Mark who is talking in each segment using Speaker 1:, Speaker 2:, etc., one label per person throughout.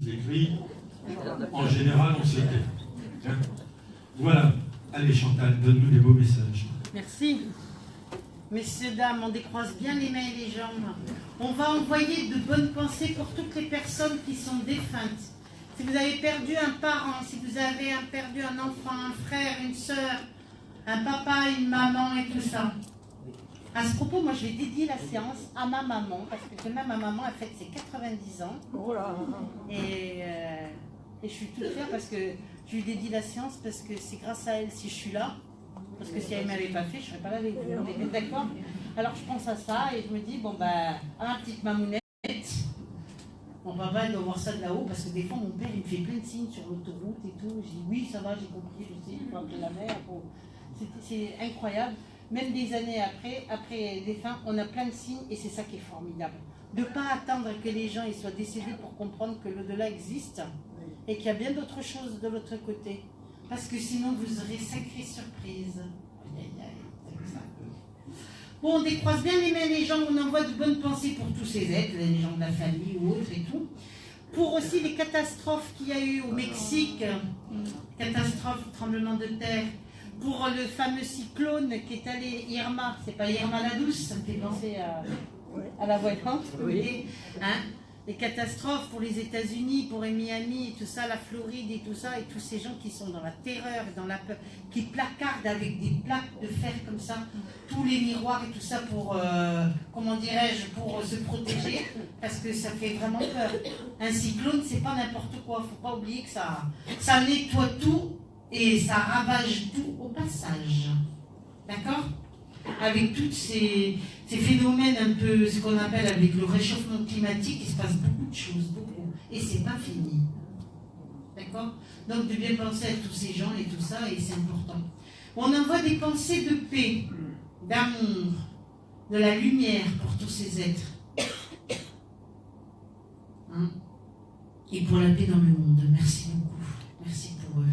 Speaker 1: écrits, en général, on se tait. Hein? Voilà. Allez, Chantal, donne-nous des beaux messages.
Speaker 2: Merci. Messieurs, dames, on décroise bien les mains et les jambes. On va envoyer de bonnes pensées pour toutes les personnes qui sont défuntes. Si vous avez perdu un parent, si vous avez perdu un enfant, un frère, une sœur, un papa, une maman et tout ça. À ce propos, moi, je vais dédier la séance à ma maman, parce que demain, ma maman a fait ses 90 ans. Oh là. Et je suis toute fière parce que je lui dédie la séance, parce que c'est grâce à elle si je suis là. Parce que si elle ne m'avait pas fait, je ne serais pas là avec vous. On est d'accord? Alors, je pense à ça et je me dis, bon, ben, à ma petite mamounette, mon papa, il doit voir ça de là-haut, parce que des fois, mon père, il me fait plein de signes sur l'autoroute et tout. Je dis, oui, ça va, j'ai compris, je sais, il faut appeler la mère. C'est incroyable. Même des années après les fins, on a plein de signes et c'est ça qui est formidable. De ne pas attendre que les gens ils soient décédés pour comprendre que l'au-delà existe et qu'il y a bien d'autres choses de l'autre côté. Parce que sinon, vous aurez sacrée surprise. Bon, on décroise bien les mains et les jambes, on envoie de bonnes pensées pour tous ces êtres, les gens de la famille ou autres et tout. Pour aussi les catastrophes qu'il y a eu au Mexique, catastrophe, tremblement de terre, pour le fameux cyclone qui est allé, Irma, c'est pas Irma la douce, ça me fait penser à la voyante, oui. Hein, les catastrophes pour les États-Unis, pour les Miami, et tout ça, la Floride et tout ça, et tous ces gens qui sont dans la terreur, dans la peur, qui placardent avec des plaques de fer comme ça, tous les miroirs et tout ça pour, comment dirais-je, pour se protéger, parce que ça fait vraiment peur. Un cyclone, c'est pas n'importe quoi, faut pas oublier que ça nettoie tout et ça ravage tout au passage. D'accord ? Avec tous ces phénomènes un peu, ce qu'on appelle avec le réchauffement climatique, il se passe beaucoup de choses, beaucoup. Et c'est pas fini. D'accord? Donc de bien penser à tous ces gens et tout ça, et c'est important. On envoie des pensées de paix, d'amour, de la lumière pour tous ces êtres. Hein? Et pour la paix dans le monde. Merci beaucoup. Merci pour eux.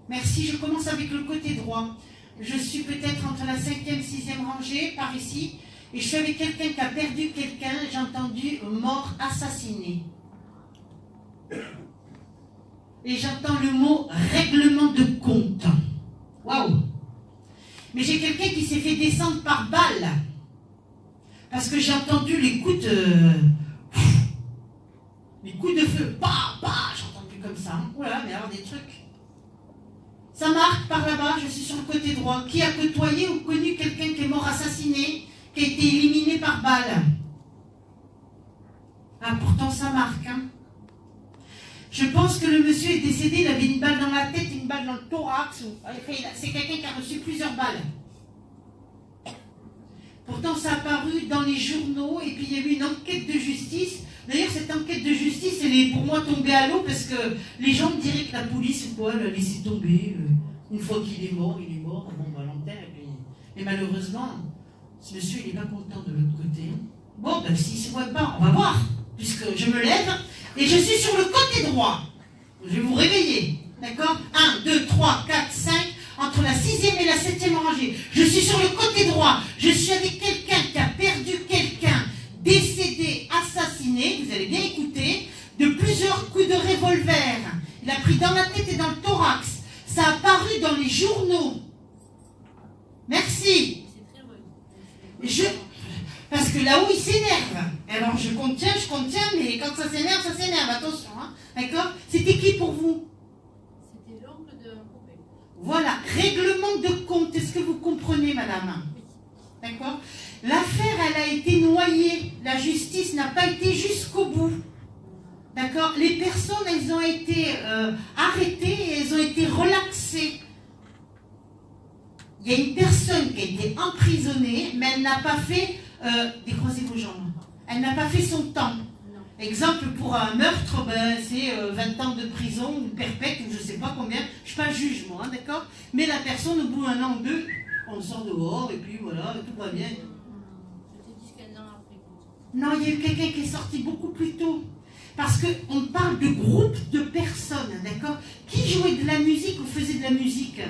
Speaker 2: Merci, je commence avec le côté droit. Je suis peut-être entre la 5e, 6e rangée, par ici, et je suis avec quelqu'un qui a perdu quelqu'un, j'ai entendu mort, assassiné. Et j'entends le mot règlement de compte. Waouh! Mais j'ai quelqu'un qui s'est fait descendre par balle. Parce que j'ai entendu les coups de feu. Bah, bah, j'ai entendu comme ça. Hein. Oula, mais alors des trucs. Ça marque par là-bas, je suis sur le côté droit. Qui a côtoyé ou connu quelqu'un qui est mort assassiné, qui a été éliminé par balle? Ah, pourtant ça marque. Hein. Je pense que le monsieur est décédé, il avait une balle dans la tête, une balle dans le thorax. C'est quelqu'un qui a reçu plusieurs balles. Pourtant, ça a apparu dans les journaux et puis il y a eu une enquête de justice. D'ailleurs, cette enquête de justice, elle est pour moi tombée à l'eau parce que les gens me diraient que la police ou quoi l'a laissé tomber. Une fois qu'il est mort, bon, bah, l'enterre. Et malheureusement, ce monsieur, il n'est pas content de l'autre côté. Bon, ben, s'il ne se voit pas, on va voir. Puisque je me lève et je suis sur le côté droit. Je vais vous réveiller. D'accord? 1, 2, 3, 4, 5. Entre la 6e et la 7e rangée. Je suis sur le côté droit. Je suis avec quelqu'un qui a perdu quelqu'un, décédé, assassiné, vous allez bien écouter, de plusieurs coups de revolver. Il a pris dans la tête et dans le thorax. Ça a apparu dans les journaux. Merci. Parce que là-haut, il s'énerve. Alors je contiens, mais quand ça s'énerve, attention. Hein. D'accord? C'était qui pour vous? Voilà, règlement de compte. Est-ce que vous comprenez, madame? D'accord? L'affaire, elle a été noyée. La justice n'a pas été jusqu'au bout. D'accord? Les personnes, elles ont été arrêtées et elles ont été relaxées. Il y a une personne qui a été emprisonnée, mais elle n'a pas fait... décroisez vos jambes. Elle n'a pas fait son temps. Exemple, pour un meurtre, ben, c'est 20 ans de prison, ou perpète, ou je ne sais pas combien. Je ne suis pas juge, moi, hein, d'accord? Mais la personne, au bout d'un an ou deux, on sort dehors, et puis voilà, tout va bien. Non, il y a eu quelqu'un qui est sorti beaucoup plus tôt. Parce qu'on parle de groupe de personnes, d'accord? Qui jouait de la musique ou faisait de la musique?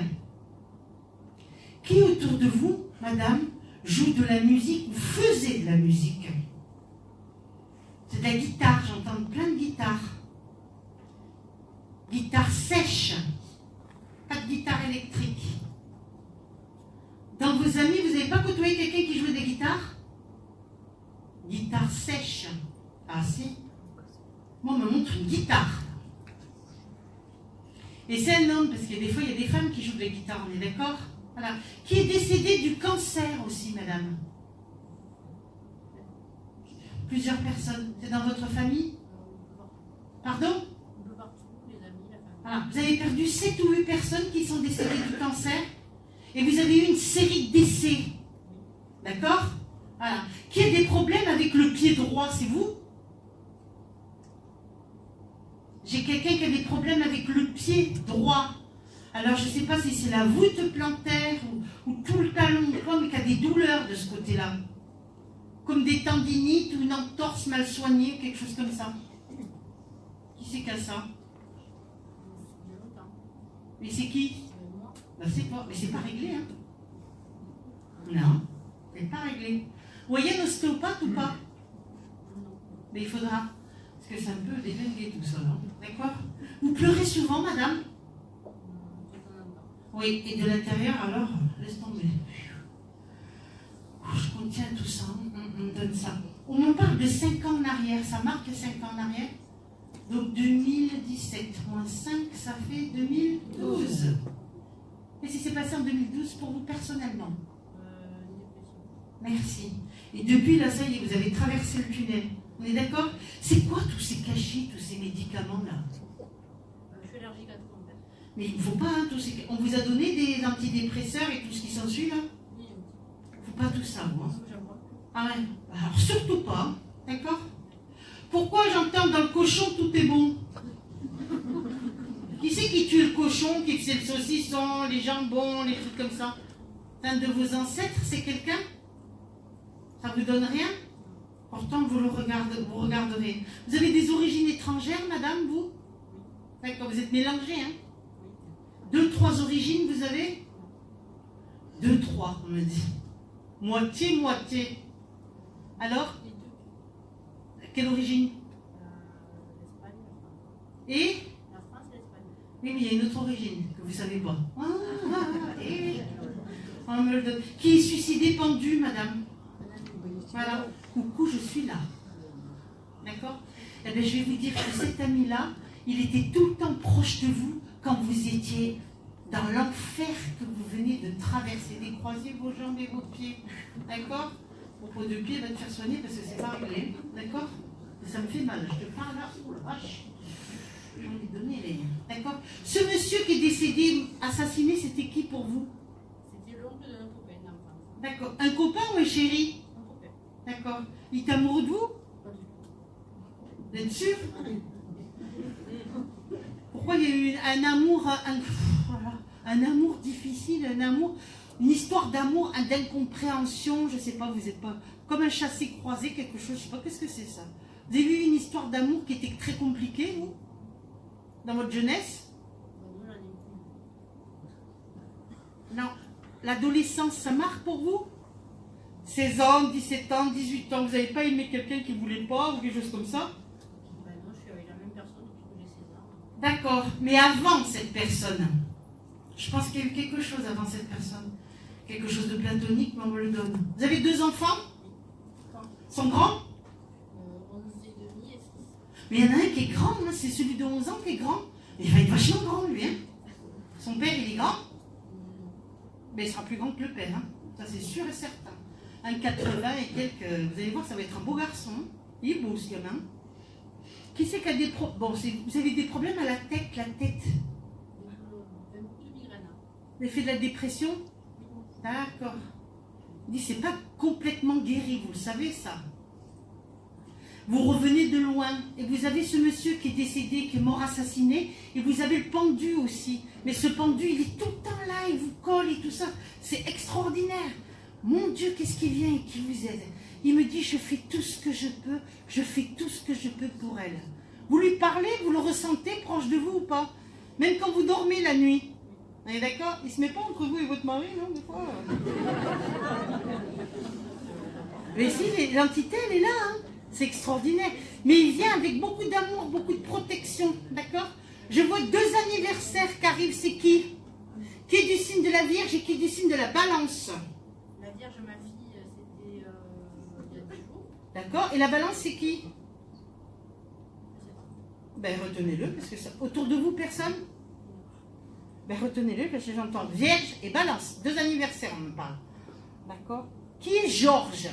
Speaker 2: Qui autour de vous, madame, joue de la musique ou faisait de la musique? C'est de la guitare, j'entends plein de guitares. Guitare sèche, pas de guitare électrique. Dans vos amis, vous n'avez pas côtoyé quelqu'un qui jouait des guitares? Guitare sèche. Ah si. Moi, on me montre une guitare. Et c'est un homme, parce que des fois, il y a des femmes qui jouent de la guitare, on est d'accord? Voilà. Qui est décédé du cancer aussi, madame? Plusieurs personnes. C'est dans votre famille? Pardon? Voilà. Vous avez perdu 7 ou 8 personnes qui sont décédées du cancer et vous avez eu une série de décès. D'accord? Voilà. Qui a des problèmes avec le pied droit? C'est vous? J'ai quelqu'un qui a des problèmes avec le pied droit. Alors, je ne sais pas si c'est la voûte plantaire ou tout le talon, mais qui a des douleurs de ce côté-là. Comme des tendinites ou une entorse mal soignée ou quelque chose comme ça. Qui c'est qui a ça? Mais c'est qui? Ben, c'est pas. Mais c'est pas réglé, hein? Non, c'est pas réglé. Vous voyez un ostéopathe ou pas? Mais il faudra. Parce que c'est un peu délingué tout ça, non? D'accord? Vous pleurez souvent, madame? Oui, et de l'intérieur, alors, laisse tomber. Je contiens tout ça, on donne ça. On en parle de 5 ans en arrière, ça marque 5 ans en arrière. Donc 2017 moins 5, ça fait 2012. Qu'est-ce qui s'est passé en 2012 pour vous personnellement? Merci. Et depuis là, ça y est, vous avez traversé le tunnel. On est d'accord? C'est quoi tous ces cachets, tous ces médicaments-là?
Speaker 3: Je suis allergique à tout en fait.
Speaker 2: Mais il ne faut pas, hein, tous ces... On vous a donné des antidépresseurs et tout ce qui s'ensuit là?
Speaker 3: Oui,
Speaker 2: Il ne faut pas tout ça, moi.
Speaker 3: j'aime pas.
Speaker 2: Ah ouais. Alors surtout pas, d'accord? Pourquoi j'entends dans le cochon tout est bon? Qui c'est qui tue le cochon, qui faisait le saucisson, les jambons, les trucs comme ça? Un de vos ancêtres, c'est quelqu'un? Ça vous donne rien? Pourtant, vous regarderez. Vous avez des origines étrangères, madame, vous? D'accord, vous êtes mélangés, hein? 2, 3 origines, vous avez? 2, 3, on me dit. Moitié, moitié. Alors?
Speaker 3: Les deux.
Speaker 2: Quelle origine?
Speaker 3: L'Espagne,
Speaker 2: Et?
Speaker 3: la France et l'Espagne.
Speaker 2: Oui, mais il y a une autre origine que vous ne savez pas. On me le donne. Qui est suicidé, pendu, madame? Voilà. Coucou, je suis là. D'accord? Eh bien, je vais vous dire que cet ami-là, il était tout le temps proche de vous quand vous étiez dans l'enfer que vous venez de traverser. Décroisez vos jambes et vos pieds. D'accord? Au pot de pied va te faire soigner parce que c'est pas réglé. D'accord? Ça me fait mal. Je te parle là. Oh la vache. J'en ai donné les. D'accord? Ce monsieur qui est décédé, assassiné, c'était qui pour vous?
Speaker 3: C'était l'oncle de notre copain d'enfance.
Speaker 2: D'accord. Un copain ou un chéri?
Speaker 3: Un copain.
Speaker 2: D'accord. Il est amoureux de vous?
Speaker 3: Pas du tout.
Speaker 2: Vous êtes sûr? Pourquoi il y a eu un amour, un amour difficile, une histoire d'amour, d'incompréhension, je ne sais pas, vous n'êtes pas comme un chassé-croisé, quelque chose, je ne sais pas, qu'est-ce que c'est ça? Vous avez eu une histoire d'amour qui était très compliquée, vous? Dans votre jeunesse?
Speaker 3: Nous, j'en ai plus.
Speaker 2: Non. L'adolescence, ça marque pour vous? 16 ans, 17 ans, 18 ans, vous n'avez pas aimé quelqu'un qui ne voulait pas ou quelque chose comme ça?
Speaker 3: Ben non, je suis avec la même personne depuis que j'ai 16 ans.
Speaker 2: D'accord, mais avant cette personne, je pense qu'il y a eu quelque chose avant cette personne. Quelque chose de platonique, mais on me le donne. Vous avez 2 enfants? Ils sont grands?
Speaker 3: 11 et demi et 6.
Speaker 2: Mais il y en a un qui est grand, hein, c'est celui de 11 ans qui est grand. Il va être vachement grand, lui. Hein. Son père, il est grand, mais il sera plus grand que le père. Hein. Ça, c'est sûr et certain. Un 80 et quelques, vous allez voir, ça va être un beau garçon. Il est beau, ce gamin. Qui c'est qui a des problèmes? Bon, vous avez des problèmes à la tête,
Speaker 3: Un peu de migraine.
Speaker 2: Vous avez fait de la dépression? D'accord. Il dit, c'est pas complètement guéri, vous le savez, ça. Vous revenez de loin, et vous avez ce monsieur qui est décédé, qui est mort assassiné, et vous avez le pendu aussi. Mais ce pendu, il est tout le temps là, il vous colle et tout ça. C'est extraordinaire. Mon Dieu, qu'est-ce qui vient et qui vous aide? Il me dit, je fais tout ce que je peux, je fais tout ce que je peux pour elle. Vous lui parlez, vous le ressentez proche de vous ou pas? Même quand vous dormez la nuit. On est d'accord? Il ne se met pas entre vous et votre mari, non, des fois? Mais si, l'entité, elle est là, hein. C'est extraordinaire. Mais il vient avec beaucoup d'amour, beaucoup de protection, d'accord? Je vois 2 anniversaires qui arrivent, c'est qui? Qui est du signe de la Vierge et qui est du signe de la Balance?
Speaker 3: La Vierge, ma fille, c'était il y a 10 jours.
Speaker 2: D'accord? Et la Balance, c'est qui? Ben, retenez-le, parce que ça... Autour de vous, personne? Ben, retenez-le, parce que j'entends Vierge et Balance. 2 anniversaires, on me parle. D'accord? Qui est Georges?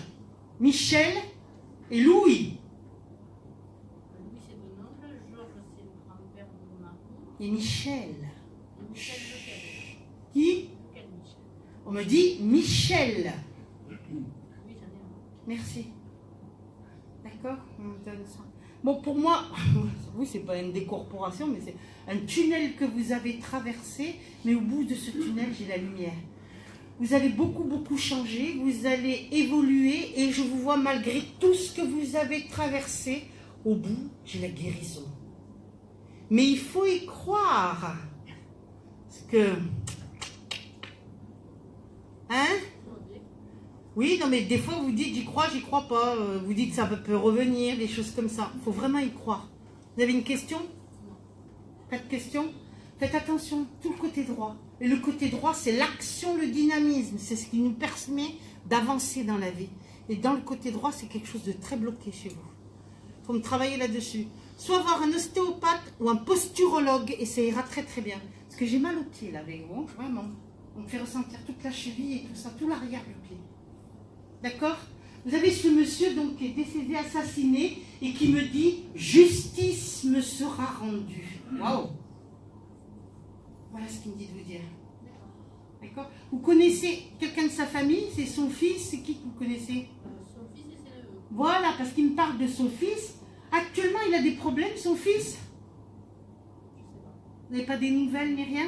Speaker 2: Michel et Louis.
Speaker 3: Louis, c'est mon oncle. Georges, c'est le grand-père de mon mari.
Speaker 2: Et Michel.
Speaker 3: Et Michel, lequel?
Speaker 2: Qui?
Speaker 3: Lequel, Michel?
Speaker 2: On me dit Michel.
Speaker 3: Oui, j'en ai un.
Speaker 2: Merci. D'accord? On me donne ça. Bon, pour moi, oui, c'est pas une décorporation, mais c'est un tunnel que vous avez traversé, mais au bout de ce tunnel, j'ai la lumière. Vous avez beaucoup, beaucoup changé, vous allez évoluer, et je vous vois malgré tout ce que vous avez traversé, au bout, j'ai la guérison. Mais il faut y croire. Parce que... Hein? Oui, non, mais des fois, vous dites, j'y crois pas. Vous dites, ça peut revenir, des choses comme ça. Il faut vraiment y croire. Vous avez une question? Pas de question? Faites attention, tout le côté droit. Et le côté droit, c'est l'action, le dynamisme. C'est ce qui nous permet d'avancer dans la vie. Et dans le côté droit, c'est quelque chose de très bloqué chez vous. Il faut me travailler là-dessus. Soit voir un ostéopathe ou un posturologue, et ça ira très très bien. Parce que j'ai mal au pied là avec vous, vraiment. On me fait ressentir toute la cheville et tout ça, tout l'arrière du pied. D'accord? Vous avez ce monsieur donc qui est décédé, assassiné, et qui me dit « Justice me sera rendue ». Waouh! Voilà ce qu'il me dit de vous dire. D'accord? Vous connaissez quelqu'un de sa famille? C'est son fils? C'est qui que vous connaissez?
Speaker 3: Son fils et ses neveux.
Speaker 2: Voilà, parce qu'il me parle de son fils. Actuellement, il a des problèmes, son fils? Vous n'avez pas des nouvelles ni rien?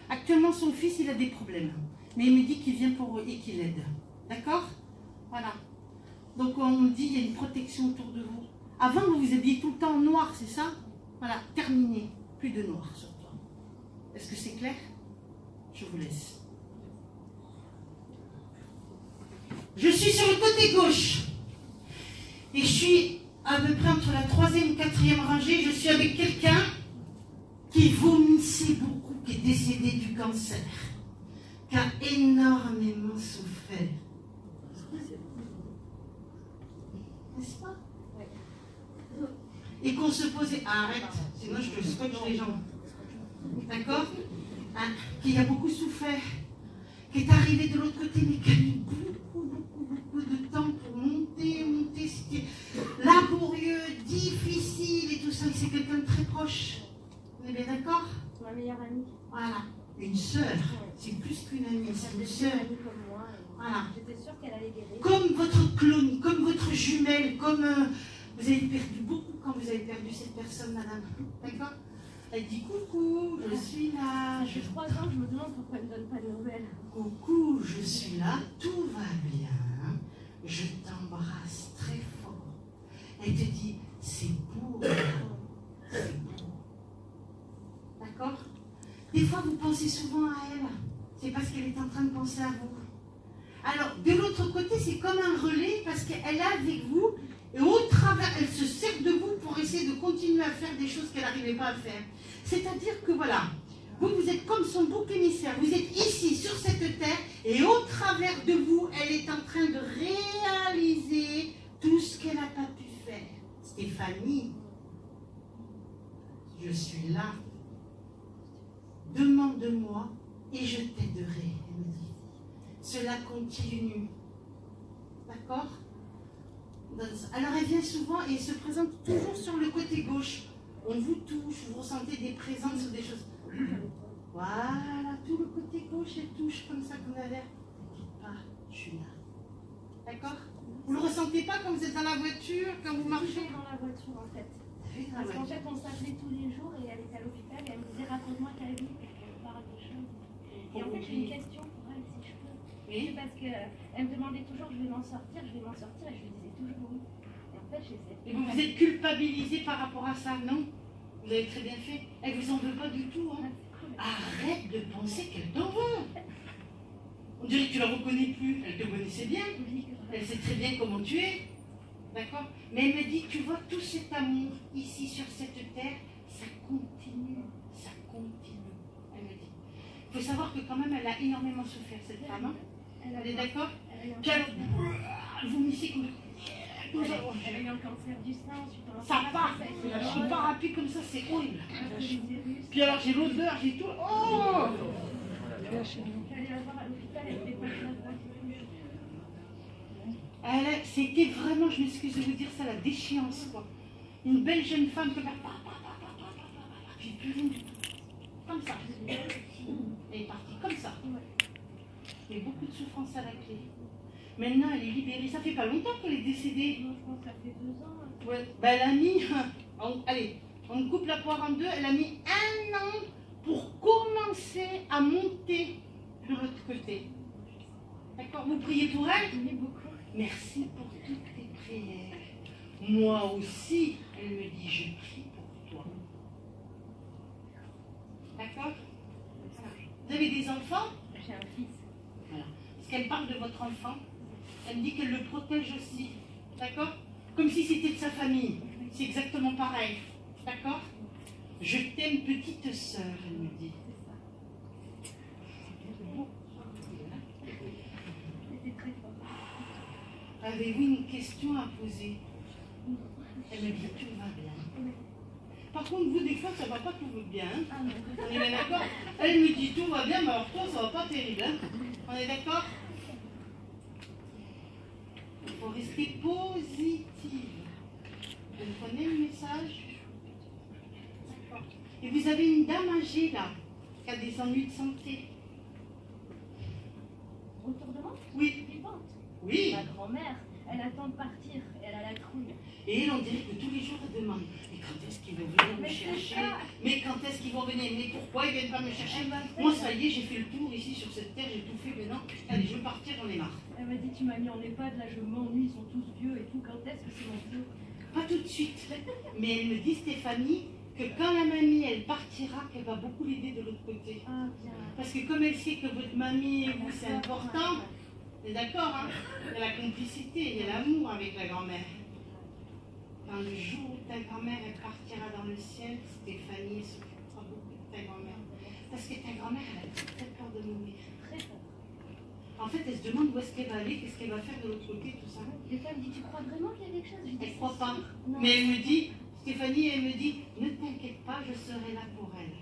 Speaker 2: Actuellement, son fils, il a des problèmes. Mais il me dit qu'il vient pour et qu'il aide. D'accord? Voilà. Donc, on me dit, il y a une protection autour de vous. Avant, vous vous habilliez tout le temps en noir, c'est ça? Voilà, terminé. Plus de noir sur toi. Est-ce que c'est clair? Je vous laisse. Je suis sur le côté gauche. Et je suis à peu près entre la 3e et 4e rangée. Je suis avec quelqu'un qui vomissait beaucoup, qui est décédé du cancer, qui a énormément souffert. N'est-ce pas? Et qu'on se posait... Ah, arrête, sinon je te scotche les jambes. D'accord? Hein, qui a beaucoup souffert, qui est arrivé de l'autre côté, mais qui a mis beaucoup de temps pour monter. C'était laborieux, difficile et tout ça. Et c'est quelqu'un de très proche. On est bien d'accord?
Speaker 3: Ma meilleure amie.
Speaker 2: Voilà. Une sœur. C'est plus qu'une amie, c'est une sœur.
Speaker 3: Comme moi.
Speaker 2: Voilà.
Speaker 3: J'étais sûre qu'elle allait guérir.
Speaker 2: Comme votre clone, comme votre jumelle, comme vous avez perdu beaucoup quand vous avez perdu cette personne, madame. D'accord? Elle dit coucou, je suis là.
Speaker 3: J'ai 3 ans, je me demande pourquoi elle ne donne pas de nouvelles.
Speaker 2: Coucou, je suis là, tout va bien. Je t'embrasse très fort. Elle te dit, c'est beau. C'est beau. D'accord? Des fois, vous pensez souvent à elle. C'est parce qu'elle est en train de penser à vous. Alors, de l'autre côté, c'est comme un relais parce qu'elle est avec vous et au travers, elle se sert de vous pour essayer de continuer à faire des choses qu'elle n'arrivait pas à faire. C'est-à-dire que voilà, vous êtes comme son bouc émissaire. Vous êtes ici, sur cette terre, et au travers de vous, elle est en train de réaliser tout ce qu'elle n'a pas pu faire. Stéphanie, je suis là. Demande-moi et je t'aiderai, elle me dit. Cela continue. D'accord? Alors elle vient souvent et se présente toujours sur le côté gauche. On vous touche, vous ressentez des présences ou des choses. Voilà, tout le côté gauche, elle touche comme ça qu'on a l'air. Ne dites pas, je suis là. D'accord? Vous ne le ressentez pas quand vous êtes dans la voiture, quand vous marchez?
Speaker 3: Dans la voiture en fait.
Speaker 2: Dans la
Speaker 3: Parce qu'en
Speaker 2: voiture.
Speaker 3: fait, on s'appelait tous les jours et elle était à l'hôpital et elle me disait raconte-moi ta vie et on parle des choses. Et en fait, j'ai une question pour elle si je peux. Oui. C'est parce qu'elle me demandait toujours, je vais m'en sortir, et je lui disais toujours oui. Et en fait,
Speaker 2: Et vous êtes culpabilisé par rapport à ça, non? Vous avez très bien fait. Elle vous en veut pas du tout, hein. Arrête de penser qu'elle t'en veut. On dirait que tu la reconnais plus. Elle te connaissait bien. Elle sait très bien comment tu es. D'accord? Mais elle me dit, tu vois, tout cet amour ici sur cette terre, ça continue. Ça continue. Elle me dit. Il faut savoir que quand même, elle a énormément souffert, cette femme. Hein? Elle est d'accord? Puis elle vomissait comme...
Speaker 3: Elle a eu un cancer du sein ensuite.
Speaker 2: Ça part. Je pars rapide comme ça, c'est horrible. Puis alors j'ai l'odeur, j'ai tout. Oh!
Speaker 3: J'allais la voir à l'hôpital, elle était pas là.
Speaker 2: C'était vraiment, je m'excuse de vous dire ça, la déchéance, quoi. Une belle jeune femme qui va... J'ai plus rien du tout. Comme ça. Elle est partie comme ça. Il y a beaucoup de souffrance à la clé. Maintenant, elle est libérée. Ça fait pas longtemps qu'elle est décédée.
Speaker 3: Non, je pense que ça fait 2 ans. Hein.
Speaker 2: Ouais. Ben, elle a mis... Allez, on coupe la poire en deux. Elle a mis 1 an pour commencer à monter de l'autre côté. D'accord? Vous priez pour elle?
Speaker 3: Oui, beaucoup.
Speaker 2: Merci pour toutes tes prières. Moi aussi, elle me dit, je prie pour toi. D'accord? Vous avez des enfants?
Speaker 3: J'ai un fils.
Speaker 2: Voilà. Parce qu'elle parle de votre enfant, elle me dit qu'elle le protège aussi. D'accord? Comme si c'était de sa famille. C'est exactement pareil. D'accord? Je t'aime, petite sœur, elle me dit.
Speaker 3: C'était très fort.
Speaker 2: Avez-vous une question à poser? Elle me dit, tout va bien. Par contre, vous, des fois, ça va pas tout bien. Hein?
Speaker 3: Ah non.
Speaker 2: On est bien d'accord? Elle me dit, tout va bien, mais alors toi, ça va pas terrible. Hein? On est d'accord? Il faut rester positive. Vous comprenez le message? D'accord. Et vous avez une dame âgée, là, qui a des ennuis de santé.
Speaker 3: Autour de moi?
Speaker 2: Oui.
Speaker 3: Vivante.
Speaker 2: Oui.
Speaker 3: Ma grand-mère, elle attend de partir. Elle a la trouille.
Speaker 2: Et elle, on dirait que tous les jours, elle demande, mais quand est-ce qu'ils vont venir me
Speaker 3: Mais c'est
Speaker 2: chercher?
Speaker 3: ça.
Speaker 2: Mais quand est-ce qu'ils vont venir? Mais pourquoi ils viennent pas me chercher? Moi, ça y est, j'ai fait le tour ici sur cette terre, j'ai tout fait maintenant. Allez, je veux partir, j'en ai marre.
Speaker 3: Elle m'a dit, tu m'as mis en EHPAD, là je m'ennuie, ils sont tous vieux et tout. Quand est-ce que c'est mon tour?
Speaker 2: Pas tout de suite. Mais elle me dit, Stéphanie, que quand la mamie, elle partira, qu'elle va beaucoup l'aider de l'autre côté.
Speaker 3: Ah, bien.
Speaker 2: Parce que comme elle sait que votre mamie et vous, c'est important, vous êtes d'accord, hein? Il y a la complicité, il y a l'amour avec la grand-mère. Quand le jour où ta grand-mère, elle partira dans le ciel, Stéphanie s'occupera beaucoup de ta grand-mère. Parce que ta grand-mère, elle a très peur de mourir.
Speaker 3: Très fort.
Speaker 2: En fait, elle se demande où est-ce qu'elle va aller, qu'est-ce qu'elle va faire de l'autre côté, tout ça.
Speaker 3: Des fois, elle me dit, tu crois vraiment qu'il y a quelque chose? Je dis,
Speaker 2: Elle ne croit pas.
Speaker 3: Non.
Speaker 2: Mais elle me dit, Stéphanie, elle me dit, ne t'inquiète pas, je serai là pour elle.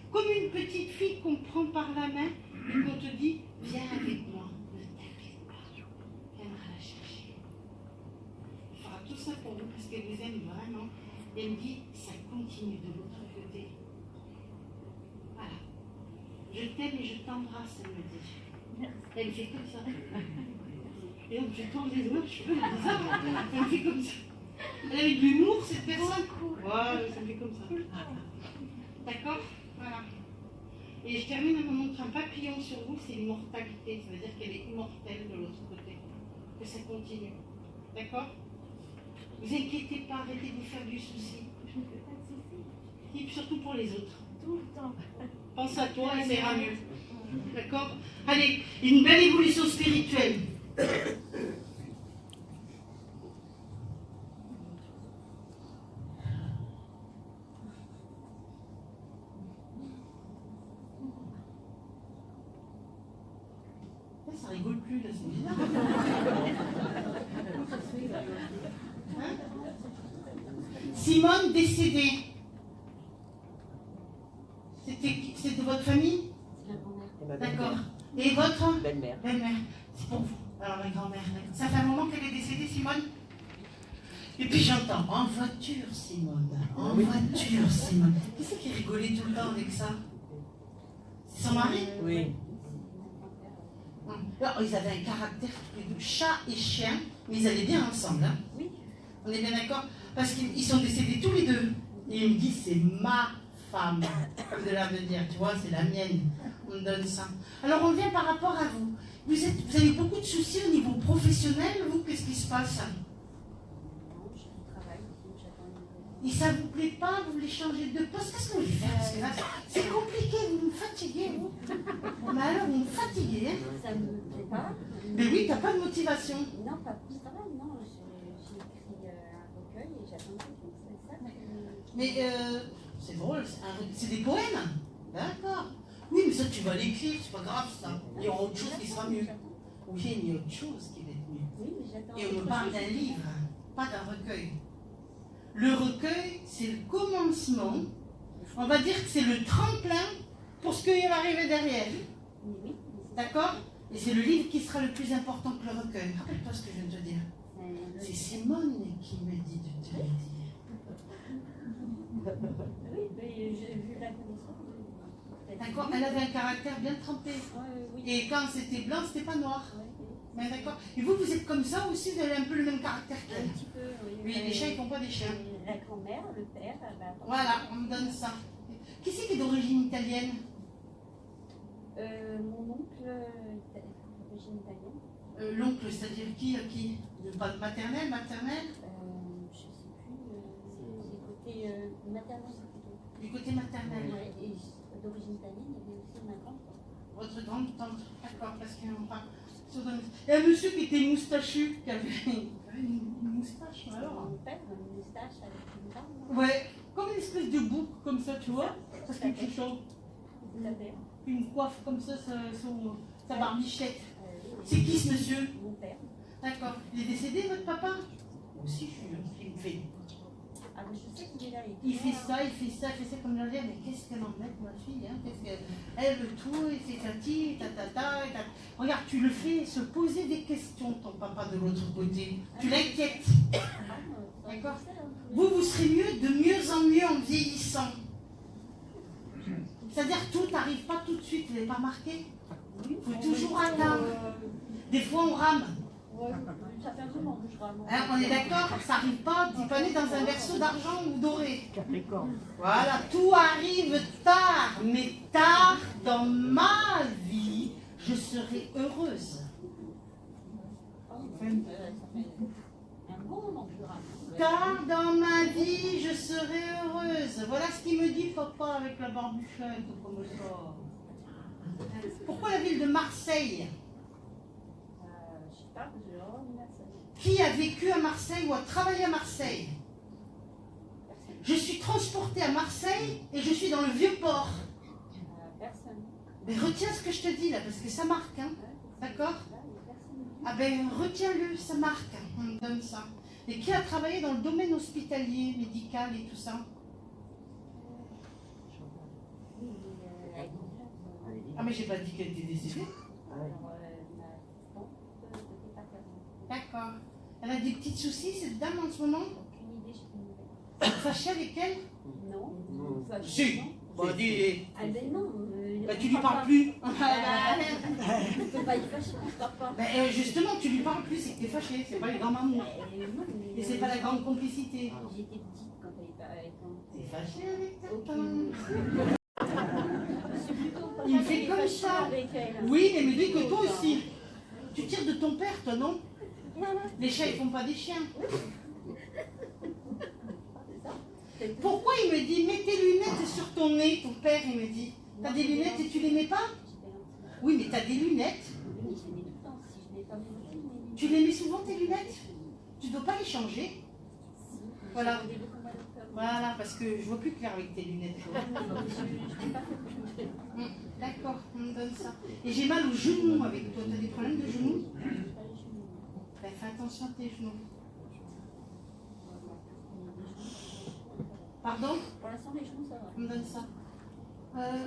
Speaker 2: Comme une petite fille qu'on prend par la main et qu'on te dit, viens avec moi, ne t'inquiète pas, viendra la chercher. Elle fera tout ça pour vous parce qu'elle vous aime vraiment. Et elle me dit, ça continue de l'autre côté. Voilà. Je t'aime et je t'embrasse, elle me dit. Elle me fait comme ça. Et on me fait tendre les doigts, je fais bizarre. Elle me fait comme ça. Elle a eu de l'humour, cette personne. Voilà, ça me fait comme ça. D'accord? Voilà. Et je termine en me montrant un papillon sur vous, c'est l'immortalité. Ça veut dire qu'elle est immortelle de l'autre côté. Que ça continue. D'accord? Vous inquiétez pas, arrêtez de vous faire du souci.
Speaker 3: Je ne fais pas de soucis.
Speaker 2: Et surtout pour les autres.
Speaker 3: Tout le temps.
Speaker 2: Pense à toi et ça ira mieux. D'accord? Allez, une belle évolution spirituelle. Ça rigole plus là, c'est bizarre. Hein? Simone décédée. C'est de votre famille?
Speaker 4: C'est la grand-mère.
Speaker 2: D'accord. Et votre
Speaker 4: Belle-mère.
Speaker 2: belle-mère? C'est pour vous. Alors la grand-mère. Ça fait un moment qu'elle est décédée, Simone? Et puis j'entends en voiture, Simone. En voiture, Simone. Qui c'est qui rigolait tout le temps avec ça? C'est son mari?
Speaker 4: Oui.
Speaker 2: Alors, ils avaient un caractère tous les deux, chat et chien, mais ils allaient bien ensemble. Hein?
Speaker 3: Oui.
Speaker 2: On est bien d'accord? Parce qu'ils sont décédés tous les deux. Et il me dit, c'est ma femme, de là de dire, tu vois, c'est la mienne, on me donne ça. Alors on vient par rapport à vous. Vous avez beaucoup de soucis au niveau professionnel, vous, qu'est-ce qui se passe?
Speaker 4: Non, je travaille, j'attends une
Speaker 2: Et ça vous plaît pas, vous voulez changer de poste, qu'est-ce que vous voulez faire? Parce que là, c'est compliqué, vous me fatiguez, vous. Mais alors, vous me fatiguez, hein?
Speaker 4: Ça me plaît pas.
Speaker 2: Mais oui, t'as pas de motivation.
Speaker 4: Non, pas pour ça, non. J'ai écrit un recueil et j'attends que c'est ça.
Speaker 2: Mais c'est drôle, c'est des poèmes. D'accord. Oui, mais ça, tu vas l'écrire, c'est pas grave, ça. Il y aura autre chose qui sera mieux. Oui, mais il y a autre chose qui va être mieux.
Speaker 4: Oui, mais j'attends.
Speaker 2: Et on me parle d'un livre, pas d'un recueil. Le recueil, c'est le commencement. On va dire que c'est le tremplin pour ce qui va arriver derrière.
Speaker 4: Oui, oui.
Speaker 2: D'accord? Et c'est le livre qui sera le plus important que le recueil. Rappelle-toi ce que je viens de te dire. C'est Simone qui me dit de te le dire.
Speaker 4: Oui, mais j'ai vu la connaissance.
Speaker 2: D'accord? Elle avait un caractère bien trempé.
Speaker 4: Oui.
Speaker 2: Et quand c'était blanc, c'était pas noir.
Speaker 4: Oui.
Speaker 2: Mais d'accord? Et vous, vous êtes comme ça aussi, vous avez un peu le même caractère
Speaker 4: Un
Speaker 2: qu'elle.
Speaker 4: petit peu, oui.
Speaker 2: Oui, les chiens, ils font pas des chiens.
Speaker 4: La grand-mère, le père, bah,
Speaker 2: Voilà, on me donne ça. Qui c'est qui est d'origine italienne?
Speaker 4: mon oncle, d'origine italienne.
Speaker 2: L'oncle, c'est-à-dire qui? Pas maternelle, maternelle?
Speaker 4: Je sais plus, c'est côté maternel, c'est plutôt.
Speaker 2: Du côté maternel.
Speaker 4: Ouais, et d'origine italienne, il y avait aussi ma grande.
Speaker 2: Votre grande tante, d'accord, parce qu'on parle. Il y a un monsieur qui était moustachu, qui avait une moustache, alors.
Speaker 4: Mon père, une moustache avec une barbe.
Speaker 2: Ouais, comme une espèce de boucle comme ça, tu vois, parce qu'il fait chaud.
Speaker 4: Tout à fait.
Speaker 2: Une coiffe comme ça, sa barbichette.
Speaker 4: Oui.
Speaker 2: C'est qui ce monsieur?
Speaker 4: Mon père.
Speaker 2: D'accord. Il est décédé, votre papa? Moi aussi, je suis. Il me fait.
Speaker 4: Ah, mais je sais qu'il est là.
Speaker 2: Il fait ça, il fait ça, il fait ça comme la mais qu'est-ce qu'elle en met, ma fille, hein? Elle veut tout, et c'est tati, tatata, et tata. Regarde, tu le fais se poser des questions, ton papa de l'autre côté. Tu l'inquiètes. D'accord. Vous serez mieux, de mieux en mieux en vieillissant. C'est-à-dire tout n'arrive pas tout de suite, vous n'avez pas remarqué? Il faut toujours attendre. Des fois, on rame.
Speaker 4: Ouais, ça fait un moment que je rame.
Speaker 2: Hein, on est d'accord? Ça n'arrive pas, tu pas né dans un berceau d'argent ou doré. Voilà, tout arrive tard, mais tard dans ma vie, je serai heureuse.
Speaker 4: Ça fait un bon moment que je rame.
Speaker 2: Tard dans ma vie, je serai heureuse. Voilà ce qu'il me dit, papa, avec la barbuchette, comme ça. Pourquoi la ville de Marseille?
Speaker 4: Je sais pas, je rame là, ça.
Speaker 2: Qui a vécu à Marseille ou a travaillé à Marseille? Je suis transportée à Marseille et je suis dans le vieux port.
Speaker 4: Personne.
Speaker 2: Mais retiens ce que je te dis là, parce que ça marque, hein. D'accord?
Speaker 4: Là, il y a personne.
Speaker 2: Ah ben retiens-le, ça marque, hein. On me donne ça. Et qui a travaillé dans le domaine hospitalier, médical et tout ça?
Speaker 4: Oui, mais elle est là.
Speaker 2: Ah mais j'ai pas dit qu'elle était décédée.
Speaker 4: Alors, ma tante était paternelle.
Speaker 2: D'accord. Elle a des petits soucis, cette dame, en ce moment?
Speaker 4: Aucune idée, j'ai une nouvelle.
Speaker 2: Fâchée avec elle?
Speaker 4: Non. Enfin,
Speaker 2: Si.
Speaker 4: non.
Speaker 2: Bah dis.
Speaker 4: Ah ben non.
Speaker 2: Bah tu lui parles plus.
Speaker 4: Je peux pas y fâcher, je parle pas.
Speaker 2: Ben, justement, tu lui parles plus, c'est que t'es fâchée, c'est pas les grands mamours.
Speaker 4: Non, mais
Speaker 2: Et c'est pas la grande complicité.
Speaker 4: J'étais petite quand elle est pas avec moi.
Speaker 2: T'es fâchée avec ta
Speaker 4: Aucune.
Speaker 2: tante.
Speaker 4: C'est plutôt pas
Speaker 2: Il me
Speaker 4: mal
Speaker 2: fait comme
Speaker 4: fâchée
Speaker 2: ça.
Speaker 4: avec elle.
Speaker 2: Oui, mais me dis que toi aussi. Tu tires de ton père, toi, non? Les chats, ils font pas des chiens. Pourquoi il me dit, mets tes lunettes sur ton nez, ton père, il me dit. T'as des lunettes et tu les mets pas? Oui, mais t'as des lunettes.
Speaker 4: Oui, je les mets tout le temps. Si je mets pas mes lunettes,
Speaker 2: Tu les mets souvent, tes lunettes? Tu dois pas les changer. Voilà. Voilà, parce que je vois plus clair avec tes lunettes. D'accord, on me donne ça. Et j'ai mal aux genoux avec toi. T'as des problèmes de genoux? Ben, fais attention à tes genoux. Pardon?
Speaker 4: Pour l'instant, les genoux, ça va.
Speaker 2: On me donne ça.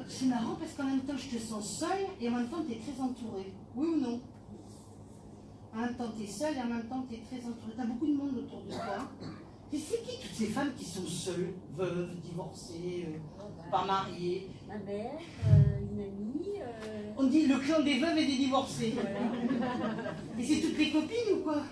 Speaker 2: C'est marrant parce qu'en même temps, je te sens seule et en même temps, tu es très entourée. Oui ou non? En même temps, tu es seule et en même temps, tu es très entourée. Tu as beaucoup de monde autour de toi. Et c'est qui toutes ces femmes qui sont seules, veuves, divorcées, pas mariées?
Speaker 4: Ma mère, une amie.
Speaker 2: On dit le clan des veuves et des divorcées.
Speaker 4: Voilà.
Speaker 2: Et c'est toutes les copines ou quoi?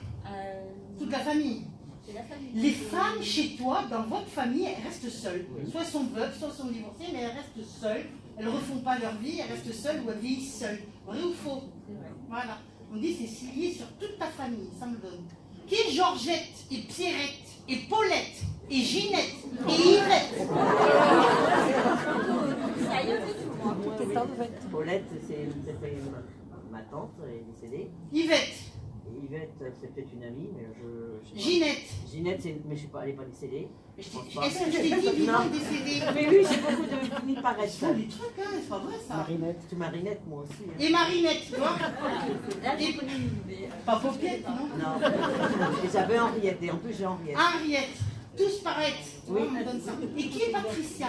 Speaker 2: Toute la famille?
Speaker 4: C'est la famille.
Speaker 2: Les femmes chez toi, dans votre famille, elles restent seules. Soit elles sont veuves, soit elles sont divorcées, mais elles restent seules. Elles ne refont pas leur vie, elles restent seules ou elles vieillissent seules. Vrai ou faux?
Speaker 4: C'est vrai.
Speaker 2: Voilà. On dit c'est lié sur toute ta famille, ça me donne. Qui est Georgette et Pierrette et Paulette et Ginette et Yvette?
Speaker 4: Ça y est, tout moi.
Speaker 5: Paulette, c'était ma tante, elle est décédée.
Speaker 2: Yvette,
Speaker 5: Et Yvette, c'est peut-être une amie, mais je.
Speaker 2: Ginette.
Speaker 5: Ginette, mais je sais pas, elle n'est pas décédée.
Speaker 2: Est-ce que je t'ai dit vivante décédée?
Speaker 5: Mais oui, j'ai beaucoup de finit par
Speaker 2: Ils
Speaker 5: être.
Speaker 2: font des trucs, hein, c'est pas vrai ça.
Speaker 5: Marinette, tu Marinette, moi aussi. Hein.
Speaker 2: Et Marinette, tu vois?
Speaker 4: Là, j'ai connu une idée.
Speaker 2: Pas Paupiette, non?
Speaker 5: Non, et j'avais Henriette, et en plus j'ai Henriette.
Speaker 2: Henriette, tous pareils. Tu vois,
Speaker 5: Oui.
Speaker 2: on me donne ça. Et qui est Patricia?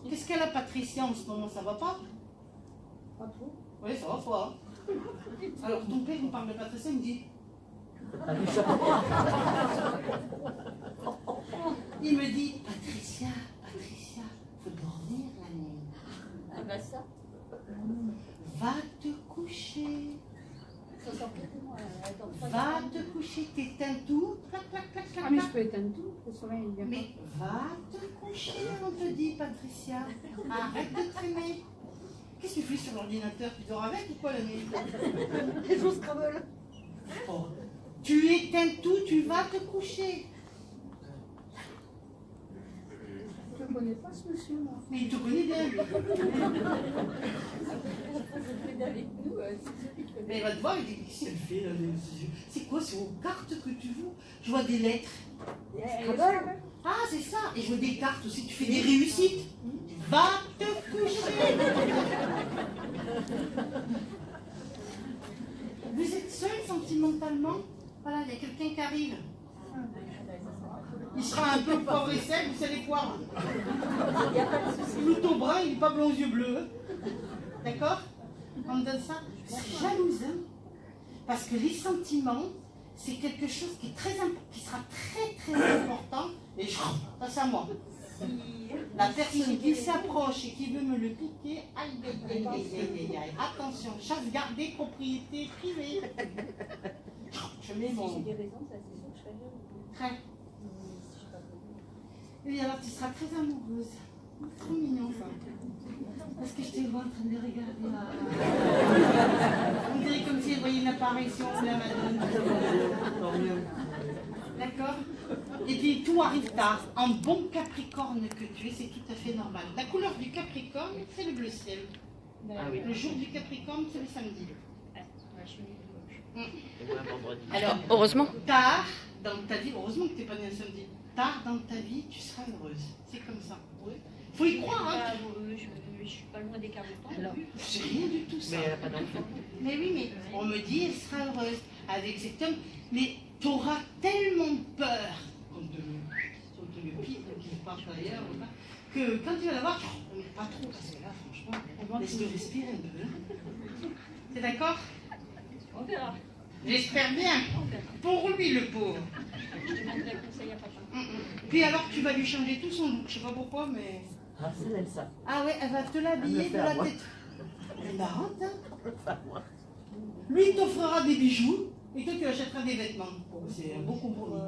Speaker 2: Qu'est-ce qu'elle a, Patricia, en ce moment? Ça va pas?
Speaker 4: Pas trop.
Speaker 2: Oui, ça va pas. Alors, ton père me parle de Patricia, il me dit. Il me dit, Patricia, faut dormir la nuit.
Speaker 4: Ah bah ça,
Speaker 2: Va te coucher.
Speaker 4: ça sort plus de moi. Attends,
Speaker 2: Va te coucher, t'éteins tout. Clac, clac, clac, clac,
Speaker 6: Ah, mais je
Speaker 2: clac.
Speaker 6: peux éteindre tout, le soleil, il y a
Speaker 2: Mais va te coucher, on te dit, Patricia. Arrête de traîner. Qu'est-ce que tu fais sur l'ordinateur? Tu dors avec ou quoi la nuit?
Speaker 4: Les choses Scrabble.
Speaker 2: Oh. Tu éteins tout, tu vas te coucher.
Speaker 6: Je ne connais pas ce monsieur, moi.
Speaker 2: Mais il te connaît bien, lui.
Speaker 4: Avec nous, c'est celui qui
Speaker 2: Mais
Speaker 4: connaît.
Speaker 2: il va te voir, il dit, qu'est-ce qu'elle fait là? C'est quoi, c'est aux cartes que tu joues? Je vois des lettres.
Speaker 4: Scrabble.
Speaker 2: Ah, c'est ça. Et je vois des cartes aussi. Tu fais des réussites. Va te coucher. Vous êtes seul sentimentalement? Voilà, il y a quelqu'un qui arrive. Il sera un peu pauvre et sec, vous savez quoi?
Speaker 4: Il n'y a pas de souci.
Speaker 2: Plutôt brun, il n'est pas blond aux yeux bleus. D'accord? On me donne ça. C'est jalouse, hein? Parce que les sentiments, c'est quelque chose qui est qui sera très très important. Et ça c'est à moi. La personne qui s'approche et qui veut me le piquer, aïe aïe aïe aïe aïe aïe. Attention, chasse gardée, propriété privée. Je mets
Speaker 4: Si
Speaker 2: mon.
Speaker 4: j'ai des raisons, ça c'est sûr que je serais jalouse.
Speaker 2: Très.
Speaker 4: Si je sais pas comment.
Speaker 2: Et alors tu seras très amoureuse. Trop mignon ça. Parce que je te vois en train de regarder là. On dirait comme si elle voyait une apparition de la Madone.
Speaker 5: Tant mieux.
Speaker 2: D'accord? Et puis tout arrive tard. En bon Capricorne que tu es, c'est tout à fait normal. La couleur du Capricorne, c'est le bleu ciel.
Speaker 5: Ah oui.
Speaker 2: Le jour du Capricorne, c'est le samedi.
Speaker 5: Et moi, vendredi.
Speaker 2: Alors,
Speaker 7: Heureusement.
Speaker 2: tard dans ta vie, heureusement que tu n'es pas né un samedi, tard dans ta vie, tu seras heureuse. C'est comme ça. Faut y croire, hein.
Speaker 3: Je suis pas loin des 40 ans.
Speaker 2: Alors, c'est rien du tout ça.
Speaker 5: Mais elle n'a pas d'enfant.
Speaker 2: Mais oui, mais on me dit, elle sera heureuse avec cet homme, mais tu auras tellement peur qu'on te le pique, qu'il parte ailleurs, que quand tu vas la voir, mais pas trop, parce que là, franchement, laisse-le respirer un peu. Hein. T'es d'accord?
Speaker 3: On verra.
Speaker 2: J'espère bien. Pour lui, le pauvre.
Speaker 3: Je demanderai conseil à papa.
Speaker 2: Puis alors, tu vas lui changer tout son look, je sais pas pourquoi, mais...
Speaker 5: Ah, ça, elle aime ça.
Speaker 2: Ah ouais, elle va te l'habiller
Speaker 5: Elle me
Speaker 2: de
Speaker 5: fait
Speaker 2: la
Speaker 5: à moi.
Speaker 2: tête. Elle est marrante, hein.
Speaker 5: Pas moi.
Speaker 2: Lui, il t'offrira des bijoux, et toi, tu achèteras des vêtements. Bon, c'est un beau compromis.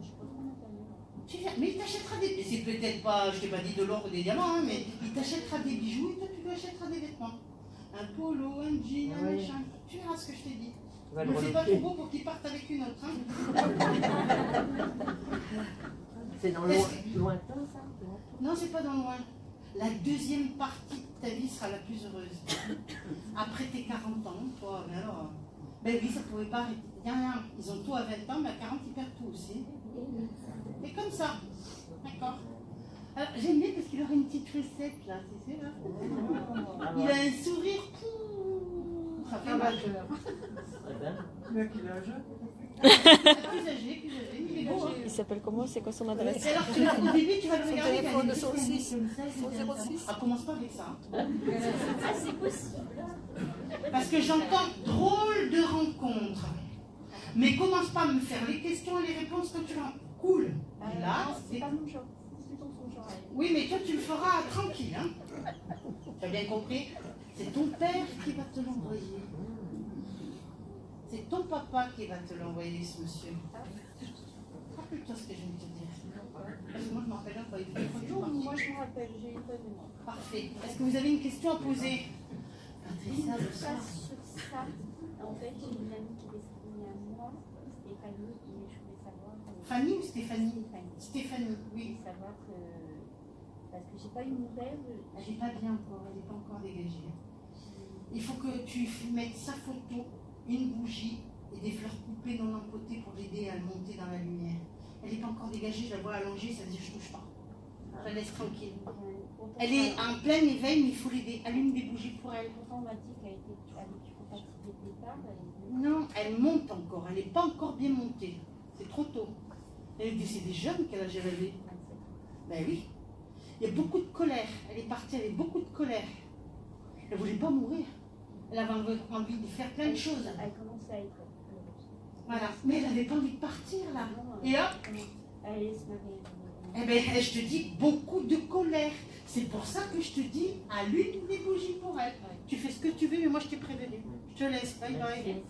Speaker 4: Je suis pas trop matérielle.
Speaker 2: Mais il t'achètera des... C'est peut-être pas, je t'ai pas dit de l'or ou des diamants, hein, mais il t'achètera des bijoux, et toi, tu lui achèteras des vêtements. Un polo, un jean, un
Speaker 5: Oui.
Speaker 2: machin. Tu verras ce que je t'ai dit.
Speaker 5: Tu vas
Speaker 2: Mais
Speaker 5: le
Speaker 2: c'est pas trop
Speaker 5: reloquer.
Speaker 2: beau pour qu'il parte avec une autre, hein.
Speaker 5: C'est dans
Speaker 2: Est-ce
Speaker 5: lointain, ça?
Speaker 2: Non, c'est pas dans le loin. La deuxième partie de ta vie sera la plus heureuse. Après tes 40 ans, toi, mais alors... Ben oui, ça pouvait pas arrêter. Rien. Ils ont tout à 20 ans, mais à 40, ils perdent tout aussi. Et comme ça. D'accord. Alors, j'aime bien parce qu'il aura une petite recette, là, tu sais, là. Il a un sourire. Pouh, ça fait mal.
Speaker 5: Eh ben,
Speaker 2: Plus âgé, il est beau, hein.
Speaker 7: Il s'appelle comment? C'est quoi son adresse?
Speaker 2: Et alors, au début, tu vas le regarder.
Speaker 6: téléphone
Speaker 2: tu vas
Speaker 6: de son
Speaker 2: dire, qu'est-ce
Speaker 6: six.
Speaker 2: qu'il y a mis comme ça, c'est Ah, commence pas avec ça.
Speaker 4: Ah, c'est possible.
Speaker 2: Parce que j'entends drôle de rencontre. Mais commence pas à me faire les questions et les réponses quand tu vas. Cool. Et là,
Speaker 4: C'est pas mon genre. C'est plutôt son genre.
Speaker 2: oui, mais toi, tu le feras tranquille. Hein. Tu as bien compris? C'est ton père qui va te l'envoyer. C'est ton papa qui va te l'envoyer, ce monsieur. Rappelle-toi ce que je viens de te dire. Parce que moi, je me rappelle pas.
Speaker 6: Non, moi je me rappelle, j'ai une bonne mémoire.
Speaker 2: Parfait. Est-ce que vous avez une question à poser? Patricia,
Speaker 4: Pas
Speaker 2: le soir.
Speaker 4: sur ça. En fait, j'ai une amie qui est destinée à moi, Stéphanie, et je voulais savoir.
Speaker 2: Fanny ou Stéphanie?
Speaker 4: Stéphanie.
Speaker 2: Stéphanie,
Speaker 4: Je
Speaker 2: oui.
Speaker 4: voulais savoir que. Parce que j'ai pas une nouvelle.
Speaker 2: Elle n'est pas bien encore, elle n'est pas encore dégagée. Il faut que tu mettes sa photo, une bougie et des fleurs coupées non empotées pour l'aider à monter dans la lumière. Elle n'est pas encore dégagée, je la vois allongée, ça veut dire je touche pas. Je la laisse tranquille. Elle est en plein éveil, mais il faut l'aider. Allume des bougies pour elle.
Speaker 4: Pourtant, on m'a dit qu'elle était compatible de départ.
Speaker 2: Non, elle monte encore, elle n'est pas encore bien montée. C'est trop tôt. Elle est décédée jeune, quel âge elle avait? Ben oui. Il y a beaucoup de colère. Elle est partie avec beaucoup de colère. Elle ne voulait pas mourir. Elle avait envie de faire plein de choses.
Speaker 4: Elle commençait à être.
Speaker 2: Voilà. Mais elle n'avait pas envie de partir là. Et hop,
Speaker 4: Elle se marier.
Speaker 2: eh ben, je te dis beaucoup de colère. C'est pour ça que je te dis, allume des bougies pour elle. Tu fais ce que tu veux, mais moi je t'ai prévenu. Je te laisse. Bye bye.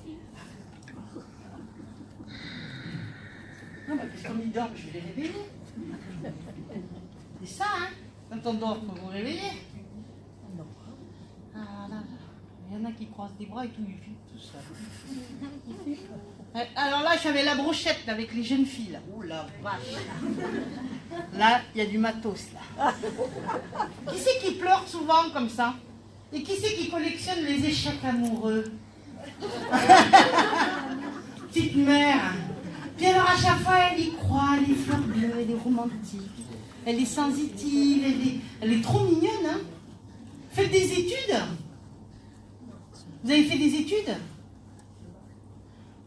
Speaker 2: Non, mais parce qu'on y dort, je vais les réveiller. C'est ça, hein? Quand on dort, il faut vous réveiller. Non. Ah là là. Il y en a qui croisent des bras et qui lui filent tout ça. Alors là, j'avais la brochette là, avec les jeunes filles. Là. Oh la vache. Là, il y a du matos là. Qui c'est qui pleure souvent comme ça? Et qui c'est qui collectionne les échecs amoureux? Petite mère. Puis alors à chaque fois, elle y croit, elle est fleur bleue, elle est romantique. Elle est sensitive, elle est trop mignonne. Hein? Faites des études. Vous avez fait des études?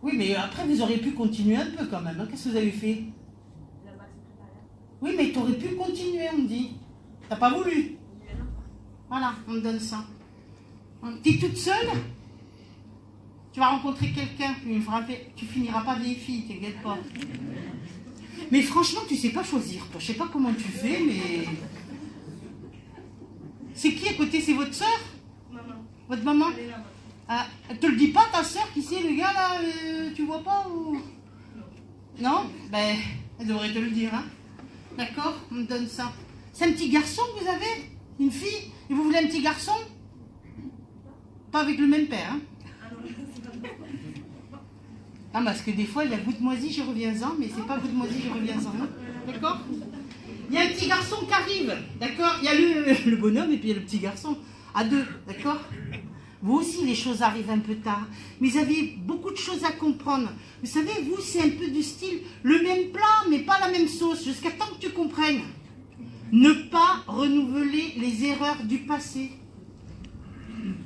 Speaker 2: Oui, mais après, vous auriez pu continuer un peu quand même. Hein? Qu'est-ce que vous avez fait? Oui, mais tu aurais pu continuer, on me dit. T'as pas voulu? Voilà, on me donne ça. T'es toute seule? Tu vas rencontrer quelqu'un, tu finiras pas vieille fille, t'inquiète pas. Mais franchement, tu sais pas choisir, toi. Je sais pas comment tu fais, mais... C'est qui à côté? C'est votre soeur?
Speaker 7: Maman.
Speaker 2: Votre maman?
Speaker 7: Elle est là-bas.
Speaker 2: Ah, elle te le dit pas, ta soeur, qui c'est, le gars là, tu vois pas ou... Non? Ben, elle devrait te le dire, hein. D'accord? On me donne ça. C'est un petit garçon que vous avez? Une fille? Et vous voulez un petit garçon? Pas avec le même père, hein. Ah, parce que des fois, il y a goutte moisie, je reviens-en, mais c'est pas goutte moisie, je reviens-en. Hein. D'accord? Il y a un petit garçon qui arrive, d'accord? Il y a le bonhomme et puis il y a le petit garçon, à deux, d'accord? Vous aussi, les choses arrivent un peu tard, mais vous avez beaucoup de choses à comprendre. Vous savez, vous, c'est un peu du style, le même plat, mais pas la même sauce, jusqu'à temps que tu comprennes. Ne pas renouveler les erreurs du passé.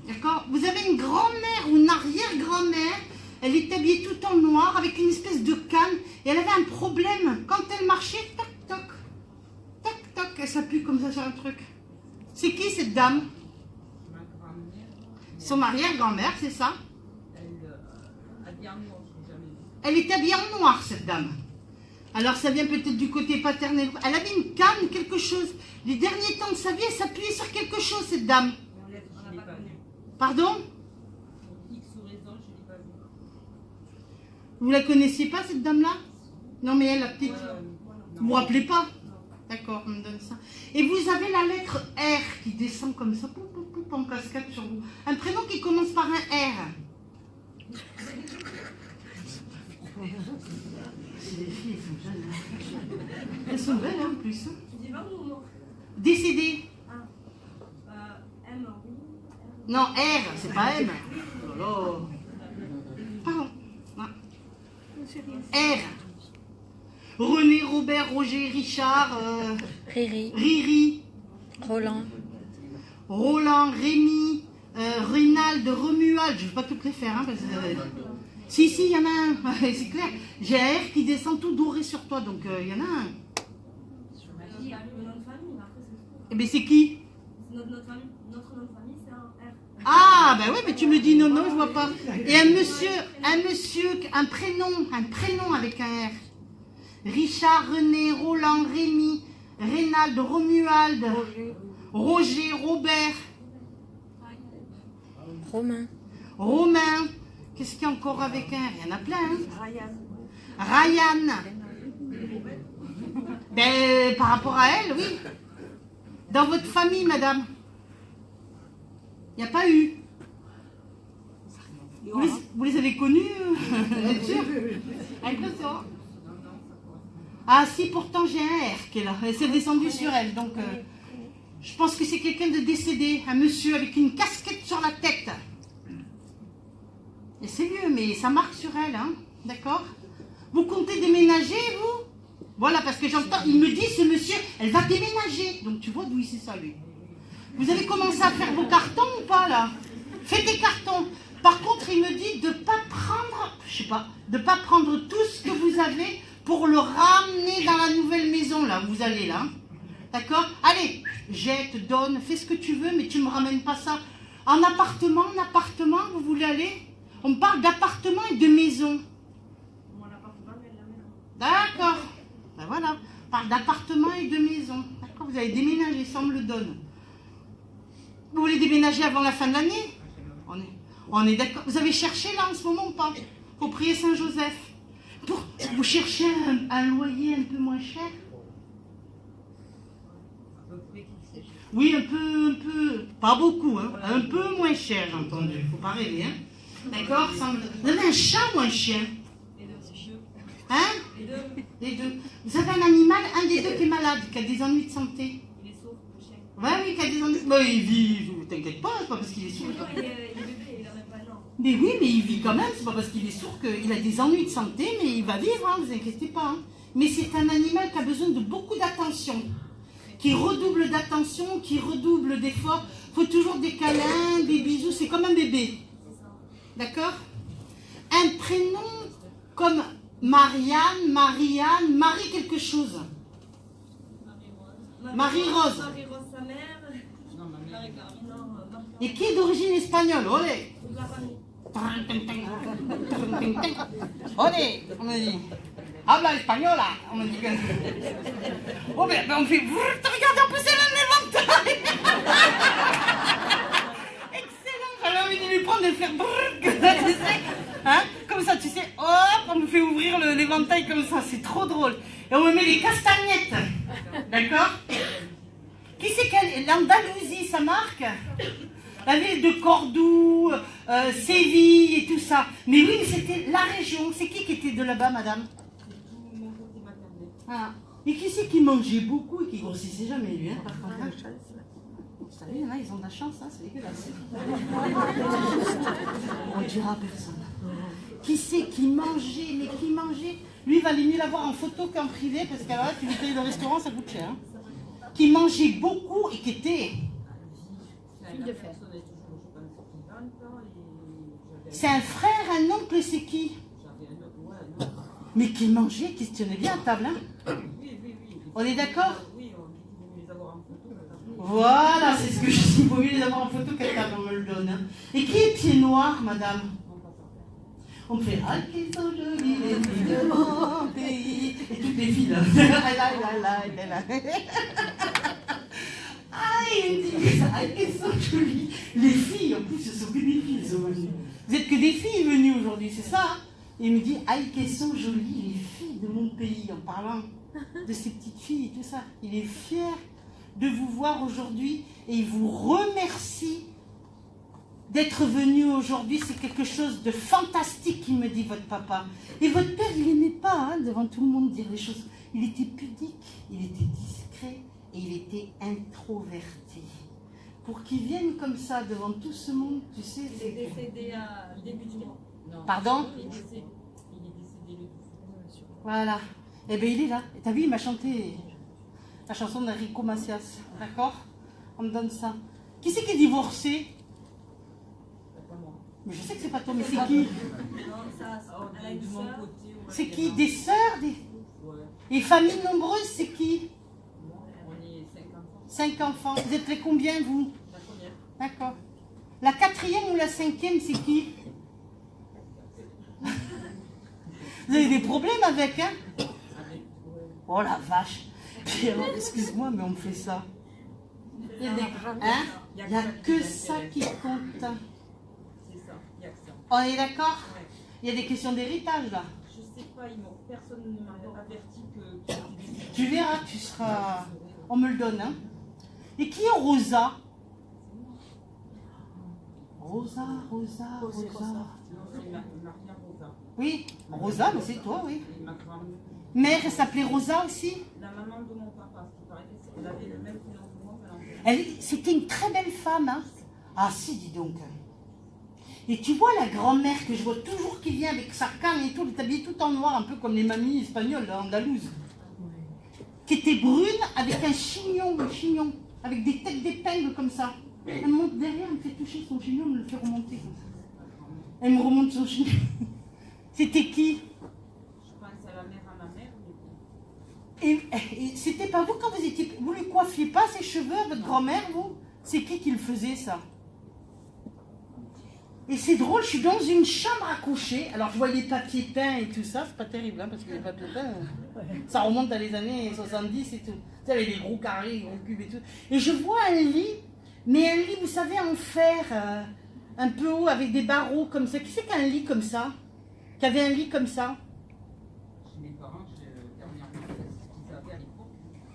Speaker 2: D'accord? Vous avez une grand-mère ou une arrière-grand-mère. Elle est habillée tout en noir avec une espèce de canne et elle avait un problème. Quand elle marchait, toc toc, toc toc, elle s'appuie comme ça sur un truc. C'est qui cette dame? Son arrière-grand-mère, c'est ça? Elle est habillée en noir, cette dame. Alors ça vient peut-être du côté paternel. Elle avait une canne, quelque chose. Les derniers temps de sa vie, elle s'appuyait sur quelque chose, cette dame. Pardon? Vous la connaissiez pas, cette dame-là? Non, mais elle, la petite. Vous vous rappelez pas? D'accord, on me donne ça. Et vous avez la lettre R qui descend comme ça, poup, poup, poup, en cascade sur vous. Un prénom qui commence par un R. C'est des filles, elles sont jeunes. Hein. Elles sont belles, hein, en plus. Décédées.
Speaker 7: M.
Speaker 2: Non, R, c'est pas M. Oh là là. Pardon. R. René, Robert, Roger, Richard, Riri,
Speaker 8: Roland,
Speaker 2: Rémi, Reynald, Romuald. Je ne vais pas toutes les faire. Hein, parce que, si, il y en a un. C'est clair. J'ai un R qui descend tout doré sur toi. Donc, il y en a un. Eh bien, c'est qui?
Speaker 7: Notre nom de famille, c'est un R.
Speaker 2: Ah, ben oui, mais tu me dis non, je vois pas. Et un monsieur, un prénom avec un R. Richard, René, Roland, Rémi, Reynald, Romuald, Roger, Robert,
Speaker 8: Romain,
Speaker 2: Qu'est-ce qu'il y a encore avec un? Il y en a plein. Hein. Ryan. Ben, par rapport à elle, oui. Dans votre famille, madame, il n'y a pas eu. Vous les avez connus, bien sûr. Ah si, pourtant j'ai un R qui est là. Elle s'est descendue sur elle, donc je pense que c'est quelqu'un de décédé, un monsieur avec une casquette sur la tête. Et c'est vieux, mais ça marque sur elle, hein, d'accord? Vous comptez déménager, vous? Voilà, parce que j'entends, il me dit, ce monsieur, elle va déménager. Donc tu vois d'où il sait ça, lui. Vous avez commencé à faire vos cartons ou pas, là? Faites des cartons. Par contre, il me dit de ne pas prendre, je sais pas, de pas prendre tout ce que vous avez pour le ramener dans la nouvelle maison, là, où vous allez, là. D'accord? Allez, jette, donne, fais ce que tu veux, mais tu ne me ramènes pas ça. En appartement, vous voulez aller? On parle d'appartement et de maison.
Speaker 7: Mon appartement et la maison.
Speaker 2: D'accord. Ben voilà, on parle d'appartement et de maison. D'accord, vous allez déménager, ça on me le donne. Vous voulez déménager avant la fin de l'année? On est d'accord. Vous avez cherché là en ce moment ou pas? Faut prier Saint-Joseph. Vous cherchez un loyer un peu moins cher? Oui, un peu, pas beaucoup, hein. Un peu moins cher, j'ai entendu. Faut pas rêver, hein. D'accord? Vous avez un chat ou un chien?
Speaker 7: Les deux, c'est chieux.
Speaker 2: Hein?
Speaker 7: Les deux.
Speaker 2: Les deux. Vous avez un animal, un des deux qui est malade, qui a des ennuis de santé?
Speaker 7: Il est sourd, le chien.
Speaker 2: Ouais, oui, qui a des ennuis. Bah, il vit, t'inquiète pas, c'est pas parce qu'il est sourd.
Speaker 7: Il est bébé, il a même pas un an.
Speaker 2: Mais oui, mais il vit quand même, c'est pas parce qu'il est sourd qu'il a des ennuis de santé, mais il va vivre, hein, vous inquiétez pas. Hein. Mais c'est un animal qui a besoin de beaucoup d'attention, qui redouble d'attention, qui redouble d'efforts. Il faut toujours des câlins, des bisous, c'est comme un bébé. D'accord? Un prénom comme Marianne, Marie quelque chose. Marie-Rose.
Speaker 7: Marie-Rose, sa mère. Non, Marie-Claire. Non,
Speaker 2: Et qui est d'origine espagnole? Olé!
Speaker 7: toute la famille.
Speaker 2: Olé! On me dit. Habla española! On me dit que. Oh, ben on fait. Regardez, en plus, elle a un éventail! Excellent! J'avais envie de lui prendre et de faire. Tu sais, hein? Comme ça, tu sais, hop, on me fait ouvrir l'éventail comme ça, c'est trop drôle. Et on me met les castagnettes. D'accord? Qui c'est qu'elle? L'Andalousie, ça marque? La ville de Cordoue, Séville et tout ça. Mais oui, mais c'était la région. C'est qui était de là-bas, madame? Ah. Et qui c'est qui mangeait beaucoup et qui grossissait jamais, lui, hein, par contre, hein? Vous savez, il y en a, ils ont de la chance, hein, c'est dégueulasse. On ne dira à personne. Qui c'est qui mangeait, mais qui mangeait? Lui, il valait mieux l'avoir en photo qu'en privé, parce que là, tu lui payes le restaurant, ça coûte cher. Hein. Qui mangeait beaucoup et qui était... C'est un frère, un oncle, c'est qui? Mais qui mangeait, qui se tenait bien à table, hein? On est d'accord? Voilà, c'est ce que je dis. Il vaut mieux les avoir en photo qu'à table, on me le donne. Hein. Et qui est pied noir, madame? On me fait « Ah, qu'ils sont jolies les filles de mon pays !» Et toutes les filles, là. Ah, il me dit « Ah, qu'elles sont jolies !» Les filles, en plus, ce sont que des filles, elles sont venues. Vous êtes que des filles venues aujourd'hui, c'est ça, hein? Et il me dit « Ah, qu'elles sont jolies, les filles de mon pays !» En parlant de ces petites filles et tout ça. Il est fier de vous voir aujourd'hui et il vous remercie d'être venu aujourd'hui. C'est quelque chose de fantastique qu'il me dit votre papa. Et votre père, il n'aimait pas, hein, devant tout le monde, dire des choses. Il était pudique, il était discret et il était introverti. Pour qu'il vienne comme ça devant tout ce monde, tu sais...
Speaker 7: Il est décédé à début du mois.
Speaker 2: Pardon?
Speaker 7: Il est décédé le 12.
Speaker 2: Voilà. Eh bien, il est là. Et t'as vu, il m'a chanté la chanson d'Enrico Macias. D'accord? On me donne ça. Qui c'est qui est divorcé? Mais je sais que c'est pas toi, mais c'est qui?
Speaker 7: Non, ça, elle a une sœur.
Speaker 2: C'est qui? Des sœurs? Et familles nombreuses, c'est qui?
Speaker 7: On est
Speaker 2: 5 enfants. Vous êtes les combien, vous?
Speaker 7: La première.
Speaker 2: D'accord. La 4e ou la 5e, c'est qui? Vous avez des problèmes avec, hein? Oh la vache! Excuse-moi, mais on me fait ça. Hein? Il n'y a que ça qui compte.
Speaker 7: C'est ça, il y a que ça.
Speaker 2: On est d'accord?
Speaker 7: Ouais.
Speaker 2: Il y a des questions d'héritage là.
Speaker 7: Je sais pas, personne ne m'a averti que.
Speaker 2: Tu verras, tu seras... On me le donne, hein. Et qui est Rosa? Rosa.
Speaker 7: Non, c'est Maria Rosa.
Speaker 2: Oui, Rosa, mais c'est toi, oui.
Speaker 7: Et ma grand-mère,
Speaker 2: Mère, elle s'appelait Rosa aussi.
Speaker 7: la maman de mon papa, parce qu'il paraît qu'elle avait le même prénom que moi.
Speaker 2: C'était une très belle femme, hein. Ah si, dis donc. Et tu vois la grand-mère que je vois toujours qui vient avec sa canne et tout, elle est habillée tout en noir, un peu comme les mamies espagnoles, là, andalouses. Qui était brune avec un chignon, avec des têtes d'épingle comme ça. Elle monte derrière, elle me fait toucher son chignon, elle me le fait remonter comme ça. Elle me remonte son chignon. C'était qui?
Speaker 7: Je pense à la mère à ma mère.
Speaker 2: Et c'était pas vous quand vous étiez... Vous lui coiffiez pas ses cheveux à votre grand-mère, vous? C'est qui le faisait, ça? Et c'est drôle, je suis dans une chambre à coucher. Alors je vois les papiers peints et tout ça, c'est pas terrible, hein, parce que les papiers peints, ça remonte à les années 70 et tout. Tu sais, avec les gros carrés, les gros cubes et tout. Et je vois un lit, mais un lit, vous savez, en fer, un peu haut, avec des barreaux comme ça. Qui c'est qui a un lit comme ça? Qui avait un lit comme ça?
Speaker 7: Mes parents, dernièrement, ce qu'ils avaient à l'époque.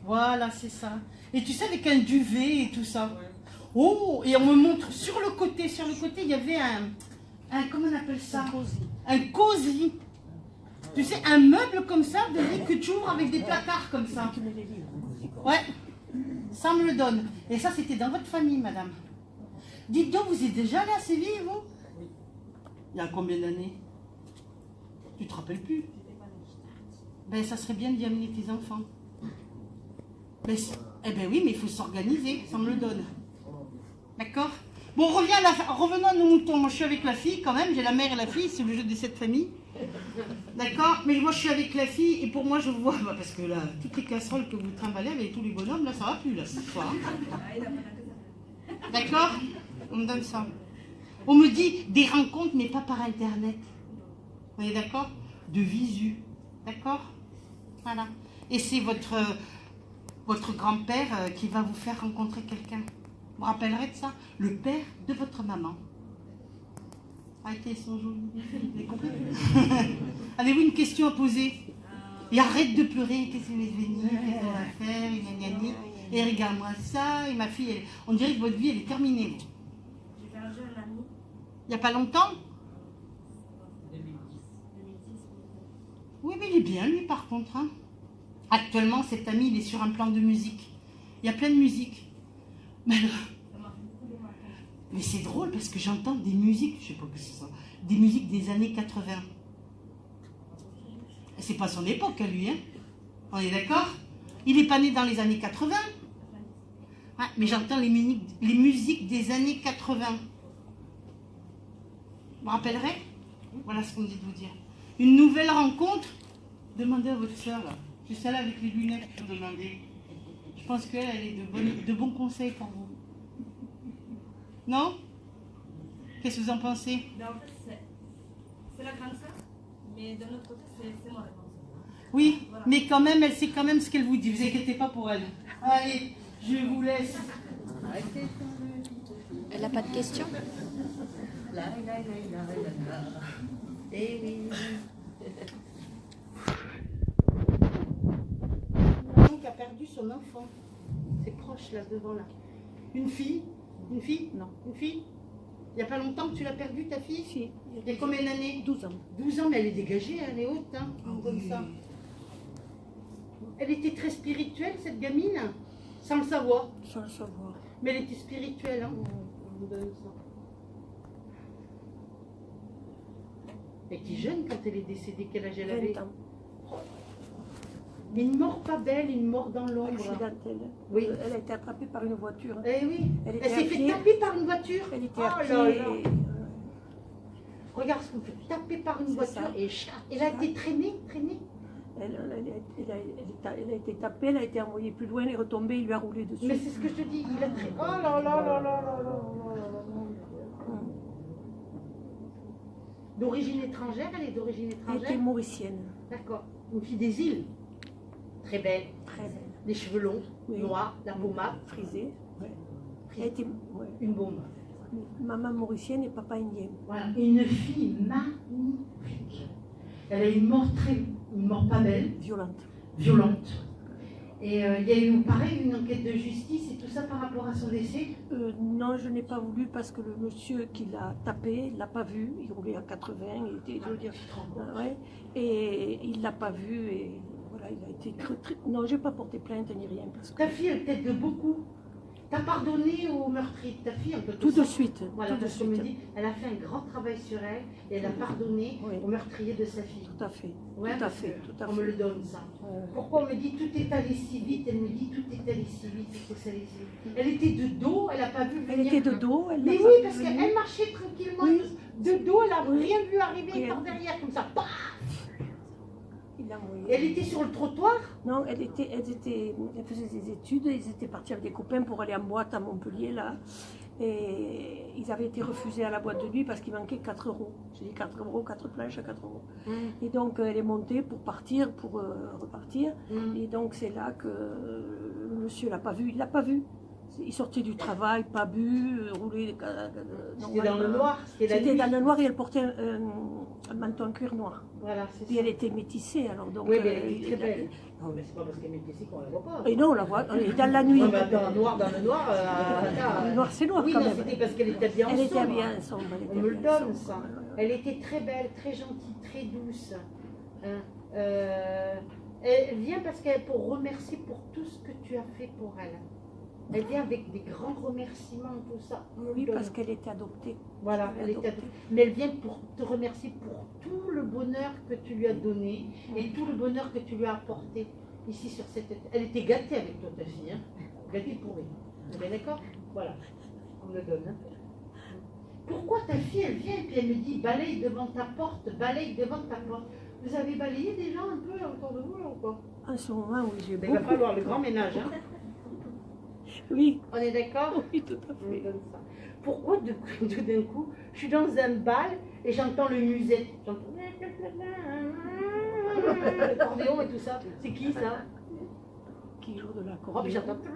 Speaker 2: Voilà, c'est ça. Et tu sais, avec un duvet et tout ça.
Speaker 7: Ouais.
Speaker 2: Oh, et on me montre sur le côté, il y avait un comment on appelle ça? Un cosy. Tu sais, un meuble comme ça, de lit que tu ouvres avec des placards comme ça. Ouais, ça me le donne. Et ça, c'était dans votre famille, madame. Dites donc, vous êtes déjà allé à Séville, vous? Il y a combien d'années? Tu te rappelles plus? Ben, ça serait bien d'y amener tes enfants. Ben, eh ben oui, mais il faut s'organiser, ça me le donne. D'accord? Bon, revenons à nos moutons. Moi, je suis avec la fille quand même. J'ai la mère et la fille, c'est le jeu des 7 familles. D'accord? Mais moi, je suis avec la fille et pour moi, je vois... Bah, parce que là, toutes les casseroles que vous trimballez avec tous les bonhommes, là, ça va plus, là, cette fois. Hein. D'accord? On me donne ça. On me dit des rencontres, mais pas par Internet. Vous êtes d'accord? De visu. D'accord? Voilà. Et c'est votre grand-père qui va vous faire rencontrer quelqu'un. Vous vous rappellerez de ça? Le père de votre maman. Arrêtez, ils sont jolis. Vous avez compris? Avez-vous une question à poser? Et arrête de pleurer. Qu'est-ce que vous venir? Qu'est-ce qu'on va faire? Et regarde-moi ça. Et ma fille, on dirait que votre vie, elle est terminée.
Speaker 4: J'ai perdu un ami.
Speaker 2: Il n'y a pas longtemps?
Speaker 7: 2010.
Speaker 2: Oui, mais il est bien, lui, par contre. Hein. Actuellement, cet ami, il est sur un plan de musique. Il y a plein de musique. Mais c'est drôle parce que j'entends des musiques, je sais pas ce que c'est ça, des musiques des années 80. C'est pas son époque à lui, hein? On est d'accord? Il est pas né dans les années 80. Ouais, mais j'entends les musiques des années 80. Vous vous rappellerez? Voilà ce qu'on dit de vous dire. Une nouvelle rencontre? Demandez à votre soeur, là. C'est celle avec les lunettes que vous demandez. Je pense qu'elle est de bons conseils pour vous. Non? Qu'est-ce que vous en pensez?
Speaker 4: Ben, en fait, c'est la grande sœur, mais d'un autre côté, c'est moi la grande sœur.
Speaker 2: Oui,
Speaker 4: Voilà.
Speaker 2: mais quand même, elle sait quand même ce qu'elle vous dit. Vous inquiétez pas pour elle. Allez, je vous laisse.
Speaker 8: Elle n'a pas de questions?
Speaker 5: Eh oui.
Speaker 2: Qui a perdu son enfant. C'est proche là, devant là. Une fille? Une fille?
Speaker 8: Non.
Speaker 2: Une fille? Il n'y a pas longtemps que tu l'as perdue, ta fille?
Speaker 8: Si.
Speaker 2: Il y a combien d'années?
Speaker 8: 12 ans.
Speaker 2: 12 ans, mais elle est dégagée, elle est haute, hein, comme ça. Elle était très spirituelle, cette gamine, sans le savoir.
Speaker 8: Sans le savoir.
Speaker 2: Mais elle était spirituelle, hein. On vous donne ça. Elle était jeune quand elle est décédée, quel âge elle avait?
Speaker 8: 20 ans.
Speaker 2: Mais une mort pas belle, une mort dans l'ombre.
Speaker 8: Accidentelle.
Speaker 2: Oui.
Speaker 8: Elle a été attrapée par une voiture.
Speaker 2: Eh oui,
Speaker 8: Elle
Speaker 2: elle
Speaker 8: était
Speaker 2: s'est
Speaker 8: à
Speaker 2: fait
Speaker 8: pied.
Speaker 2: taper par une voiture.
Speaker 8: Elle était
Speaker 2: Oh
Speaker 8: à pied.
Speaker 2: là là.
Speaker 8: Et,
Speaker 2: Regarde ce qu'on fait, taper par une
Speaker 8: C'est
Speaker 2: voiture
Speaker 8: ça.
Speaker 2: et elle a été traînée.
Speaker 8: elle a été tapée, elle a été envoyée plus loin, elle est retombée, il lui a roulé dessus.
Speaker 2: Mais c'est ce que je te dis, il a traîné. Oh là là là là là là là là là. D'origine étrangère, elle est d'origine
Speaker 8: Elle était
Speaker 2: étrangère.
Speaker 8: mauricienne.
Speaker 2: D'accord. Une fille des îles. Très belle.
Speaker 8: Très belle.
Speaker 2: Les cheveux longs,
Speaker 8: Oui.
Speaker 2: noirs, la pommade.
Speaker 8: Frisée. Ouais. Elle était, ouais.
Speaker 2: Une bombe.
Speaker 8: Maman mauricienne et papa indien.
Speaker 2: Voilà, une fille magnifique. Elle a une mort pas belle,
Speaker 8: Violente.
Speaker 2: violente. Et il y a eu pareil une enquête de justice et tout ça par rapport à son décès.
Speaker 8: Non, je n'ai pas voulu parce que le monsieur qui l'a tapé, il l'a pas vu. Il roulait à 80, il était, je veux dire, ouais, et il l'a pas vu et voilà, il a été très. Non, j'ai pas porté plainte ni rien parce que
Speaker 2: Ta fille, elle t'aide de beaucoup. T'as pardonné au meurtrier de ta fille en quelque
Speaker 8: tout de
Speaker 2: sorte.
Speaker 8: suite.
Speaker 2: Voilà,
Speaker 8: tout de
Speaker 2: parce qu'on me
Speaker 8: suite.
Speaker 2: dit, elle a fait un grand travail sur elle et elle a pardonné
Speaker 8: Oui.
Speaker 2: au meurtrier de sa fille.
Speaker 8: Tout à fait.
Speaker 2: Ouais,
Speaker 8: tout à
Speaker 2: parce
Speaker 8: fait.
Speaker 2: que
Speaker 8: Tout à
Speaker 2: on me
Speaker 8: fait.
Speaker 2: le donne ça. Pourquoi on me dit tout est allé si vite? Elle me dit tout est allé si vite. C'est que ça allait si vite. Elle était de dos, elle n'a pas vu
Speaker 8: Elle
Speaker 2: venir.
Speaker 8: était de dos. Elle
Speaker 2: Mais
Speaker 8: l'a
Speaker 2: oui,
Speaker 8: pas
Speaker 2: parce
Speaker 8: vu
Speaker 2: qu'elle
Speaker 8: venir.
Speaker 2: marchait tranquillement.
Speaker 8: Oui.
Speaker 2: De dos, elle n'a
Speaker 8: Oui.
Speaker 2: rien vu arriver
Speaker 8: Rien.
Speaker 2: par derrière, comme ça. Paf.
Speaker 8: Il l'a envoyé.
Speaker 2: Et elle était sur le trottoir.
Speaker 8: Non, elle faisait des études, ils étaient partis avec des copains pour aller en boîte à Montpellier, là. Et ils avaient été refusés à la boîte de nuit parce qu'il manquait 4 euros. J'ai dit 4 euros, 4 planches à 4 euros. Et donc elle est montée pour partir, pour repartir. Et donc c'est là que le monsieur l'a pas vu, il l'a pas vu. Il sortait du travail, pas bu, roulé.
Speaker 2: C'était dans le noir.
Speaker 8: C'était dans le noir et elle portait un manteau en cuir noir.
Speaker 2: Voilà, c'est
Speaker 8: Et
Speaker 2: ça.
Speaker 8: elle était métissée alors. Donc,
Speaker 2: Oui, mais elle était
Speaker 8: il
Speaker 2: très
Speaker 8: a-
Speaker 2: belle. Non, mais c'est pas parce qu'elle est métissée qu'on la voit pas.
Speaker 8: Et non, on la voit, on est dans la nuit.
Speaker 2: Non, mais attends, noir dans le noir.
Speaker 8: Le noir, c'est noir
Speaker 2: Oui,
Speaker 8: quand
Speaker 2: non,
Speaker 8: même.
Speaker 2: c'était parce qu'elle était bien en
Speaker 8: Elle était
Speaker 2: sombre.
Speaker 8: bien sombre. elle était
Speaker 2: On me le
Speaker 8: bien
Speaker 2: donne,
Speaker 8: sombre.
Speaker 2: ça.
Speaker 8: Ouais, ouais, ouais.
Speaker 2: Elle était très belle, très gentille, très douce. Hein. Elle vient parce qu'elle pour remercier pour tout ce que tu as fait pour elle. Elle vient avec des grands remerciements, tout ça. On me le
Speaker 8: Oui,
Speaker 2: donne.
Speaker 8: parce qu'elle était adoptée.
Speaker 2: Voilà,
Speaker 8: Elle
Speaker 2: elle
Speaker 8: est
Speaker 2: était
Speaker 8: adoptée.
Speaker 2: mais elle vient pour te remercier pour tout le bonheur que tu lui as donné et tout le bonheur que tu lui as apporté ici sur cette terre. Elle était gâtée avec toi, ta fille, hein. Gâtée pourrie. On est bien d'accord? Voilà, on me le donne. Hein. Pourquoi ta fille, elle vient et puis elle me dit balaye devant ta porte, balaye devant ta porte. Vous avez balayé déjà un peu là, autour de vous là ou pas?
Speaker 8: En ce moment, oui, j'ai
Speaker 2: Il va
Speaker 8: beaucoup.
Speaker 2: falloir le grand ménage, hein.
Speaker 8: Oui,
Speaker 2: On est d'accord?
Speaker 8: oui, tout à
Speaker 2: On me
Speaker 8: fait.
Speaker 2: donne ça. Pourquoi tout d'un coup, je suis dans un bal et j'entends le musette. J'entends le accordéon et tout ça. C'est qui ça?
Speaker 8: Qui joue de
Speaker 2: Oh, puis
Speaker 8: l'accordéon.
Speaker 2: j'entends.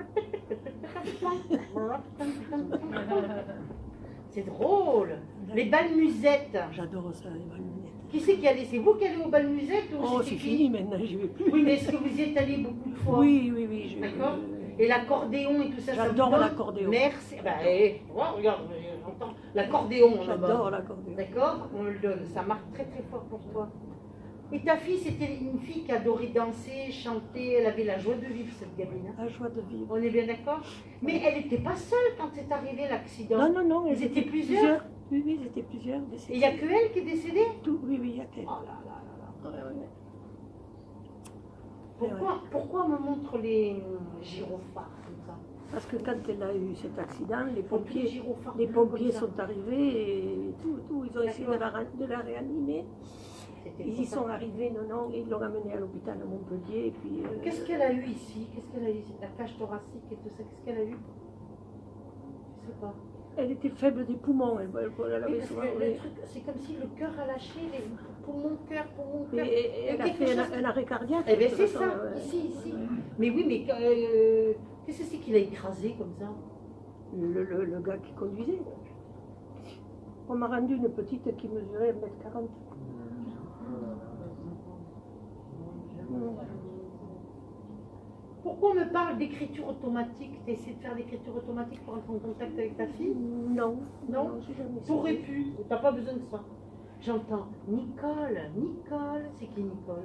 Speaker 2: C'est drôle. Les bals musettes.
Speaker 8: J'adore ça, les ballunettes.
Speaker 2: Qui c'est qui allait? C'est vous qui allez au bal musette ou
Speaker 8: Oh,
Speaker 2: c'était
Speaker 8: c'est
Speaker 2: qui?
Speaker 8: fini maintenant, j'y vais plus.
Speaker 2: Oui, mais est-ce que vous y êtes allé beaucoup de fois?
Speaker 8: Oui, oui, oui.
Speaker 2: D'accord. Et l'accordéon et tout ça, ça
Speaker 8: J'adore
Speaker 2: vous donne?
Speaker 8: l'accordéon.
Speaker 2: Merci. Bah, regarde, j'entends l'accordéon en bas.
Speaker 8: J'adore l'accordéon.
Speaker 2: D'accord? On me le donne. Ça marque très très fort pour toi. Et ta fille, c'était une fille qui adorait danser, chanter. Elle avait la joie de vivre, cette gamine. Hein.
Speaker 8: La joie de vivre.
Speaker 2: On est bien d'accord? Mais elle n'était pas seule quand c'est arrivé l'accident.
Speaker 8: Non, non, non.
Speaker 2: Ils étaient plusieurs?
Speaker 8: Oui, oui, ils étaient plusieurs.
Speaker 2: Et il n'y a que elle qui est décédée?
Speaker 8: Tout, oui, oui, il y a qu'elle.
Speaker 2: Oh là là là là.
Speaker 8: Ouais, ouais, ouais.
Speaker 2: Pourquoi on me montre les gyrophares comme ça?
Speaker 8: Parce que quand elle a eu cet accident, les
Speaker 2: Les
Speaker 8: pompiers,
Speaker 2: gyrophares
Speaker 8: les
Speaker 2: bleus
Speaker 8: pompiers
Speaker 2: comme ça.
Speaker 8: sont arrivés et tout, ils ont essayé de la réanimer.
Speaker 2: C'était
Speaker 8: Ils y sont arrivés, non, et ils l'ont amenée à l'hôpital à Montpellier. Et puis,
Speaker 2: Qu'est-ce qu'elle a eu ici? Qu'est-ce qu'elle a eu? La cage thoracique et tout ça, qu'est-ce qu'elle a eu? Je sais pas.
Speaker 8: elle était faible des poumons. Elle
Speaker 2: Oui,
Speaker 8: avait
Speaker 2: parce
Speaker 8: souvent.
Speaker 2: que le truc, c'est comme si le cœur a lâché, les poumons, cœur.
Speaker 8: Et elle a fait un arrêt cardiaque.
Speaker 2: Eh bien,
Speaker 8: de
Speaker 2: c'est
Speaker 8: toute
Speaker 2: ça,
Speaker 8: façon,
Speaker 2: ici. Mais oui, mais qu'est-ce que c'est qu'il a écrasé comme ça?
Speaker 8: Le gars qui conduisait. On m'a rendu une petite qui mesurait 1m40.
Speaker 2: Pourquoi on me parle d'écriture automatique? Tu essaies de faire l'écriture automatique pour entrer en contact avec ta fille?
Speaker 8: Non.
Speaker 2: Non,
Speaker 8: j'ai jamais
Speaker 2: Tu aurais
Speaker 8: essayé.
Speaker 2: pu, t'as pas besoin de ça. J'entends Nicole, c'est qui Nicole?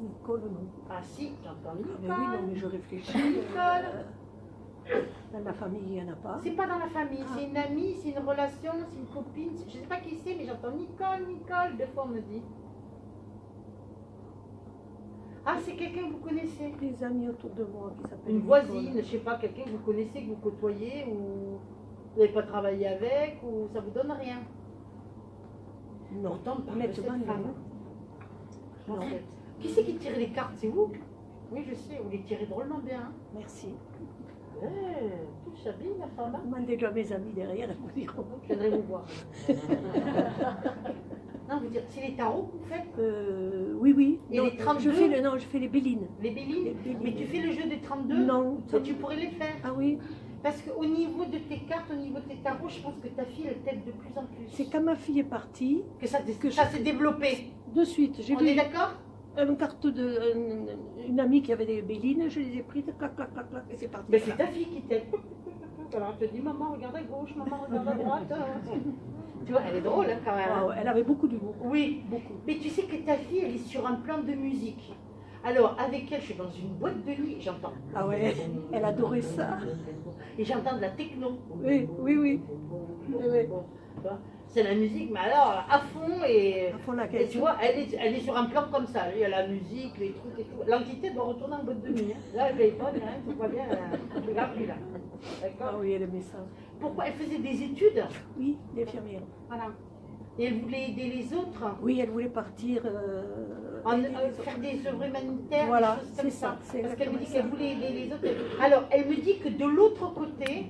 Speaker 8: Nicole, non.
Speaker 2: Ah si, j'entends
Speaker 8: Mais oui,
Speaker 2: Nicole.
Speaker 8: non, mais je réfléchis.
Speaker 2: Nicole.
Speaker 8: Dans la famille, il n'y en a pas.
Speaker 2: C'est pas dans la famille, c'est une amie, c'est une relation, c'est une copine. Je sais pas qui c'est, mais j'entends Nicole, deux fois on me dit. Ah, c'est quelqu'un que vous connaissez?
Speaker 8: Des amis autour de moi qui s'appellent
Speaker 2: Une
Speaker 8: Nicole.
Speaker 2: voisine, je sais pas, quelqu'un que vous connaissez, que vous côtoyez, ou vous n'avez pas travaillé avec, ou ça vous donne rien?
Speaker 8: Non,
Speaker 2: Pourtant, on parle de cette
Speaker 8: honnêtement,
Speaker 2: femme.
Speaker 8: non. Non.
Speaker 2: Qui c'est qui tire les cartes? C'est vous? Oui, je sais, vous les tirez drôlement bien. Hein.
Speaker 8: Merci.
Speaker 2: Tout chabine, la femme.
Speaker 8: Demandez-le à mes amis derrière, elles vous diront.
Speaker 2: Je viendrai vous voir. Non, vous dire, c'est les tarots que vous faites?
Speaker 8: Oui, oui.
Speaker 2: Et
Speaker 8: Non,
Speaker 2: les 32?
Speaker 8: je fais les bélines.
Speaker 2: Les bélines?
Speaker 8: Les bélines.
Speaker 2: Mais tu fais le jeu des 32?
Speaker 8: Non.
Speaker 2: Ça, tu pourrais les faire.
Speaker 8: Ah oui,
Speaker 2: Parce qu'au niveau de tes cartes, au niveau de tes tarots, je pense que ta fille, elle t'aide de plus en plus.
Speaker 8: c'est quand ma fille est partie,
Speaker 2: Que ça,
Speaker 8: que
Speaker 2: ça s'est développé.
Speaker 8: de suite, j'ai
Speaker 2: On est
Speaker 8: vu
Speaker 2: d'accord?
Speaker 8: une carte une amie qui avait des bélines, je les ai prises, clac, clac, clac, clac, et c'est parti.
Speaker 2: Mais c'est ta fille qui t'aide. Alors elle te dit, maman, regarde à gauche, maman, regarde à droite. Tu vois, elle est drôle hein, quand même.
Speaker 8: Waouh, elle avait beaucoup d'humour.
Speaker 2: Oui,
Speaker 8: Beaucoup.
Speaker 2: mais tu sais que ta fille, elle est sur un plan de musique. Alors, avec elle, je suis dans une boîte de nuit, j'entends.
Speaker 8: Ah ouais, elle adorait ça.
Speaker 2: Et j'entends de la techno.
Speaker 8: Oui, oui, oui. Oui, oui.
Speaker 2: Tu vois, c'est la musique, mais alors à fond et.
Speaker 8: À fond la
Speaker 2: Et
Speaker 8: caisse.
Speaker 2: tu vois, elle est sur un plan comme ça. Il y a la musique, les trucs et tout. L'entité doit retourner en boîte de nuit. Hein. Là, elle paye pas, rien, tu vois bien. Je regarde plus là.
Speaker 8: Ah
Speaker 2: D'accord?
Speaker 8: oui, elle aimait ça.
Speaker 2: Pourquoi elle faisait des études?
Speaker 8: Oui, l'infirmière.
Speaker 2: Voilà. Et elle voulait aider les autres.
Speaker 8: Oui, elle voulait partir.
Speaker 2: Faire des œuvres humanitaires,
Speaker 8: Voilà,
Speaker 2: des choses comme
Speaker 8: c'est ça, c'est
Speaker 2: Parce qu'elle me dit
Speaker 8: exactement
Speaker 2: qu'elle voulait aider les autres. Alors, elle me dit que de l'autre côté,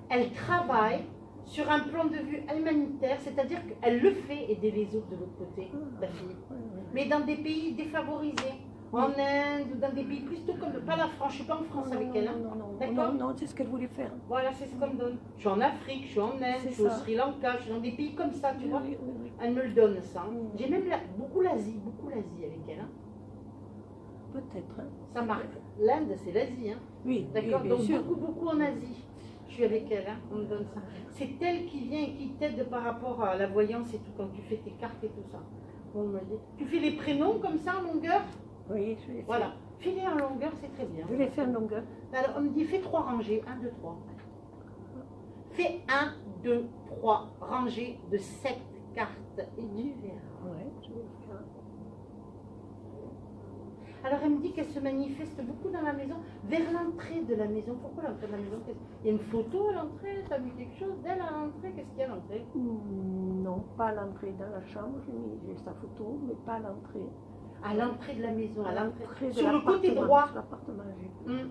Speaker 2: elle travaille sur un plan de vue humanitaire, c'est-à-dire qu'elle le fait aider les autres de l'autre côté, ta fille. Mais dans des pays défavorisés, en Inde, ou dans des pays plutôt comme pas la France, je suis pas en France avec elle. Hein. D'accord?
Speaker 8: Non, c'est ce qu'elle voulait faire.
Speaker 2: Voilà, c'est ce qu'on me donne. Je suis en Afrique, je suis en Inde,
Speaker 8: C'est
Speaker 2: je suis au
Speaker 8: ça.
Speaker 2: Sri Lanka, je suis dans des pays comme ça, tu
Speaker 8: Oui,
Speaker 2: vois.
Speaker 8: oui, oui, oui.
Speaker 2: Elle me le donne ça. Hein. J'ai même beaucoup l'Asie avec elle. Hein.
Speaker 8: Peut-être. Hein.
Speaker 2: Ça marque. L'Inde, c'est l'Asie. Hein.
Speaker 8: Oui,
Speaker 2: D'accord?
Speaker 8: oui, bien
Speaker 2: Donc
Speaker 8: sûr.
Speaker 2: beaucoup en Asie. Je suis avec elle, hein. On me donne ça. C'est elle qui vient et qui t'aide par rapport à la voyance et tout, quand tu fais tes cartes et tout ça. On me dit. Tu fais les prénoms comme ça en longueur?
Speaker 8: Oui, je vais faire.
Speaker 2: Voilà. Fais-les en longueur, c'est très bien.
Speaker 8: Je vais faire en longueur.
Speaker 2: Alors, on me dit, fais 3 rangées. 1, 2, 3. Fais 1, 2, 3 rangées de 7 cartes et tu verras.
Speaker 8: Ouais, je vais faire.
Speaker 2: Alors, elle me dit qu'elle se manifeste beaucoup dans la maison, vers l'entrée de la maison. Pourquoi l'entrée de la maison? Il y a une photo à l'entrée? T'as vu quelque chose d'elle à l'entrée? Qu'est-ce qu'il y a à l'entrée?
Speaker 8: Non, pas à l'entrée. Dans la chambre, j'ai sa photo, mais pas à l'entrée.
Speaker 2: À l'entrée de la maison, à l'entrée.
Speaker 8: de
Speaker 2: Sur le côté droit.
Speaker 8: Sur l'appartement, j'ai.
Speaker 2: Hum.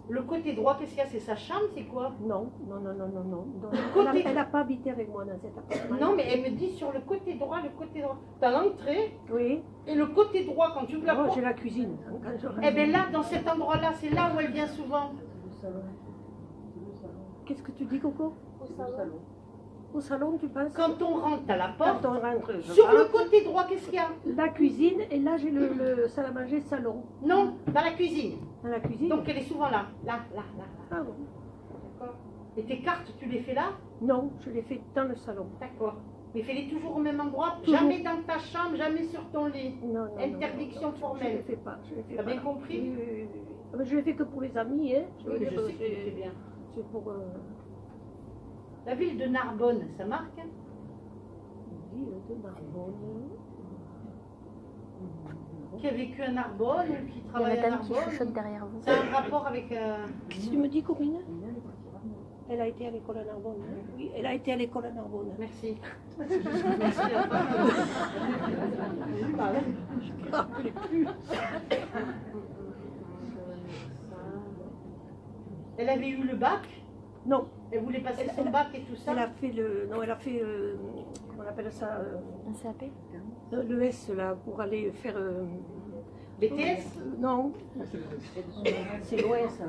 Speaker 2: Le côté droit, qu'est-ce qu'il y a? C'est sa chambre, c'est quoi?
Speaker 8: Non. Donc,
Speaker 2: côté-
Speaker 8: elle n'a pas habité avec moi dans cet appartement.
Speaker 2: Non, mais elle me dit sur le côté droit, T'as l'entrée
Speaker 8: Oui.
Speaker 2: et le côté droit, quand tu ouvres la
Speaker 8: Moi,
Speaker 2: porte.
Speaker 8: j'ai la cuisine. Quand je rentre-
Speaker 2: Eh bien là, dans cet endroit-là, c'est là où elle vient souvent.
Speaker 8: Qu'est-ce que tu dis, Coco?
Speaker 6: Au salon.
Speaker 8: Au salon, tu penses?
Speaker 2: Quand on rentre à la
Speaker 8: Quand
Speaker 2: porte,
Speaker 8: on rentre, je
Speaker 2: sur le
Speaker 8: rentre,
Speaker 2: côté droit, qu'est-ce qu'il y a?
Speaker 8: la cuisine, et là, j'ai le salle à manger salon.
Speaker 2: Non, dans la cuisine.
Speaker 8: Dans la cuisine.
Speaker 2: Donc elle est souvent là. Là.
Speaker 8: Ah bon?
Speaker 2: D'accord. Et tes cartes, tu les fais là?
Speaker 8: Non, je l'ai fait dans le salon.
Speaker 2: D'accord. Mais fais-les toujours au même endroit,
Speaker 8: Toujours.
Speaker 2: jamais dans ta chambre, jamais sur ton lit.
Speaker 8: Non.
Speaker 2: Interdiction
Speaker 8: Je ne
Speaker 2: formelle.
Speaker 8: le fais pas. Je le fais
Speaker 2: T'as
Speaker 8: pas.
Speaker 2: bien compris?
Speaker 8: Oui. Ah, mais je l'ai fait que pour les amis, hein.
Speaker 2: Oui, mais je sais que tu le fais bien.
Speaker 8: C'est pour
Speaker 2: La ville de Narbonne, ça marque? Hein?
Speaker 8: ville de Narbonne.
Speaker 2: Qui a vécu à Narbonne, ou qui
Speaker 3: Il y a
Speaker 2: travaille à
Speaker 3: madame qui chuchote
Speaker 2: Narbonne.
Speaker 3: derrière vous.
Speaker 2: Ça a un rapport avec...
Speaker 8: Qu'est-ce que tu me dis, Corinne? Elle a été à l'école à Narbonne. Hein. Oui, elle a été à l'école à Narbonne.
Speaker 2: Merci. Merci.
Speaker 8: Je ne me rappelais plus.
Speaker 2: Elle avait eu le bac?
Speaker 8: Non,
Speaker 2: Elle voulait passer
Speaker 8: Elle-
Speaker 2: son
Speaker 8: elle-
Speaker 2: bac et tout ça?
Speaker 8: elle a fait le. Non, elle a fait. Comment on appelle ça
Speaker 3: Un CAP?
Speaker 8: le S, là, pour aller faire.
Speaker 2: BTS?
Speaker 8: Non. C'est loin, ça.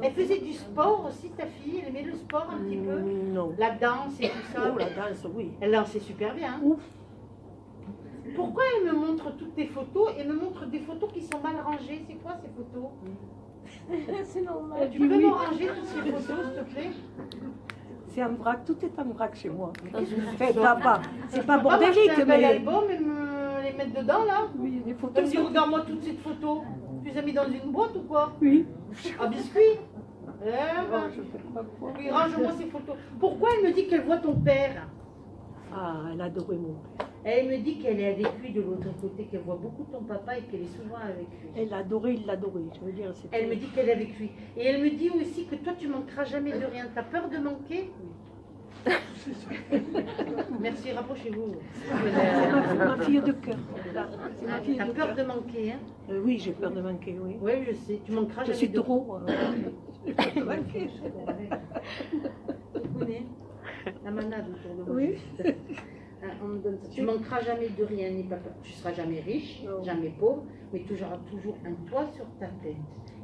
Speaker 2: Elle faisait du sport aussi, ta fille? Elle aimait le sport un petit peu?
Speaker 8: Non.
Speaker 2: La danse et tout ça?
Speaker 8: Oh, la danse, oui.
Speaker 2: Elle dansait super bien. Hein.
Speaker 8: Ouf.
Speaker 2: Pourquoi elle me montre toutes tes photos et me montre des photos qui sont mal rangées? C'est quoi ces photos?
Speaker 6: C'est normal.
Speaker 2: Tu peux me ranger toutes ces photos, s'il te plaît?
Speaker 8: C'est en vrac, tout est en vrac chez moi.
Speaker 2: Dans une
Speaker 8: Enfin, c'est pas
Speaker 2: Moi, moi, je fais
Speaker 8: bordélique,
Speaker 2: un bel
Speaker 8: mais.
Speaker 2: album et me les mettre dedans, là.
Speaker 8: Oui, les
Speaker 2: Elle
Speaker 8: photos.
Speaker 2: me dit, regarde-moi toutes ces photos. Tu les as mis dans une boîte ou quoi?
Speaker 8: Oui.
Speaker 2: Un biscuit? Eh
Speaker 8: Oh,
Speaker 2: ben,
Speaker 8: je sais pas quoi.
Speaker 2: oui, range-moi ces photos. Pourquoi elle me dit qu'elle voit ton père?
Speaker 8: Ah, elle adorait mon père.
Speaker 2: Elle me dit qu'elle est avec lui de l'autre côté, qu'elle voit beaucoup ton papa et qu'elle est souvent avec lui.
Speaker 8: Elle l'adorait, il l'adorait. Je veux dire, c'était.
Speaker 2: Elle me dit qu'elle est avec lui. Et elle me dit aussi que toi, tu manqueras jamais de rien. T'as peur de manquer? Merci, rapprochez-vous.
Speaker 8: C'est ma fille de cœur. Là, c'est ma fille
Speaker 2: T'as
Speaker 8: de
Speaker 2: peur
Speaker 8: cœur.
Speaker 2: de manquer, hein?
Speaker 8: Oui, j'ai peur de manquer, oui.
Speaker 2: Oui, je sais. Tu manqueras
Speaker 8: Je
Speaker 2: jamais
Speaker 8: suis
Speaker 2: de
Speaker 8: trop. J'ai peur de manquer.
Speaker 2: Tu connais. La manade autour de moi.
Speaker 8: Oui.
Speaker 2: On me donne ça. Tu manqueras jamais de rien, ni pas peur. Tu seras jamais riche, jamais pauvre, mais tu auras toujours un toit sur ta tête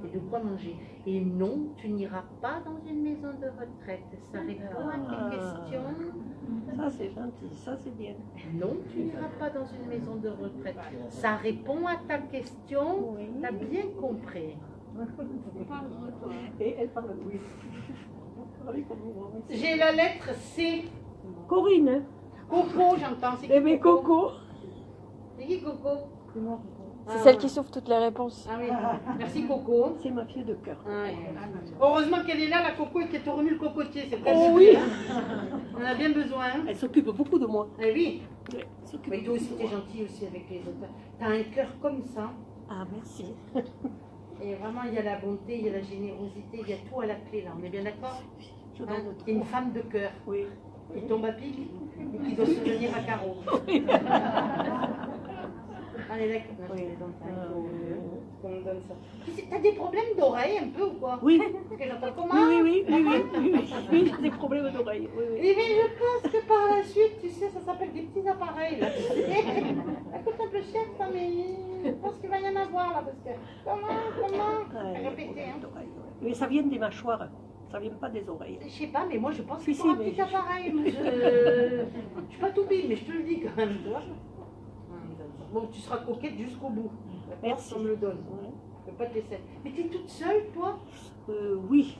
Speaker 2: et de quoi manger. Et non, tu n'iras pas dans une maison de retraite. Ça répond à tes questions.
Speaker 8: Ça c'est gentil, ça c'est bien.
Speaker 2: Non, tu n'iras pas dans une maison de retraite. Ça répond à ta question.
Speaker 8: Oui.
Speaker 2: Tu as bien compris.
Speaker 8: Et elle parle oui. Parlez comme vous, oui.
Speaker 2: J'ai la lettre C.
Speaker 8: Corinne, hein.
Speaker 2: Coco, j'entends. C'est qui
Speaker 8: Eh bien Coco.
Speaker 2: C'est qui Coco?
Speaker 6: C'est celle qui souffre toutes les réponses.
Speaker 2: Ah oui. Merci Coco.
Speaker 8: C'est ma fille de cœur.
Speaker 2: Ah oui. Heureusement qu'elle est là, la Coco, et qu'elle t'a remis le cocotier. C'est
Speaker 8: Oh oui.
Speaker 2: On a bien besoin.
Speaker 8: Elle s'occupe beaucoup de moi.
Speaker 2: Eh oui.
Speaker 8: Oui, elle s'occupe
Speaker 2: Mais toi aussi,
Speaker 8: beaucoup de
Speaker 2: t'es
Speaker 8: moi.
Speaker 2: gentil aussi avec les autres. T'as un cœur comme ça.
Speaker 8: Ah merci.
Speaker 2: Et vraiment, il y a la bonté, il y a la générosité, il y a tout à la clé là. On est bien d'accord?
Speaker 8: Je
Speaker 2: Hein?
Speaker 8: donne
Speaker 2: T'es une
Speaker 8: trop.
Speaker 2: femme de cœur.
Speaker 8: Oui.
Speaker 2: Qui tombe à pic et qui doit se tenir à carreau. Allez, d'accord. Non, je plaisante, hein, qu'on me donne ça. T'as des problèmes d'oreille un peu ou quoi?
Speaker 8: Oui.
Speaker 2: Parce que j'entends comment?
Speaker 8: Oui, j'ai des problèmes d'oreille. Oui, oui.
Speaker 2: Oui, mais je pense que par la suite, tu sais, ça s'appelle des petits appareils. Là, tu sais. Ça coûte un peu cher, ça, mais je pense qu'il va y en avoir là. Parce que comment
Speaker 8: Ouais,
Speaker 2: répéter, hein.
Speaker 8: d'oreille, ouais. Mais ça vient des mâchoires, ça vient pas des oreilles.
Speaker 2: Je sais pas, mais moi je pense
Speaker 8: Si,
Speaker 2: qu'il
Speaker 8: si,
Speaker 2: faut un
Speaker 8: mais
Speaker 2: petit
Speaker 8: je-
Speaker 2: appareil. Je suis pas tout bille, mais je te le dis quand même, tu vois. Bon, tu seras coquette jusqu'au bout. D'accord?
Speaker 8: Merci.
Speaker 2: On me le donne.
Speaker 8: Ouais.
Speaker 2: Je peux pas te laisser. Mais t'es toute seule, toi?
Speaker 8: Oui.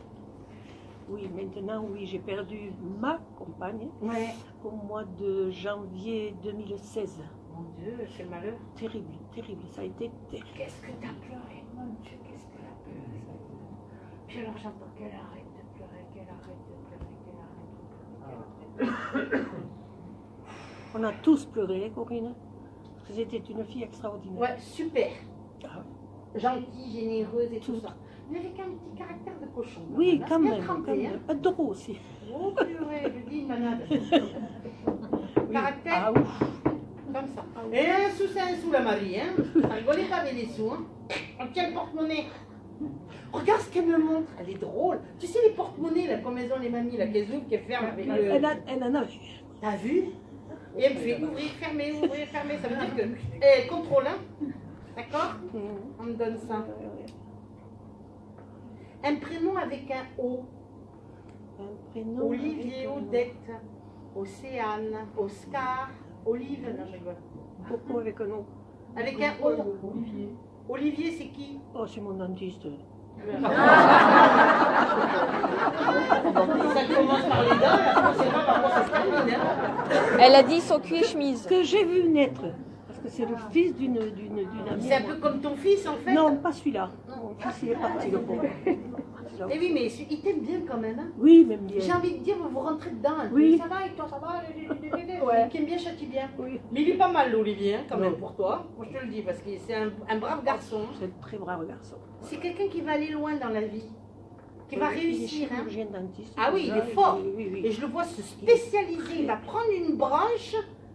Speaker 8: Oui, maintenant, oui, j'ai perdu ma compagne
Speaker 2: Ouais.
Speaker 8: au mois de janvier 2016.
Speaker 2: Mon Dieu, quel malheur.
Speaker 8: Terrible, terrible, ça a été terrible.
Speaker 2: Qu'est-ce que t'as pleuré, mon Dieu, qu'est-ce qu'elle a pleuré. Puis alors j'entends qu'elle arrête de pleurer, qu'elle arrête de pleurer, qu'elle arrête de pleurer.
Speaker 8: On a tous pleuré, hein, Corinne. Parce que c'était une fille extraordinaire.
Speaker 2: Ouais, super.
Speaker 8: Ah,
Speaker 2: Gentille, généreuse et tout ça. Mais avec un petit caractère de cochon.
Speaker 8: oui,
Speaker 2: hein.
Speaker 8: quand
Speaker 2: Bien
Speaker 8: même,
Speaker 2: trempé,
Speaker 8: quand
Speaker 2: hein.
Speaker 8: même. Pas de drôle aussi.
Speaker 2: Oh purée, je dis une manade.
Speaker 8: Oui.
Speaker 2: Caractère
Speaker 8: Ah, ouf.
Speaker 2: comme ça. Et un sou, c'est un sou la Marie, hein. Ça rigolait pas avec les sous, hein. On tient le porte-monnaie. Regarde ce qu'elle me montre, elle est drôle. Tu sais les porte-monnaies, là, comme elles ont les mamies, là, qu'elles ouvrent, qu'elles ferment avec le...
Speaker 8: Elle en a vu.
Speaker 2: T'as vu? Et elle me fait ouvrir, fermer, ça veut dire qu'elle contrôle, hein. D'accord? On me donne ça. Un prénom avec un O.
Speaker 8: Un prénom.
Speaker 2: Olivier,
Speaker 8: avec un-
Speaker 2: Odette, Océane, Oscar, Olive. Non, je rigole.
Speaker 8: Pourquoi avec un nom?
Speaker 2: Avec un O. Olivier, c'est qui?
Speaker 8: Oh, c'est mon dentiste.
Speaker 2: Ça commence par les dents, et après on sait pas par quoi ça se termine. Hein.
Speaker 6: Elle a dit son cul et chemise.
Speaker 8: Que j'ai vu naître. Parce que c'est le fils d'une amie.
Speaker 2: C'est
Speaker 8: à
Speaker 2: un
Speaker 8: moi.
Speaker 2: peu comme ton fils en fait.
Speaker 8: Non, pas celui-là. Mon fils, il est parti, le pauvre.
Speaker 2: Eh oui, mais il t'aime bien quand même. Hein.
Speaker 8: Oui, même bien.
Speaker 2: J'ai envie de dire, vous rentrez dedans. Un peu.
Speaker 8: Oui.
Speaker 2: Ça va et toi, ça va.
Speaker 8: Ouais.
Speaker 2: Qui aime bien, châtie bien.
Speaker 8: Oui.
Speaker 2: Mais il est pas mal, l'Olivier, hein, quand
Speaker 8: Non.
Speaker 2: même, pour toi. Moi, je te le dis, parce que c'est un brave garçon.
Speaker 8: C'est un très brave garçon.
Speaker 2: C'est quelqu'un qui va aller loin dans la vie. Qui va réussir.
Speaker 8: Il est
Speaker 2: Hein.
Speaker 8: chirurgien dentiste.
Speaker 2: Ah oui, il
Speaker 8: déjà,
Speaker 2: est fort.
Speaker 8: Oui, oui.
Speaker 2: Et je le vois se spécialiser. Il va prendre une branche.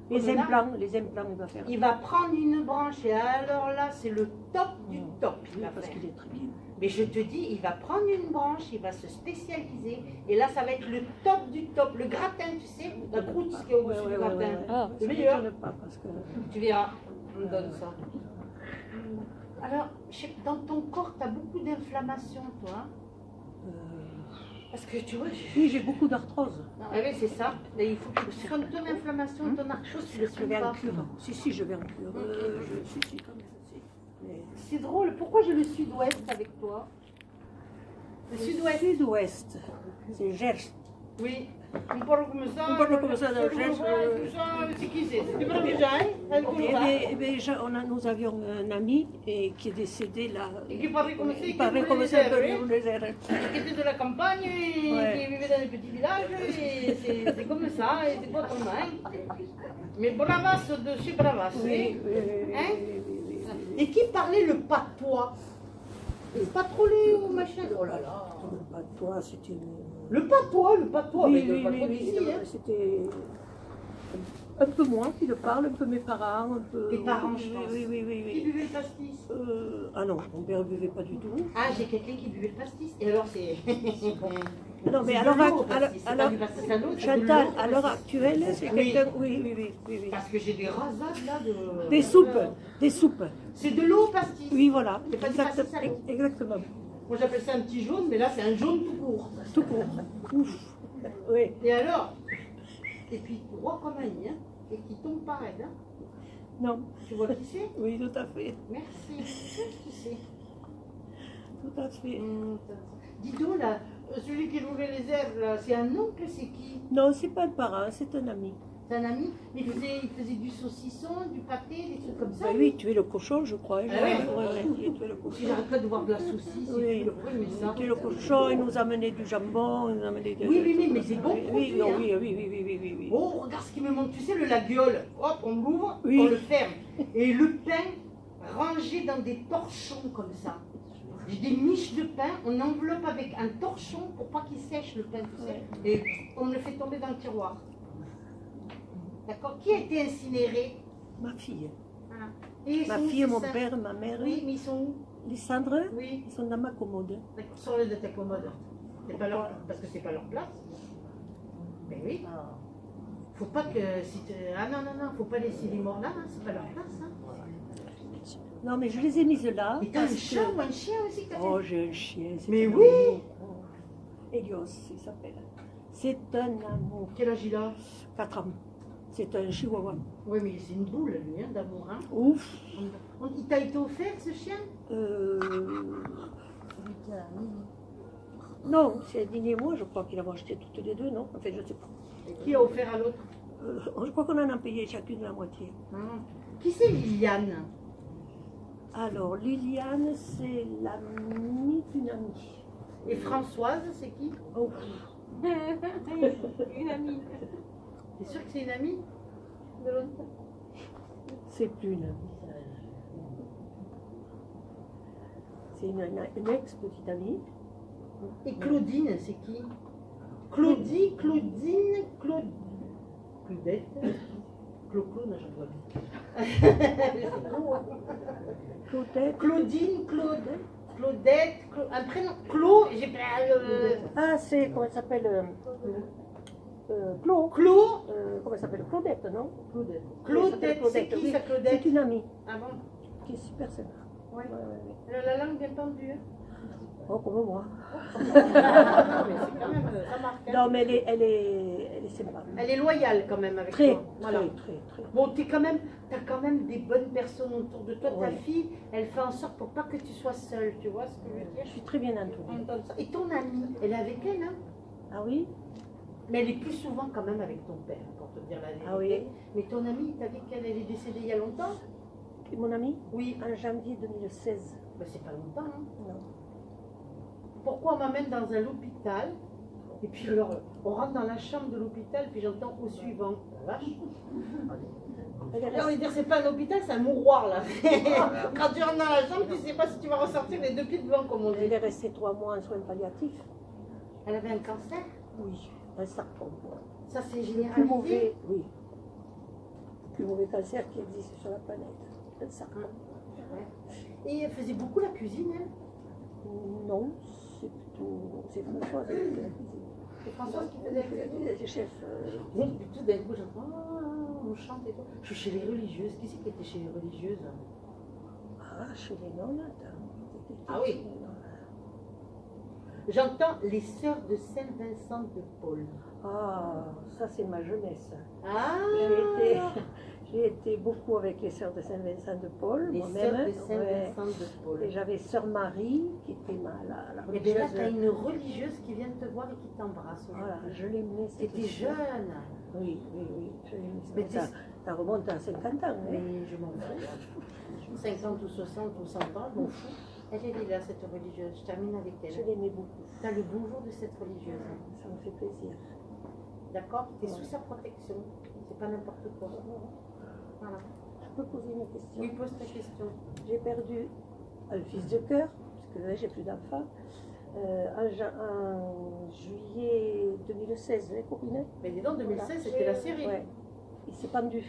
Speaker 8: Les
Speaker 2: Comme là.
Speaker 8: implants, il va faire.
Speaker 2: Il va prendre une branche. Et alors là, c'est le top du top. Il
Speaker 8: Oui,
Speaker 2: va
Speaker 8: parce
Speaker 2: faire.
Speaker 8: qu'il est très bien.
Speaker 2: Mais je te dis, il va prendre une branche, il va se spécialiser. Et là, ça va être le top du top. Le gratin, tu sais, la croûte qui est au-dessus du gratin.
Speaker 6: Ah,
Speaker 2: Le
Speaker 8: Ça
Speaker 2: meilleur.
Speaker 8: m'étonne pas parce que.
Speaker 2: Tu verras, on me donne ça. Alors, dans ton corps, tu as beaucoup d'inflammation, toi. Parce que tu vois,
Speaker 8: Oui, j'ai beaucoup d'arthrose.
Speaker 2: Ah oui, c'est ça. Et il faut que tu soignes ton inflammation, ton arthrose, tu le
Speaker 8: Je
Speaker 2: soignes
Speaker 8: vais
Speaker 2: pas.
Speaker 8: en cure. Si, je vais en cure. Si, quand même. Si. Mais...
Speaker 2: C'est drôle, pourquoi j'ai le sud-ouest avec toi? Le sud-ouest.
Speaker 8: Sud-ouest, c'est Gers.
Speaker 2: Oui. On parle comme ça.
Speaker 8: On parle comme ça,
Speaker 2: C'est qui c'est? C'est du Brésilien, hein?
Speaker 8: Nous avions un ami qui est décédé là.
Speaker 2: Et qui parlait comme ça,
Speaker 8: Il
Speaker 2: qui
Speaker 8: parlait
Speaker 2: voulait
Speaker 8: comme
Speaker 2: les
Speaker 8: ça,
Speaker 2: airs, oui.
Speaker 8: les airs.
Speaker 2: Qui était de la campagne, et
Speaker 8: Ouais.
Speaker 2: qui vivait dans des petits villages, et c'est comme ça, et c'est pas autrement. Mais bravas de chez bravas,
Speaker 8: Oui,
Speaker 2: oui. Hein?
Speaker 8: oui.
Speaker 2: Et qui parlait le patois? C'est pas trop les ou machin. Oh là là.
Speaker 8: Pas toi, c'était.
Speaker 2: Le patois,
Speaker 8: Oui,
Speaker 2: mais le patois d'ici, hein.
Speaker 8: c'était. Un peu moi qui le parle, un peu mes parents, un peu...
Speaker 2: Tes parents, je pense.
Speaker 8: Oui, oui, oui,
Speaker 2: Qui
Speaker 8: oui.
Speaker 2: buvait le pastis?
Speaker 8: Ah non, mon père ne buvait pas du tout.
Speaker 2: Ah, j'ai quelqu'un qui buvait le pastis. Et alors, c'est.
Speaker 8: Non, mais
Speaker 2: C'est
Speaker 8: alors,
Speaker 2: de l'eau, pastis. C'est pas du pastis à l'eau, c'est de
Speaker 8: Chantal,
Speaker 2: l'eau,
Speaker 8: à l'heure
Speaker 2: pastis.
Speaker 8: actuelle, c'est
Speaker 2: Oui.
Speaker 8: quelqu'un... Oui, oui, oui, oui, oui.
Speaker 2: Parce que j'ai des rasades là de.
Speaker 8: Des soupes, des soupes.
Speaker 2: C'est de l'eau au pastis.
Speaker 8: Oui, voilà.
Speaker 2: C'est pas du
Speaker 8: Exact-
Speaker 2: pastis à l'eau.
Speaker 8: Exactement.
Speaker 2: Moi j'appelle ça un petit jaune, mais là c'est un jaune tout court.
Speaker 8: Tout court. Ouf. Oui.
Speaker 2: Et alors? Et puis droit comme un nid, hein, et qui tombe pareil. Hein.
Speaker 8: Non.
Speaker 2: Tu vois qui c'est?
Speaker 8: Oui, tout à fait.
Speaker 2: Merci. Qui c'est?
Speaker 8: Tout à fait.
Speaker 2: Dis donc là, celui qui louait les herbes là, c'est un oncle, c'est qui?
Speaker 8: Non, c'est pas un parent, c'est un ami.
Speaker 2: C'est un ami? Mais il faisait du saucisson, du pâté, des trucs comme ça.
Speaker 8: Ben oui, tu es le cochon, je crois.
Speaker 2: Ah ouais.
Speaker 8: Il tuait le
Speaker 2: Si
Speaker 8: cochon.
Speaker 2: j'arrête pas de voir de la saucisse,
Speaker 8: Oui.
Speaker 2: et tout, le premier ça.
Speaker 8: Il tuait le cochon, il nous amenait du jambon, il nous amenait des...
Speaker 2: Oui, oui, mais c'est bon
Speaker 8: Oui,
Speaker 2: produit, hein.
Speaker 8: oui, oui, oui, oui, oui, oui, oui.
Speaker 2: Oh, regarde ce qui me manque. Tu sais, le laguiole, hop, on l'ouvre,
Speaker 8: Oui.
Speaker 2: on le ferme. Et le pain rangé dans des torchons comme ça. J'ai des miches de pain, on enveloppe avec un torchon pour pas qu'il sèche le pain, tu sais. Et on me le fait tomber dans le tiroir. D'accord? Qui a été incinéré?
Speaker 8: Ma fille.
Speaker 2: Voilà. Et ils
Speaker 8: Ma
Speaker 2: sont où,
Speaker 8: fille,
Speaker 2: ces
Speaker 8: mon
Speaker 2: saints?
Speaker 8: père, ma mère.
Speaker 2: Oui, mais ils sont où?
Speaker 8: Les cendres,
Speaker 2: Oui,
Speaker 8: ils sont dans ma commode.
Speaker 2: d'accord, sors-le de ta commode. C'est pas leur... Parce que c'est pas leur place. Mais oui. Faut pas que... Ah non, non, non, faut pas laisser les morts là, hein, c'est pas leur place. Hein.
Speaker 8: Non, mais je les ai mises là.
Speaker 2: Et t'as un
Speaker 8: parce
Speaker 2: chat
Speaker 8: que-
Speaker 2: ou un chien aussi que t'as
Speaker 8: Oh,
Speaker 2: fait?
Speaker 8: j'ai un chien. c'est
Speaker 2: Mais
Speaker 8: un
Speaker 2: oui.
Speaker 8: amour. Elios, il s'appelle. C'est un amour.
Speaker 2: Quel âge il a?
Speaker 8: 4 ans. C'est un chihuahua.
Speaker 2: Oui, mais c'est une boule, lui, hein, d'amour. Hein.
Speaker 8: Ouf.
Speaker 2: Il t'a été offert, ce chien?
Speaker 8: Non, c'est Dini et moi, je crois qu'il a acheté toutes les deux, non? Enfin, je sais pas.
Speaker 2: Qui a offert à l'autre?
Speaker 8: Je crois qu'on en a payé chacune la moitié.
Speaker 2: Qui c'est Liliane?
Speaker 8: Alors, Liliane, c'est l'amie d'une amie.
Speaker 2: Et Françoise, c'est qui?
Speaker 8: Oh,
Speaker 4: Une amie
Speaker 2: T'es sûr que c'est une amie?
Speaker 4: de longtemps.
Speaker 8: c'est plus une amie. C'est une ex-petite amie.
Speaker 2: Et Claudine, c'est qui? Claudine, Claudette. Claude, j'en vois
Speaker 8: Claudette.
Speaker 2: Claudine, Claudette, un prénom. Claude, j'ai pas
Speaker 8: Ah, c'est, comment elle s'appelle Claude.
Speaker 2: Claude.
Speaker 8: Comment elle s'appelle Claudette, non Claudette.
Speaker 2: Claudette, c'est qui ça, Claudette?
Speaker 8: C'est une amie
Speaker 2: Ah bon?
Speaker 8: qui est super sympa.
Speaker 2: Ouais.
Speaker 8: Ouais, ouais, ouais.
Speaker 2: Elle a la langue bien pendue. Hein?
Speaker 8: Oh, comme moi.
Speaker 2: Non, mais c'est quand même, ça marque. Hein?
Speaker 8: Non, mais elle est sympa.
Speaker 2: Elle est loyale quand même avec
Speaker 8: Très,
Speaker 2: toi. Voilà.
Speaker 8: très.
Speaker 2: Bon, t'as quand même des bonnes personnes autour de toi. Ta
Speaker 8: Ouais.
Speaker 2: fille, elle fait en sorte pour pas que tu sois seule. Tu vois ce que je veux dire?
Speaker 8: Je suis très bien entourée.
Speaker 2: On donne ça. Et ton amie, elle est avec elle, hein?
Speaker 8: Ah oui?
Speaker 2: Mais elle est plus souvent quand même avec ton père, pour te dire la vérité.
Speaker 8: Ah oui.
Speaker 2: Mais ton amie, t'as dit qu'elle est décédée il y a longtemps?
Speaker 8: Et mon amie
Speaker 2: Oui.
Speaker 8: En janvier 2016.
Speaker 2: Ben, c'est pas longtemps, hein?
Speaker 8: Non.
Speaker 2: Pourquoi on m'amène dans un hôpital? Et puis alors, on rentre dans la chambre de l'hôpital, puis j'entends au suivant. La vache.
Speaker 8: Elle est
Speaker 2: Là, on va
Speaker 8: restée,
Speaker 2: dire, c'est pas un hôpital, c'est un mouroir, là. Quand tu rentres dans la chambre, tu sais pas si tu vas ressortir les deux pieds devant, comme on dit.
Speaker 8: elle est restée 3 mois en soins palliatifs.
Speaker 2: Elle avait un cancer?
Speaker 8: Oui, un sarcome.
Speaker 2: Ça, c'est
Speaker 8: Plus
Speaker 2: généralisé?
Speaker 8: mauvais, oui. Le plus mauvais cancer qui existe sur la planète. Un sarcome.
Speaker 2: Et elle faisait beaucoup la cuisine, elle?
Speaker 8: Non, c'est plutôt. C'est Françoise qui fait la cuisine.
Speaker 2: C'est Françoise qui faisait la cuisine?
Speaker 8: Elle était chef.
Speaker 2: Et puis tout d'un coup, j'entends, on chante et tout. Je suis chez les religieuses. Qui c'est qui était chez les religieuses?
Speaker 8: Ah, chez les nonnes, attends.
Speaker 2: Ah oui. J'entends les sœurs de Saint-Vincent de Paul.
Speaker 8: Ah, ça c'est ma jeunesse.
Speaker 2: Ah!
Speaker 8: J'ai été beaucoup avec les sœurs de Saint-Vincent de Paul,
Speaker 2: Les
Speaker 8: moi-même.
Speaker 2: sœurs de
Speaker 8: Ouais.
Speaker 2: Saint-Vincent de Paul.
Speaker 8: Et j'avais sœur Marie, qui était la
Speaker 2: Et bien là,
Speaker 8: religieuse.
Speaker 2: tu as une religieuse qui vient te voir et qui t'embrasse.
Speaker 8: Voilà, je l'aimais.
Speaker 2: Tu étais jeune.
Speaker 8: Oui, je l'aimais.
Speaker 2: Mais
Speaker 8: Mais ça remonte à 50 ans. Hein.
Speaker 2: Mais je m'en fous. 50 ou 60 ou 100 ans, je m'en fous. Elle est là, cette religieuse. Je termine avec
Speaker 8: Je
Speaker 2: elle.
Speaker 8: l'aimais beaucoup.
Speaker 2: Tu as le bonjour de cette religieuse.
Speaker 8: Ça me fait plaisir.
Speaker 2: D'accord? Tu es sous sa protection. C'est pas n'importe quoi. Voilà.
Speaker 8: Je peux poser une question?
Speaker 2: Oui, pose ta question.
Speaker 8: J'ai perdu un fils de cœur, parce que là j'ai plus d'enfants. En juillet 2016, les copines.
Speaker 2: Mais dis donc, 2016, c'était la série.
Speaker 8: Ouais. il s'est pendu.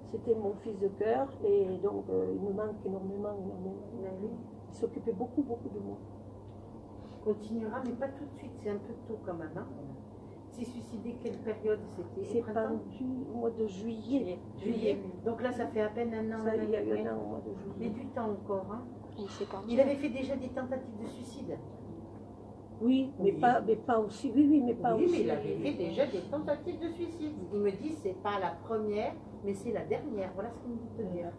Speaker 8: C'était mon fils de cœur et donc il me manque énormément. Il s'occupait beaucoup de moi.
Speaker 2: Continuera, mais pas tout de suite, c'est un peu tôt quand même. Hein. Il s'est suicidé quelle période
Speaker 8: Il
Speaker 2: c'était?
Speaker 8: s'est pendu au mois de juillet.
Speaker 2: Juillet. Donc là, ça fait à peine un an.
Speaker 8: Ça, il y a eu un an au mois de
Speaker 2: Mais
Speaker 8: juillet.
Speaker 2: du temps encore. Hein.
Speaker 6: Il s'est pendu.
Speaker 2: Il avait fait déjà des tentatives de suicide.
Speaker 8: Oui, mais pas aussi. Oui, mais pas
Speaker 2: Oui,
Speaker 8: aussi.
Speaker 2: mais il avait fait déjà des tentatives de suicide. Il me dit, c'est pas la première, mais c'est la dernière. Voilà ce qu'il me dit de te dire.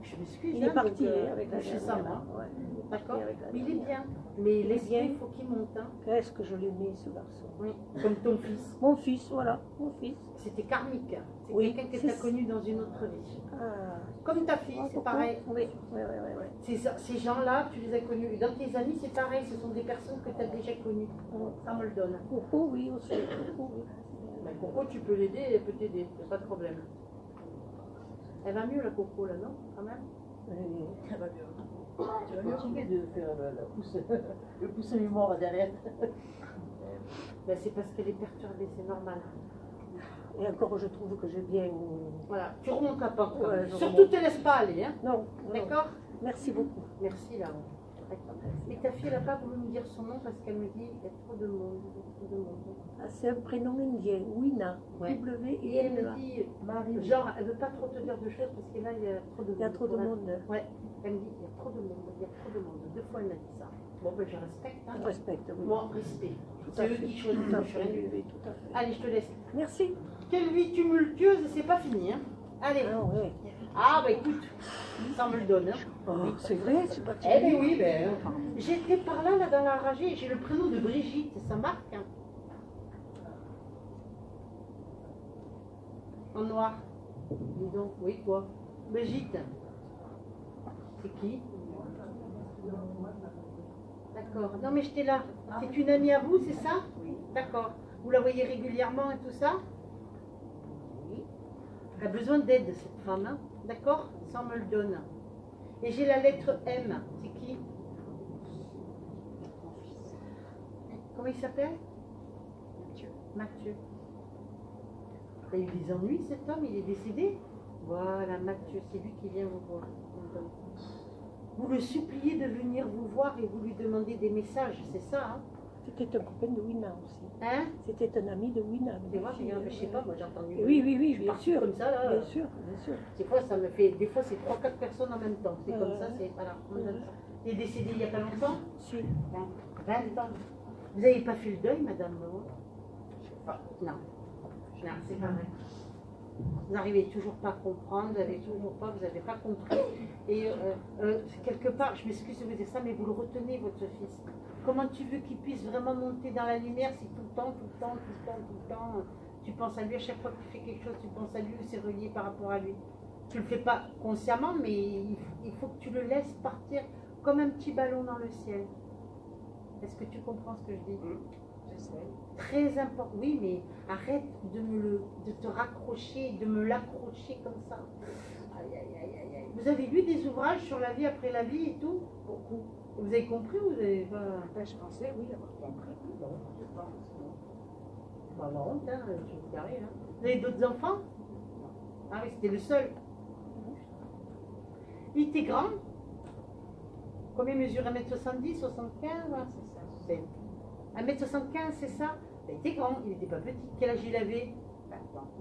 Speaker 2: Je m'excuse.
Speaker 8: Il
Speaker 2: hein,
Speaker 8: est parti
Speaker 2: donc,
Speaker 8: avec la
Speaker 2: je sais ça,
Speaker 8: dernière.
Speaker 2: moi.
Speaker 8: Ouais.
Speaker 2: D'accord.
Speaker 8: Avec la
Speaker 2: Mais il est
Speaker 8: dernière.
Speaker 2: bien. Mais
Speaker 8: Il est
Speaker 2: l'esprit,
Speaker 8: bien.
Speaker 2: il faut qu'il monte. Hein.
Speaker 8: Qu'est-ce que je l'aimais, ce garçon.
Speaker 2: Oui. Comme ton fils.
Speaker 8: Mon fils, voilà, mon fils.
Speaker 2: C'était karmique. C'est
Speaker 8: Oui,
Speaker 2: quelqu'un que
Speaker 8: c'est
Speaker 2: tu as
Speaker 8: ça.
Speaker 2: connu dans une autre vie.
Speaker 8: Ah.
Speaker 2: Comme ta fille, c'est
Speaker 8: Pourquoi?
Speaker 2: pareil.
Speaker 8: Oui.
Speaker 2: Ces gens-là, tu les as connus. Et dans tes amis, c'est pareil. Ce sont des personnes que tu as déjà connues. Ça me le donne.
Speaker 8: Coco, oui, aussi. Coco, oui.
Speaker 2: Mais Coco, tu peux l'aider, elle peut t'aider. Il n'y a pas de problème. Elle va mieux, la Coco, là, non? Quand même?
Speaker 5: Elle va mieux. Tu vas continuer de faire le pouce mémoire derrière.
Speaker 2: Ben, c'est parce qu'elle est perturbée, c'est normal.
Speaker 8: Et encore, je trouve que j'ai bien.
Speaker 2: Voilà, tu remontes la pente. quand
Speaker 8: Ouais,
Speaker 2: même.
Speaker 8: je
Speaker 2: Surtout,
Speaker 8: remonte.
Speaker 2: te laisse pas aller. Hein.
Speaker 8: Non, non.
Speaker 2: D'accord?
Speaker 8: Merci beaucoup.
Speaker 2: Merci, là. D'accord. Et ta fille, elle n'a pas voulu me dire son nom parce qu'elle me dit il y a trop de monde. Il y a trop de monde.
Speaker 8: Ah, c'est un prénom indien, Wina.
Speaker 2: Ouais.
Speaker 8: W
Speaker 2: Et
Speaker 8: et
Speaker 2: elle me
Speaker 8: N-A.
Speaker 2: dit, genre, elle ne veut pas trop te dire de choses parce que là, il y a trop de monde.
Speaker 8: Il y a trop de monde.
Speaker 2: Ouais, elle me dit, il y a trop de monde, il y a trop de monde. 2 fois, elle m'a dit ça. Bon, ben, je respecte. Hein.
Speaker 8: Je respecte, oui.
Speaker 2: Moi, respect.
Speaker 8: Tout à
Speaker 2: C'est eux
Speaker 8: fait.
Speaker 2: qui choisissent,
Speaker 8: Tout à
Speaker 2: je suis rien
Speaker 8: fait,
Speaker 2: du tout.
Speaker 8: oui, tout à fait.
Speaker 2: Allez, je te laisse.
Speaker 8: Merci.
Speaker 2: Quelle vie tumultueuse, c'est pas fini. Hein. Allez.
Speaker 8: Ah, ouais.
Speaker 2: Ah, bah écoute, ça me le donne. Hein.
Speaker 8: Oh, c'est vrai, c'est pas
Speaker 2: Eh bien oui, ben, j'étais par là, dans la rangée, j'ai le prénom de Brigitte, ça marque. Hein. En noir. Dis donc, oui, quoi? Brigitte. C'est qui? D'accord. Non, mais j'étais là. C'est une amie à vous, c'est ça? Oui. D'accord. Vous la voyez régulièrement et tout ça? Oui. Elle a besoin d'aide, cette femme, hein? D'accord? Ça, on me le donne. Et j'ai la lettre M. C'est qui? Comment il s'appelle? Mathieu. Mathieu. Il a eu des ennuis, cet homme, il est décédé? Voilà, Mathieu, c'est lui qui vient vous voir. Vous le suppliez de venir vous voir et vous lui demandez des messages, c'est ça, hein?
Speaker 8: C'était un copain de Wina aussi.
Speaker 2: Hein?
Speaker 8: C'était un ami de Wina.
Speaker 2: C'est vrai, je sais pas, moi j'ai entendu.
Speaker 8: Oui,
Speaker 2: Je
Speaker 8: bien
Speaker 2: parti
Speaker 8: sûr.
Speaker 2: comme ça, là.
Speaker 8: Bien sûr, bien sûr.
Speaker 2: Des fois, ça me fait. Des fois, c'est 3-4 personnes en même temps. C'est comme ça, c'est. Voilà.
Speaker 8: Ouais.
Speaker 2: Il est décédé il y a pas longtemps?
Speaker 8: Si.
Speaker 2: 20 ans. Vous n'avez pas fait le deuil, madame? Je sais pas. Non. Non, c'est pas vrai. Vous n'arrivez toujours pas à comprendre, vous n'avez toujours pas, vous n'avez pas compris. Et quelque part, je m'excuse de vous dire ça, mais vous le retenez, votre fils. Comment tu veux qu'il puisse vraiment monter dans la lumière si tout le temps, tu penses à lui, à chaque fois que tu fais quelque chose, tu penses à lui ou c'est relié par rapport à lui. Tu ne le fais pas consciemment, mais il faut que tu le laisses partir comme un petit ballon dans le ciel. Est-ce que tu comprends ce que je dis? Très important. Oui, mais arrête de te raccrocher, de me l'accrocher comme ça. Aïe, aïe, aïe, aïe, aïe. Vous avez lu des ouvrages sur la vie après la vie et tout? Beaucoup. Vous avez compris ou vous avez pas...
Speaker 5: Je pensais, oui, avoir compris. Non, je pense.
Speaker 2: Pas ma honte, hein, je suis carré, hein. Vous avez d'autres enfants? Ah oui, c'était le seul. Il était grand? Combien mesure 1m70, 75? C'est ça. 1m75, c'est ça? Il était grand, il n'était pas petit. Quel âge il avait?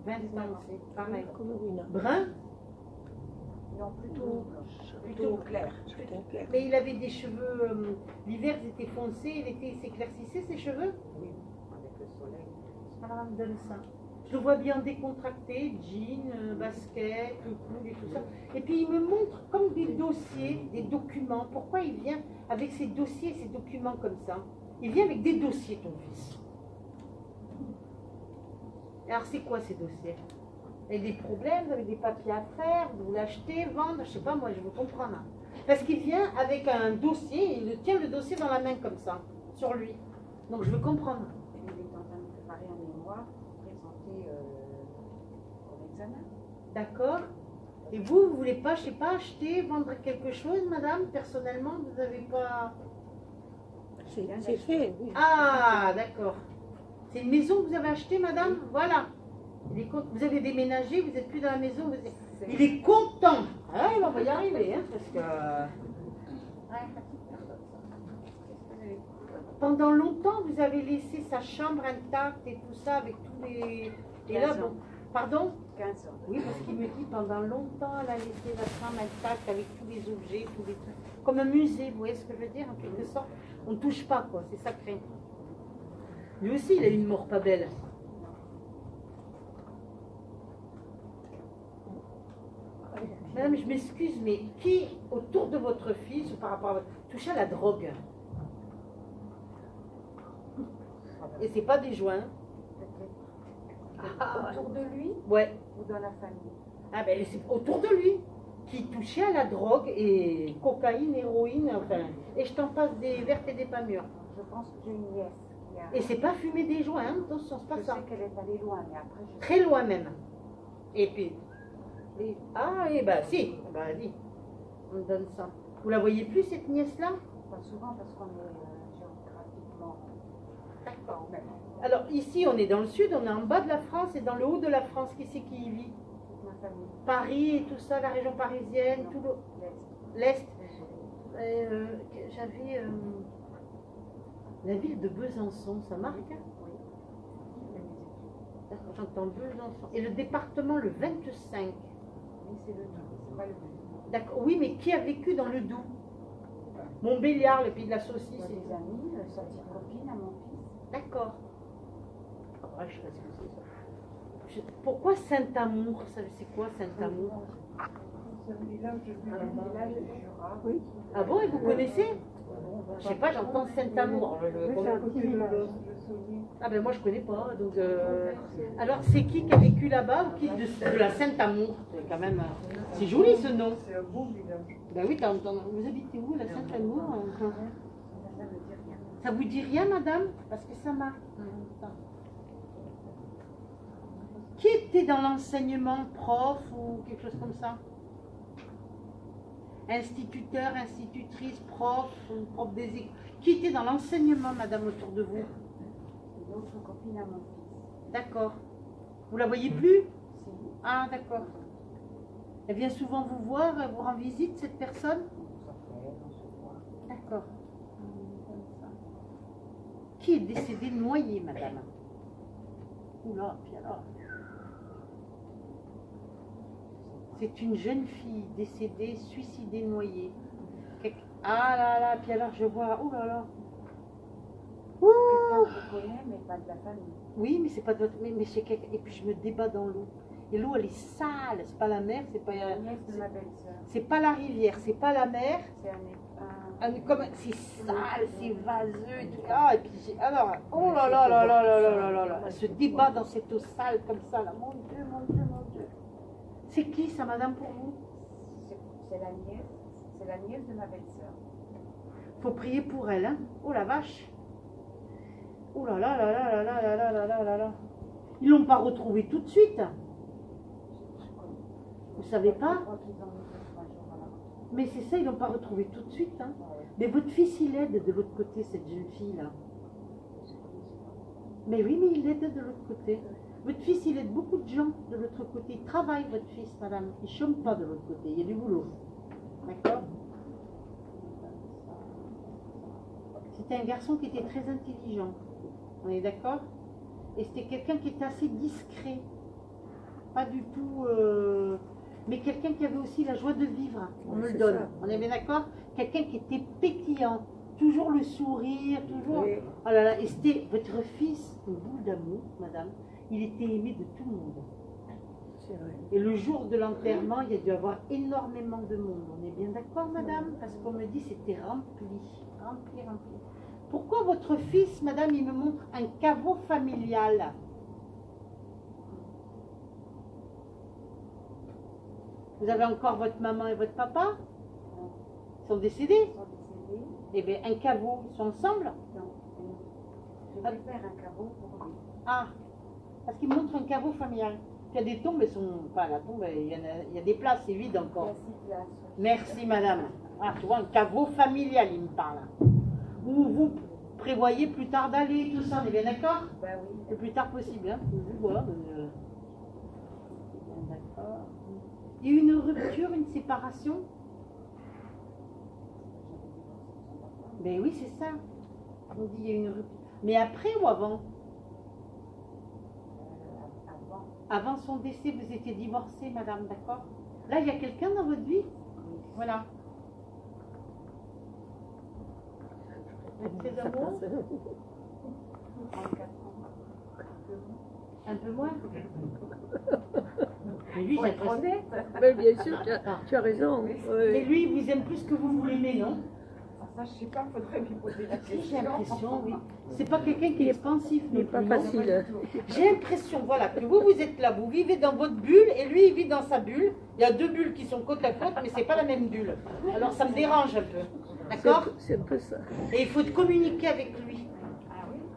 Speaker 2: 20 ans aussi, pareil.
Speaker 8: Comme Wina.
Speaker 2: Brun?
Speaker 5: Non, plutôt clair.
Speaker 8: Plutôt clair.
Speaker 2: Mais il avait des cheveux, l'hiver ils étaient foncés, l'été il s'éclaircissait ses cheveux?
Speaker 5: Oui, avec le soleil.
Speaker 2: Alors on me donne ça. Je le vois bien décontracté, jean, basket, coude et tout ça. Et puis il me montre comme des dossiers, des documents. Pourquoi il vient avec ces dossiers, ces documents comme ça? Il vient avec des dossiers, ton fils. Alors c'est quoi ces dossiers? Vous avez des problèmes, vous avez des papiers à faire, vous l'achetez, vendre, je sais pas, moi je veux comprendre. Parce qu'il vient avec un dossier, il tient le dossier dans la main comme ça, sur lui. Donc je veux comprendre.
Speaker 9: Il est en train de préparer un mémoire pour présenter au examen.
Speaker 2: D'accord. Et vous voulez pas, je sais pas, acheter, vendre quelque chose, madame? Personnellement, vous n'avez pas...
Speaker 8: C'est fait, oui.
Speaker 2: Ah, d'accord. C'est une maison que vous avez achetée, madame? Voilà. Vous avez déménagé, vous n'êtes plus dans la maison, il est content. Ah, on va y arriver, hein, parce que... Pendant longtemps, vous avez laissé sa chambre intacte et tout ça, avec tous les... Et là, bon... Pardon?
Speaker 9: 15 ans.
Speaker 2: Oui, parce qu'il me dit, pendant longtemps, elle a laissé la chambre intacte avec tous les objets, tous les trucs. Comme un musée, vous voyez ce que je veux dire, en quelque sorte. On ne touche pas, quoi, c'est sacré. Lui aussi, il a une mort pas belle. Madame, je m'excuse, mais qui, autour de votre fils, ou par rapport à votre... touche à la drogue? Et c'est pas des joints.
Speaker 9: Autour de lui
Speaker 2: Ouais.
Speaker 9: ou dans la famille?
Speaker 2: Ah ben, c'est autour de lui. Qui touchait à la drogue et cocaïne, héroïne, enfin... Et je t'en passe des vertes et des pas mûres.
Speaker 9: Je pense que j'ai une nièce qui a...
Speaker 2: Et c'est pas fumer des joints, hein, attention, c'est pas
Speaker 9: Je
Speaker 2: ça.
Speaker 9: sais qu'elle est allée loin, mais après je...
Speaker 2: Très loin même. Et puis... Ah, et bah si, bah dis, on me donne ça. Vous la voyez plus, cette nièce-là?
Speaker 9: Pas souvent parce qu'on est géographiquement...
Speaker 2: D'accord. Alors ici, on est dans le sud, on est en bas de la France et dans le haut de la France, qui c'est qui y vit?
Speaker 9: Ma famille.
Speaker 2: Paris et tout ça, la région parisienne,
Speaker 9: Non,
Speaker 2: tout le...
Speaker 9: l'Est.
Speaker 2: L'Est. J'avais la ville de Besançon, ça marque?
Speaker 9: Oui.
Speaker 2: D'accord, j'entends Besançon. Et le département, le 25.
Speaker 9: Oui, c'est le Doubs, c'est pas le Doubs.
Speaker 2: D'accord, oui, mais qui a vécu dans le Doubs? Montbéliard, le pays de la saucisse.
Speaker 9: Il y a des amis, sa petite copine à mon fils.
Speaker 2: D'accord. Ah, je sais pas ce que c'est ça. Pourquoi Saint-Amour? C'est quoi Saint-Amour?
Speaker 5: C'est un village de
Speaker 9: Un village du Jura.
Speaker 5: Oui.
Speaker 2: Ah bon, et vous connaissez? Je sais pas, j'entends Saint-Amour.
Speaker 5: C'est à côté de le Saunier.
Speaker 2: Ah ben moi je connais pas. Donc, alors c'est qui a vécu là-bas ou qui de la Saint-Amour? C'est quand même... C'est joli ce nom.
Speaker 5: C'est un beau village.
Speaker 2: Ben oui, vous habitez où, la Saint-Amour?
Speaker 9: Ça me dit rien.
Speaker 2: Ça vous dit rien, madame? Parce que ça marque. Qui était dans l'enseignement, prof ou quelque chose comme ça? Instituteur, institutrice, prof, prof des écoles. Qui était dans l'enseignement, madame, autour de vous?
Speaker 9: Une autre copine à mon fils.
Speaker 2: D'accord. Vous la voyez plus?
Speaker 9: Si.
Speaker 2: Ah, d'accord. Elle vient souvent vous voir, elle vous rend visite, cette personne?
Speaker 9: On s'appelle, on se voit.
Speaker 2: D'accord. Qui est décédé noyé, madame? Oula, puis alors. C'est une jeune fille décédée, suicidée, noyée. Ah là là, puis alors je vois. Oh là là. Ouh.
Speaker 9: Quelqu'un que je connais, mais pas de la famille.
Speaker 2: Oui, mais c'est pas de votre. Mais c'est quelqu'un. Et puis je me débat dans l'eau. Et l'eau, elle est sale. C'est pas la mer, c'est pas.
Speaker 9: La nièce de ma belle-sœur.
Speaker 2: C'est pas la rivière, c'est pas la mer.
Speaker 9: C'est
Speaker 2: C'est sale, c'est vaseux et tout. Ah, et puis alors, oh là là là là là là là là. Elle se débat dans cette eau sale comme ça là. Mon Dieu, mon Dieu, mon Dieu. C'est qui ça, madame, pour vous?
Speaker 9: C'est la nièce de ma belle-sœur.
Speaker 2: Faut prier pour elle, hein. Oh la vache. Oh là là là là là là là là là là là. Ils l'ont pas retrouvée tout de suite. Vous savez pas?
Speaker 9: Je crois qu'ils ont mis 2-3 jours à la retraite.
Speaker 2: Mais c'est ça, ils l'ont pas retrouvée tout de suite, hein. Mais votre fils, il aide de l'autre côté, cette jeune fille-là. Mais oui, mais il aide de l'autre côté. Votre fils, il aide beaucoup de gens de l'autre côté. Il travaille, votre fils, madame. Il ne chôme pas de l'autre côté. Il y a du boulot. D'accord? C'était un garçon qui était très intelligent. On est d'accord? Et c'était quelqu'un qui était assez discret. Pas du tout... Mais quelqu'un qui avait aussi la joie de vivre. On me le donne. Ça. On est bien d'accord? Quelqu'un qui était pétillant. Toujours le sourire, toujours... Oui. Oh là là. Et c'était votre fils, une boule d'amour, madame. Il était aimé de tout le monde. C'est vrai. Et le jour de l'enterrement, il y a dû avoir énormément de monde. On est bien d'accord, madame? Parce qu'on me dit que c'était rempli. Rempli, rempli. Pourquoi votre fils, madame, il me montre un caveau familial? Vous avez encore votre maman et votre papa? Ils sont décédés?
Speaker 9: Ils sont décédés.
Speaker 2: Eh bien, un caveau, ils sont ensemble?
Speaker 9: Non. Je vais faire un caveau pour lui.
Speaker 2: Ah, parce qu'il me montre un caveau familial. Il y a des tombes, elles sont pas la tombe, il y a des places, c'est vide encore.
Speaker 9: Il y a 6 places.
Speaker 2: Merci, madame. Ah, tu vois, un caveau familial, il me parle. Où vous prévoyez plus tard d'aller, tout ça, on est bien d'accord?
Speaker 9: Ben oui.
Speaker 2: Le plus tard possible, hein. Je vois, Il y a eu une rupture, une séparation? Ben oui, c'est ça. On dit il y a eu une rupture. Mais après ou avant? Avant son décès, vous étiez divorcée, madame, d'accord? Là, il y a quelqu'un dans votre vie? Voilà. Vous êtes très amoureux? Un peu moins? Mais lui, j'ai l'impression...
Speaker 8: Mais bien sûr, tu as raison.
Speaker 2: Mais lui, il vous aime plus que vous l'aimez, non?
Speaker 9: Ça, je sais pas, faudrait lui poser la question.
Speaker 2: J'ai l'impression, oui. C'est pas quelqu'un qui est pensif,
Speaker 8: Il n'est pas facile.
Speaker 2: J'ai l'impression, voilà, que vous êtes là, vous vivez dans votre bulle et lui, il vit dans sa bulle. Il y a deux bulles qui sont côte à côte, mais c'est pas la même bulle. Alors ça me dérange un peu. D'accord?
Speaker 8: C'est un peu ça.
Speaker 2: Et il faut communiquer avec lui.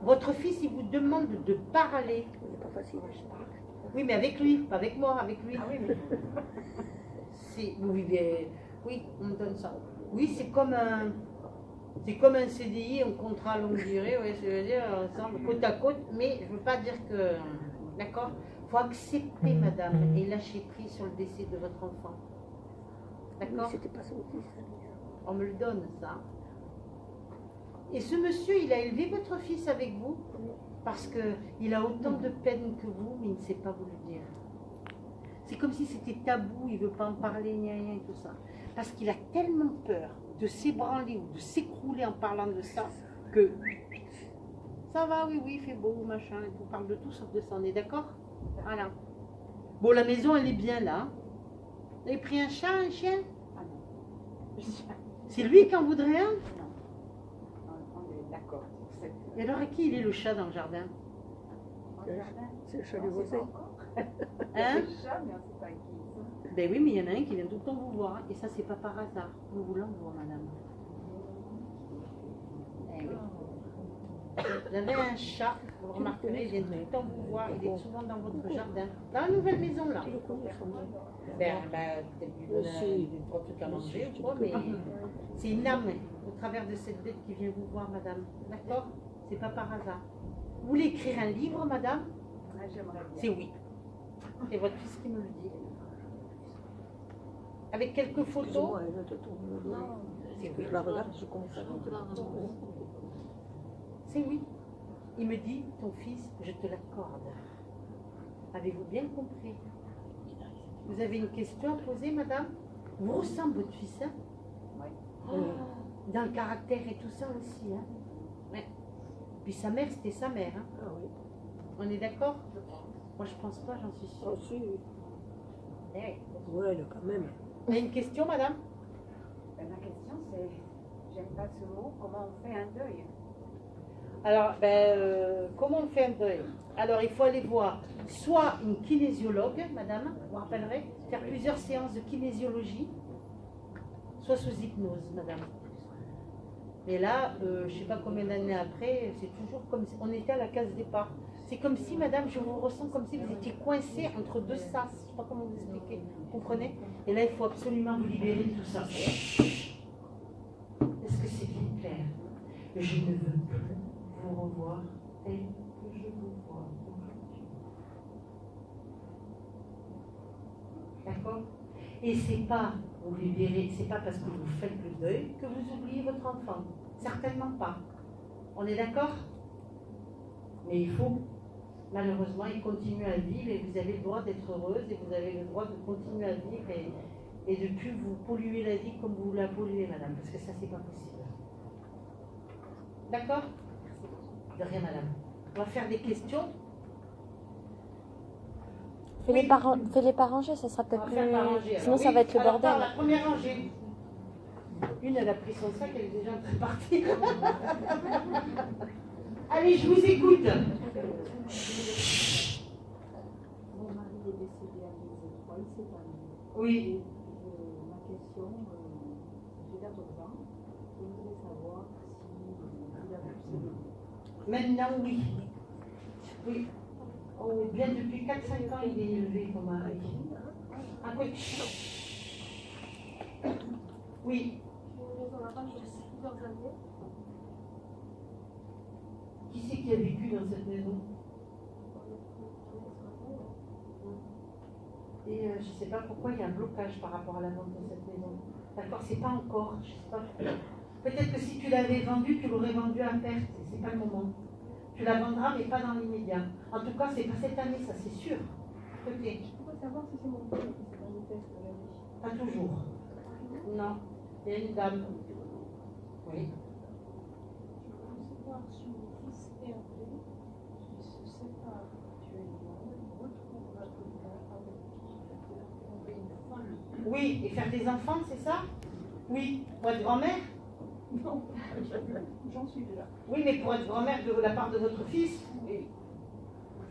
Speaker 2: Votre fils, il vous demande de parler.
Speaker 8: C'est pas facile.
Speaker 2: Oui, mais avec lui, pas avec moi, avec lui.
Speaker 9: Ah oui, mais
Speaker 2: Vous vivez... Oui, on me donne ça. Oui, c'est comme un CDI, un contrat à longue durée, oui, je veux dire, ensemble, côte à côte, mais je ne veux pas dire que... D'accord? Il faut accepter, madame, et lâcher prise sur le décès de votre enfant. D'accord?
Speaker 8: C'était pas son fils.
Speaker 2: On me le donne, ça. Et ce monsieur, il a élevé votre fils avec vous? Parce qu'il a autant de peine que vous, mais il ne sait pas vous le dire. C'est comme si c'était tabou, il ne veut pas en parler, ni rien, et tout ça. Parce qu'il a tellement peur de s'ébranler ou de s'écrouler en parlant de ça, que ça va, oui, il fait beau, machin, et on parle de tout sauf de ça, on est d'accord? Voilà. Bon, la maison, elle est bien là. Vous avez pris un chat, un chien?
Speaker 9: ah non.
Speaker 2: C'est lui qui en voudrait un?
Speaker 9: On est d'accord.
Speaker 2: Et alors, à qui il est le chat dans le jardin?
Speaker 8: C'est le chat du voisin.
Speaker 2: Hein?
Speaker 9: C'est le chat, mais on ne sait pas qui.
Speaker 2: Ben oui, mais il y en a un qui vient tout le temps vous voir, hein, et ça, c'est pas par hasard. Nous voulons vous voir, madame. Eh oui. Vous avez un chat, vous remarquerez, il vient tout le temps vous voir, il est souvent dans votre jardin. Dans la nouvelle maison, là. Peut-être pas tout à manger, je crois, mais c'est une âme au travers de cette bête qui vient vous voir, madame. D'accord? C'est pas par hasard. Vous voulez écrire un livre, madame?
Speaker 9: Ah, j'aimerais bien.
Speaker 2: C'est oui. C'est votre fils qui me le dit. Avec quelques photos.
Speaker 8: Je te tourne le dos.
Speaker 2: C'est
Speaker 8: Je la regarde, je commence à
Speaker 2: C'est oui. Il me dit, ton fils, je te l'accorde. Avez-vous bien compris? Vous avez une question à poser, madame? Vous ressemble votre fils, hein?
Speaker 9: Oui.
Speaker 2: Dans le caractère et tout ça aussi, hein? Ouais. Puis sa mère, c'était sa mère, hein?
Speaker 8: Ah oui.
Speaker 2: On est d'accord? Moi, je pense pas, j'en suis sûre.
Speaker 8: Ah si.
Speaker 2: Eh.
Speaker 8: Ouais, quand même.
Speaker 2: Vous avez une question, madame?
Speaker 9: Ma question, c'est, j'aime pas ce mot, comment on fait un deuil?
Speaker 2: Alors, comment on fait un deuil? Alors, il faut aller voir soit une kinésiologue, madame, vous vous rappellerez, faire plusieurs séances de kinésiologie, soit sous hypnose, madame. Mais là, je ne sais pas combien d'années après, c'est toujours comme si on était à la case départ. C'est comme si, madame, je vous ressens comme si vous étiez coincé entre deux sas. Je ne sais pas comment vous expliquer, vous comprenez? Et là, il faut absolument vous libérer de tout ça. Est-ce que c'est bien clair? Je ne veux plus vous revoir tel que je vous vois aujourd'hui. D'accord? Et c'est pas vous libérer, c'est pas parce que vous faites le deuil que vous oubliez votre enfant. Certainement pas. On est d'accord? Mais il faut, malheureusement, il continue à vivre et vous avez le droit d'être heureuse et vous avez le droit de continuer à vivre et de ne plus vous polluer la vie comme vous la polluez, madame, parce que ça, c'est pas possible. D'accord? De rien, madame. On va faire des questions.
Speaker 6: Fais-les pas ranger, ça sera
Speaker 2: On
Speaker 6: peut-être
Speaker 2: va
Speaker 6: plus...
Speaker 2: faire par rangée, alors.
Speaker 6: Sinon, ça
Speaker 2: Oui,
Speaker 6: va être le
Speaker 2: alors,
Speaker 6: bordel.
Speaker 2: par la première rangée. Une, elle a pris son sac, elle est déjà en train de partir. Allez, je vous écoute.
Speaker 9: Mon mari est décédé à 2003, il s'est pas.
Speaker 2: Oui.
Speaker 9: Ma question, j'ai 14 ans, je voudrais savoir s'il a pu s'élever.
Speaker 2: Maintenant, oui. Oui. Oh, bien depuis 4-5 ans, il est élevé, ton mari. Un peu. Oui. Qui c'est qui a vécu dans cette maison? Et je ne sais pas pourquoi il y a un blocage par rapport à la vente de cette maison. D'accord, c'est pas encore, je sais pas pourquoi. Peut-être que si tu l'avais vendue, tu l'aurais vendue à perte, et c'est pas le moment. Tu la vendras, mais pas dans l'immédiat. En tout cas, c'est pas cette année, ça c'est sûr. Côté.
Speaker 9: Je pourrais savoir si c'est mon père qui s'est invité à ce l'année.
Speaker 2: Pas toujours. Non. Il y a une dame. Oui.
Speaker 9: Je veux savoir si mon fils Hervé, qui se sépare actuellement, retrouvera quelqu'un avec qui il peut fonder une famille.
Speaker 2: Oui, et faire des enfants, c'est ça? Oui. Pour être grand-mère?
Speaker 9: Non, j'en suis déjà.
Speaker 2: Oui, mais pour être grand-mère de la part de votre fils?
Speaker 9: Oui.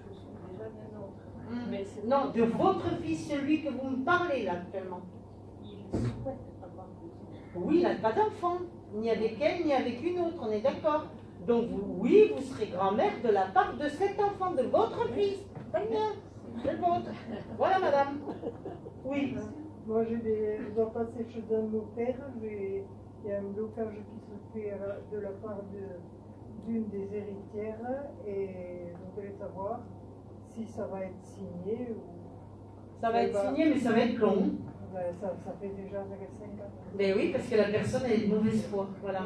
Speaker 9: Je suis déjà bien autre. Mais c'est
Speaker 2: Non, de votre fils, celui que vous me parlez là actuellement.
Speaker 9: il souhaite avoir des enfants.
Speaker 2: Oui, il n'a pas d'enfant, ni avec elle, ni avec une autre, on est d'accord. Donc oui, vous serez grand-mère de la part de cet enfant, de votre fils. Très bien, c'est le vôtre. Voilà, madame. Oui.
Speaker 10: Moi, je dois passer chez un notaire. Il y a un blocage qui se fait de la part d'une des héritières et je voudrais savoir si ça va être signé ou...
Speaker 2: Ça va être signé, mais ça va être long.
Speaker 10: Ça fait déjà 5 ans.
Speaker 2: Mais oui, parce que la personne elle est de mauvaise foi. Voilà.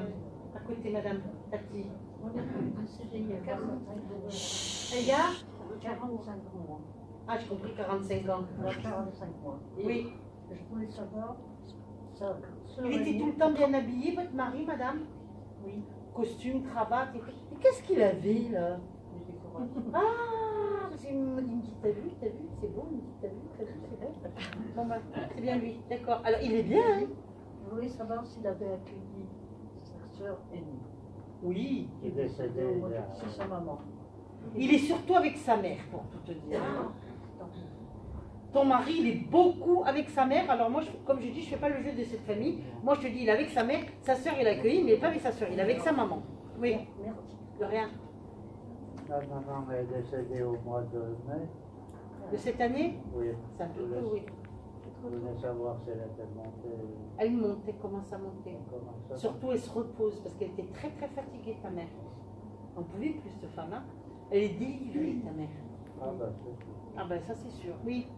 Speaker 2: À côté, madame. Tati.
Speaker 9: On a un CDI à 45 ans.
Speaker 2: Elle a
Speaker 9: 45 mois.
Speaker 2: Ah, j'ai compris 45 ans.
Speaker 9: 45 mois.
Speaker 2: Oui.
Speaker 9: Je voulais savoir, ça
Speaker 2: Il était tout le temps bien habillé, votre mari, madame?
Speaker 9: Oui.
Speaker 2: Costume, cravate. Et qu'est-ce qu'il avait, là? Ah, parce qu'il me dit, t'as vu, c'est bon, il me dit, t'as vu, c'est bon. Bon, bah, c'est bien lui, d'accord. Alors, il est bien, hein?
Speaker 9: Je voulais savoir s'il avait accueilli sa sœur aînée.
Speaker 2: Oui.
Speaker 11: Qui est décédé.
Speaker 9: C'est sa maman.
Speaker 2: Il est surtout avec sa mère, pour tout te dire. Ton mari, il est beaucoup avec sa mère. Alors moi, comme je dis, je ne fais pas le jeu de cette famille. Moi, je te dis, il est avec sa mère. Sa sœur, il l'a accueilli, mais il n'est pas avec sa sœur. Il est avec sa maman. Oui.
Speaker 9: Merci.
Speaker 2: De rien.
Speaker 11: La maman est décédée au mois de mai.
Speaker 2: De cette année?
Speaker 11: Oui.
Speaker 2: C'est un peu peu, oui.
Speaker 11: Je voulais savoir si elle était montée.
Speaker 2: Elle montait, commence à monter.
Speaker 11: Comment ça?
Speaker 2: Surtout, elle se repose parce qu'elle était très très fatiguée, ta mère. On ne pouvait plus, cette femme. Hein. Elle est délivrée, ta mère.
Speaker 11: Ah bah c'est sûr.
Speaker 2: Ah ben ça, c'est sûr. Oui.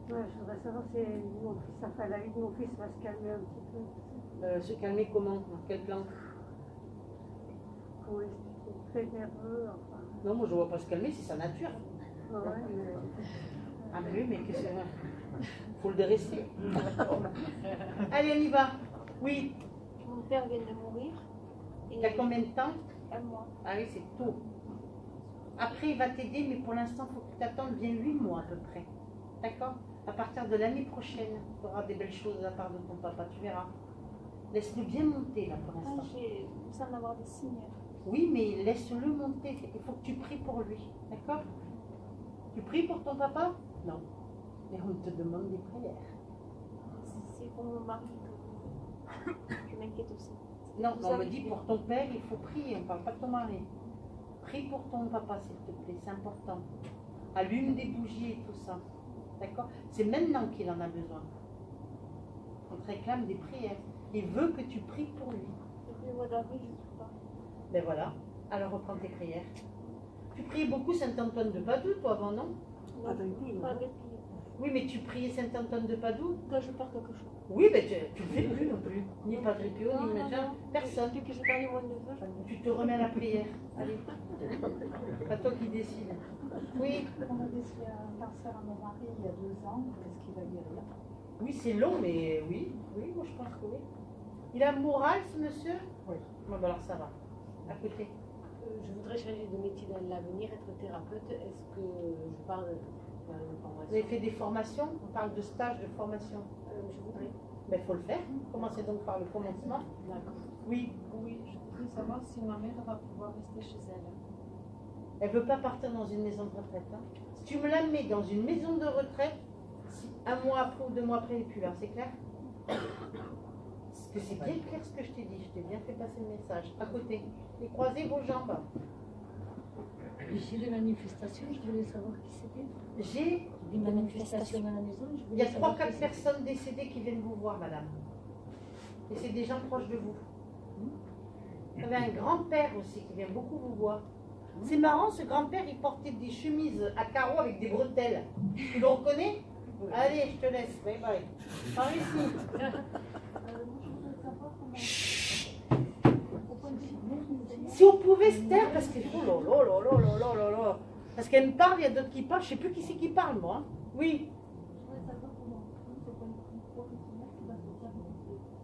Speaker 8: Ouais, je voudrais savoir si mon fils, enfin la vie de mon fils va se calmer un petit peu.
Speaker 2: Se calmer comment? Dans quel plan?
Speaker 8: Comment expliquer? Très nerveux, enfin.
Speaker 2: Non, moi, je ne vois pas se calmer, c'est sa nature.
Speaker 8: Ouais, mais...
Speaker 2: Ah mais oui, mais qu'est-ce que c'est? Faut le dresser. Allez, on y va. Oui.
Speaker 3: Mon père vient de mourir.
Speaker 2: Il y a combien de temps?
Speaker 3: Un mois.
Speaker 2: Ah oui, c'est tôt. Après, il va t'aider, mais pour l'instant, il faut que tu attendes bien 8 mois à peu près. D'accord? À partir de l'année prochaine, tu auras des belles choses de la part de ton papa, tu verras. Laisse-le bien monter là pour l'instant.
Speaker 3: J'ai besoin d'avoir des signes.
Speaker 2: Oui, mais laisse-le monter. Il faut que tu pries pour lui. D'accord? Tu pries pour ton papa? Non. Mais on te demande des prières.
Speaker 3: C'est pour mon mari que je m'inquiète aussi.
Speaker 2: Non, on me dit pour ton père, il faut prier. On ne parle pas de ton mari. Prie pour ton papa, s'il te plaît. C'est important. Allume des bougies et tout ça. D'accord? C'est maintenant qu'il en a besoin. On te réclame des prières. Il veut que tu pries pour lui.
Speaker 3: Depuis le mois d'avril, je ne sais pas.
Speaker 2: Ben voilà. Alors reprends tes prières. Tu priais beaucoup Saint-Antoine de Padoue, toi, avant, non?
Speaker 3: Pas de pire.
Speaker 2: Oui, mais tu priais Saint-Antoine de Padoue?
Speaker 3: Quand je perds quelque chose.
Speaker 2: Oui, mais tu ne le fais plus non plus. Ni Padre Pio, ni machin. Personne.
Speaker 3: Depuis que j'ai perdu mon neveu,
Speaker 2: Tu te remets à la prière. Allez. Pas toi qui décide. Oui.
Speaker 9: On a décidé un cancer à mon mari il y a 2 ans. Est-ce qu'il va guérir?
Speaker 2: Oui, c'est long, mais oui. Oui, moi je pense que oui. Il a un moral, ce monsieur?
Speaker 9: Oui.
Speaker 2: Bon, ben alors ça va. À côté.
Speaker 5: Je voudrais changer de métier dans l'avenir, être thérapeute. Est-ce que je parle de formation?
Speaker 2: Vous avez fait des formations? On parle de stage, de formation.
Speaker 5: Je voudrais.
Speaker 2: Ben, il faut le faire. Commencez donc par le commencement.
Speaker 5: D'accord.
Speaker 2: Oui.
Speaker 9: Oui, je voudrais savoir si ma mère va pouvoir rester chez elle.
Speaker 2: Elle ne veut pas partir dans une maison de retraite. Hein. Si tu me la mets dans une maison de retraite, si 1 mois après ou 2 mois après, elle n'est plus là, c'est clair? Parce que c'est bien clair ce que je t'ai dit. Je t'ai bien fait passer le message. À côté. Et croisez vos jambes.
Speaker 9: J'ai des manifestations, je voulais savoir qui c'était.
Speaker 2: J'ai
Speaker 9: Des manifestations à la maison, je
Speaker 2: Il y a
Speaker 9: voulais savoir
Speaker 2: 3-4
Speaker 9: qui c'était.
Speaker 2: personnes décédées qui viennent vous voir, madame. Et c'est des gens proches de vous. Vous avez un grand-père aussi qui vient beaucoup vous voir. C'est marrant, ce grand-père, il portait des chemises à carreaux avec des bretelles. Tu le reconnais? Allez, je te laisse. Bye bye. Par ici. Si on pouvait se taire, parce que. Oh là là là là là là là là. Parce qu'elle me parle, il y a d'autres qui parlent. Je sais plus qui c'est qui parle, moi. Oui.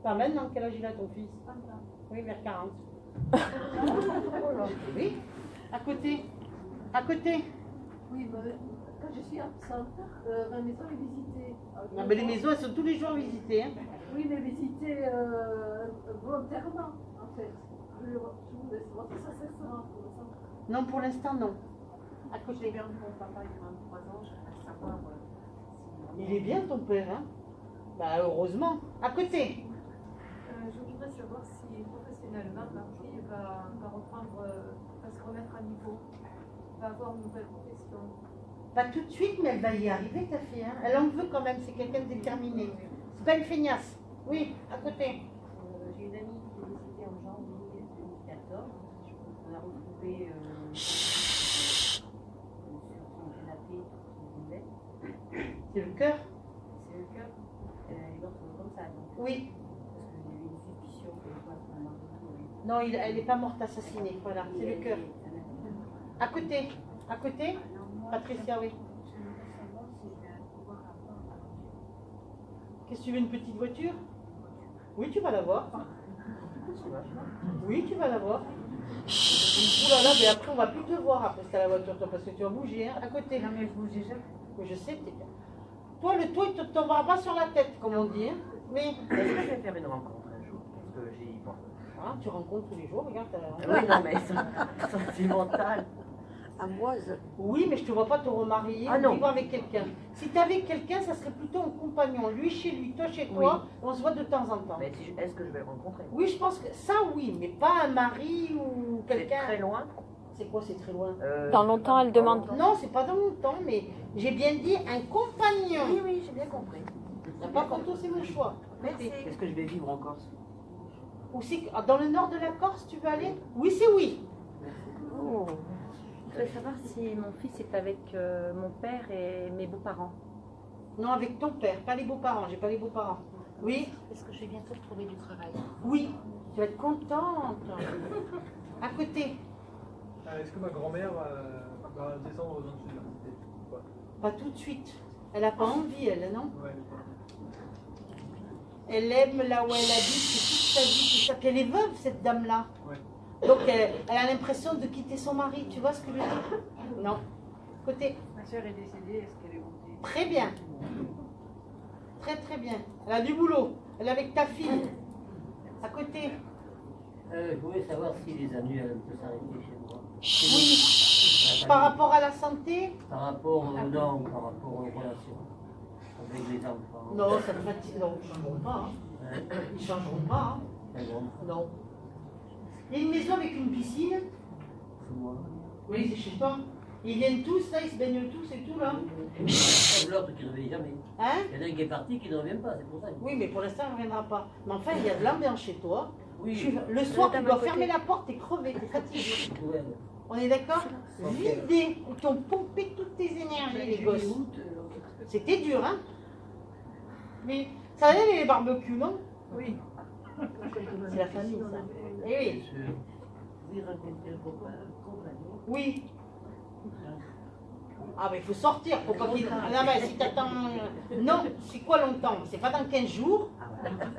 Speaker 2: Pas maintenant, quel âge il a ton fils? Oui, vers 40. Oui. À côté. À côté.
Speaker 9: Oui, quand je suis absente, ma maison est visitée.
Speaker 2: Non, mais les maisons, elles sont tous les jours visitées. Hein.
Speaker 9: Oui, mais visitée volontairement, en fait. Je voulais savoir si ça sera pour ça.
Speaker 2: Non, pour l'instant, non. À
Speaker 9: J'ai
Speaker 2: côté.
Speaker 9: perdu mon papa il y a 23 ans, je voudrais savoir
Speaker 2: Il est bien ton père, hein? Bah, heureusement. À côté.
Speaker 9: je voudrais savoir si professionnellement ma fille va reprendre, va se remettre à niveau, va avoir une nouvelle profession.
Speaker 2: Pas tout de suite, mais elle va y arriver, ta fille. Hein. Elle en veut quand même, c'est quelqu'un de déterminé. C'est pas une feignasse. Oui, à côté.
Speaker 5: J'ai une amie qui est décédée en janvier 2014. On a retrouvé sur son canapé qui vivait.
Speaker 2: C'est le cœur?
Speaker 5: C'est le cœur. Elle est morte comme ça. Donc,
Speaker 2: Oui.
Speaker 5: parce qu'il y a eu une suspicion que je crois que son mari.
Speaker 2: Non, elle n'est pas morte assassinée. Voilà, c'est le cœur. À côté. À côté? Patricia, oui. Qu'est-ce que tu veux, une petite voiture? Oui, tu vas l'avoir. Oui, tu vas l'avoir. Ouh là là, mais après, on va plus te voir après si t'as la voiture, toi, parce que tu vas bouger, hein, à côté.
Speaker 5: Non, mais je bougeais jamais.
Speaker 2: Oui, je sais, t'es bien. Toi, le toit, il ne te tombera pas sur la tête, comme on dit. Hein. Mais
Speaker 5: Est-ce que je vais faire une rencontre un jour? Parce que j'ai y pensé.
Speaker 2: ah, tu rencontres tous les jours, regarde.
Speaker 5: Oui, non, mais sentimental.
Speaker 8: Amoureuse.
Speaker 2: Oui, mais je te vois pas te remarier
Speaker 5: Ah
Speaker 2: ou
Speaker 5: non.
Speaker 2: vivre avec quelqu'un. Si tu es avec quelqu'un, ça serait plutôt un compagnon. Lui chez lui, toi chez toi, on se voit de temps en temps.
Speaker 5: Mais est-ce que je vais le rencontrer?
Speaker 2: Oui, je pense que ça, oui, mais pas un mari ou
Speaker 5: C'est
Speaker 2: quelqu'un.
Speaker 5: très loin.
Speaker 2: C'est quoi, c'est très loin?
Speaker 6: Dans longtemps, elle demande.
Speaker 2: Non, c'est pas dans longtemps, mais j'ai bien dit un compagnon.
Speaker 5: Oui, oui, j'ai bien compris.
Speaker 2: T'as pas compris, c'est mon choix.
Speaker 5: Merci. Est-ce que je vais vivre en Corse?
Speaker 2: Ou c'est dans le nord de la Corse, tu veux aller? Oui, c'est oui.
Speaker 6: Oh. Je voudrais savoir si mon fils est avec mon père et mes beaux-parents.
Speaker 2: Non, avec ton père, pas les beaux-parents. J'ai pas les beaux-parents. Oui.
Speaker 6: Est-ce que je vais bientôt trouver du travail?
Speaker 2: Oui. Tu vas être contente. À côté.
Speaker 12: Est-ce que ma grand-mère va descendre dans l'université?
Speaker 2: Pas tout de suite. Elle n'a pas envie, elle, non?
Speaker 12: Ouais.
Speaker 2: Elle aime là où elle habite, c'est toute sa vie, tout ça. Puis elle est veuve, cette dame-là.
Speaker 12: Ouais.
Speaker 2: Donc elle a l'impression de quitter son mari. Tu vois ce que je veux dire? Non. Côté.
Speaker 5: Ma soeur est décédée, est-ce qu'elle est montée?
Speaker 2: Très bien. Très très bien. Elle a du boulot. Elle est avec ta fille. À côté.
Speaker 11: Je voulais savoir si les annuels peuvent s'arrêter chez moi.
Speaker 2: Oui. Par rapport à la santé?
Speaker 11: Par rapport aux dents, par rapport aux relations avec les enfants.
Speaker 2: Non, ça te fatigue. Non, ils ne changeront pas. Hein. Ils ne changeront pas. Hein.
Speaker 11: C'est bon.
Speaker 2: Non. Il y a une maison avec une piscine.
Speaker 11: C'est moi.
Speaker 2: Oui, c'est chez toi. Ils viennent tous là, ils se baignent tous et tout là.
Speaker 11: L'autre qui ne revient jamais.
Speaker 2: Hein?
Speaker 11: Il y en a un qui est parti qui ne revient pas, c'est pour ça.
Speaker 2: Oui, mais pour l'instant, elle ne reviendra pas. Mais enfin, il y a de l'ambiance chez toi.
Speaker 11: Oui.
Speaker 2: Le soir, tu dois fermer la porte, t'es crevé, t'es fatigué.
Speaker 11: Ouais.
Speaker 2: On est d'accord? L'idée, ils t'ont pompé toutes tes énergies, les gosses. C'était dur, hein? Mais ça allait les barbecues, non?
Speaker 5: Oui.
Speaker 2: C'est la famille, ça. Eh oui.
Speaker 5: Vous rencontrez le compagnon?
Speaker 2: Oui. Ah, mais il faut sortir, faut pas qu'il. Ah, non, mais si t'attends. Non, c'est quoi longtemps? C'est pas dans 15 jours.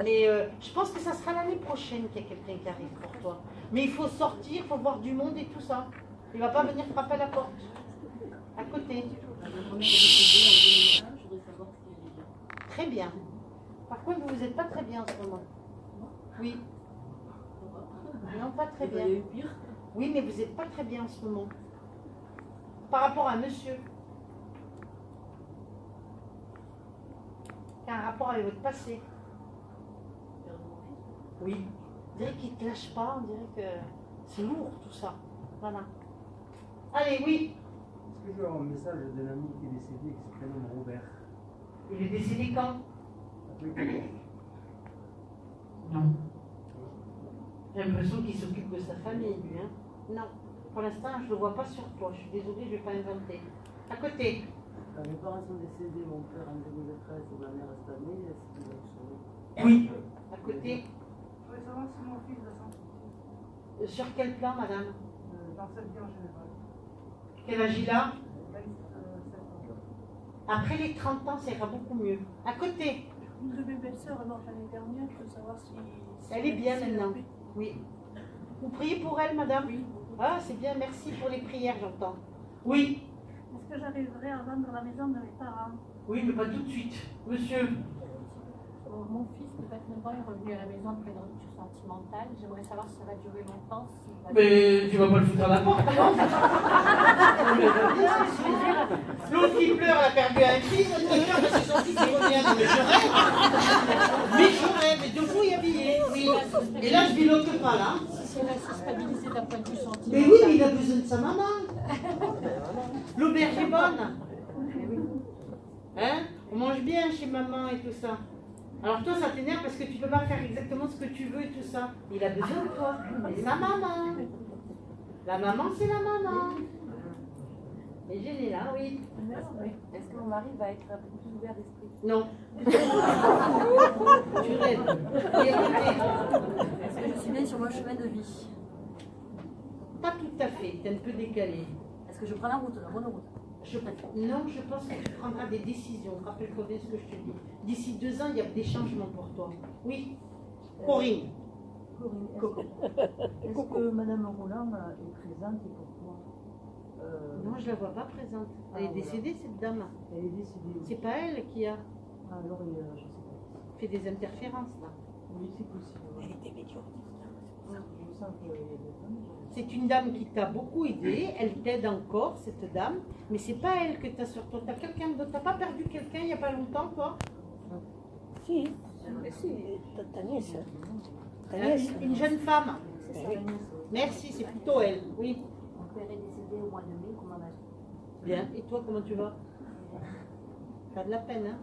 Speaker 2: Mais je pense que ça sera l'année prochaine qu'il y a quelqu'un qui arrive pour toi. Mais il faut sortir, il faut voir du monde et tout ça. Il va pas venir frapper à la porte. À côté. Très bien. Par contre, vous n'êtes pas très bien en ce moment. Oui. Non, pas très bien. Oui, mais vous n'êtes pas très bien en ce moment. Par rapport à monsieur. Qui a un rapport avec votre passé. Oui. On dirait qu'il ne te lâche pas, on dirait que c'est lourd tout ça. Voilà. Allez, oui.
Speaker 13: Est-ce que je vais avoir un message d'un ami qui est décédé, qui s'appelle Robert?
Speaker 2: Il est décédé quand?
Speaker 13: Après 14.
Speaker 2: Non. J'ai l'impression qu'il s'occupe de sa famille, lui. Hein? Non. Pour l'instant, je ne le vois pas sur toi. Je suis désolée, je ne vais pas inventer. À côté.
Speaker 13: Quand mes parents sont décédés, mon père en 2013 et ma mère cette année, est-ce qu'ils vont sauver?
Speaker 2: Oui, à côté.
Speaker 10: Je voudrais savoir si mon fils va s'en sortir.
Speaker 2: Sur quel plan, madame?
Speaker 10: Dans sa vie en général.
Speaker 2: Quel âge il a?
Speaker 10: 27 ans.
Speaker 2: Après les 30 ans, ça ira beaucoup mieux. À côté.
Speaker 9: Une de mes belles-sœurs est morte l'année dernière, je veux savoir si...
Speaker 2: Elle est bien maintenant. Oui. Vous priez pour elle, madame?
Speaker 9: Oui.
Speaker 2: Ah, c'est bien, merci pour les prières, j'entends. Oui.
Speaker 9: Est-ce que j'arriverai à vendre la maison de mes parents?
Speaker 2: Oui, mais pas tout de suite. Monsieur.
Speaker 5: Mon fils, de 29 ans, est revenu à la maison après une rupture sentimentale. J'aimerais savoir si ça va durer longtemps.
Speaker 2: Mais tu vas pas le foutre à la porte, non? L'autre qui pleure, elle a perdu un fils, l'autre qui pleure, c'est son fils qui revient. Mais je rêve. Mais je rêve, mais debout et habillé. Oui. Et là, je biloque pas, là.
Speaker 5: Si c'est resté stabilisé d'un point de vue sentimental.
Speaker 2: Mais oui, mais il a besoin de sa maman. L'auberge est bonne. Hein? On mange bien chez maman et tout ça. Alors toi, ça t'énerve parce que tu peux pas faire exactement ce que tu veux et tout ça. Il a besoin de toi. C'est sa maman. La maman, c'est la maman. Et Gêné là, oui.
Speaker 6: Est-ce que mon mari va être un peu plus ouvert d'esprit?
Speaker 2: Non. Tu rêves.
Speaker 6: Est-ce que je suis bien sur mon chemin de vie?
Speaker 2: Pas tout à fait, t'es un peu décalé.
Speaker 6: Est-ce que je prends la route, la bonne route?
Speaker 2: Non, je pense que tu prendras des décisions. Rappelle-toi bien ce que je te dis. D'ici 2 ans, il y a des changements pour toi. Oui. Corinne.
Speaker 14: Est-ce que Madame Roland est présente et pourquoi?
Speaker 2: Non, je la vois pas présente. Elle est décédée, cette dame.
Speaker 14: Elle est décédée. Oui.
Speaker 2: C'est pas elle qui a
Speaker 14: Alors, je sais pas.
Speaker 2: fait des interférences, là.
Speaker 14: Oui, c'est possible. Elle était médium. Je sens qu'il y a des femmes.
Speaker 2: C'est une dame qui t'a beaucoup aidé, elle t'aide encore, cette dame, mais c'est pas elle que tu as sur toi. T'as pas perdu quelqu'un il n'y a pas longtemps, toi?
Speaker 8: Si, ta nièce.
Speaker 2: Une jeune femme.
Speaker 5: C'est ça.
Speaker 2: Merci, c'est plutôt elle, oui.
Speaker 5: Mon père est décédé au mois de mai, comment va?
Speaker 2: Bien, et toi, comment tu vas? T'as de la peine, hein?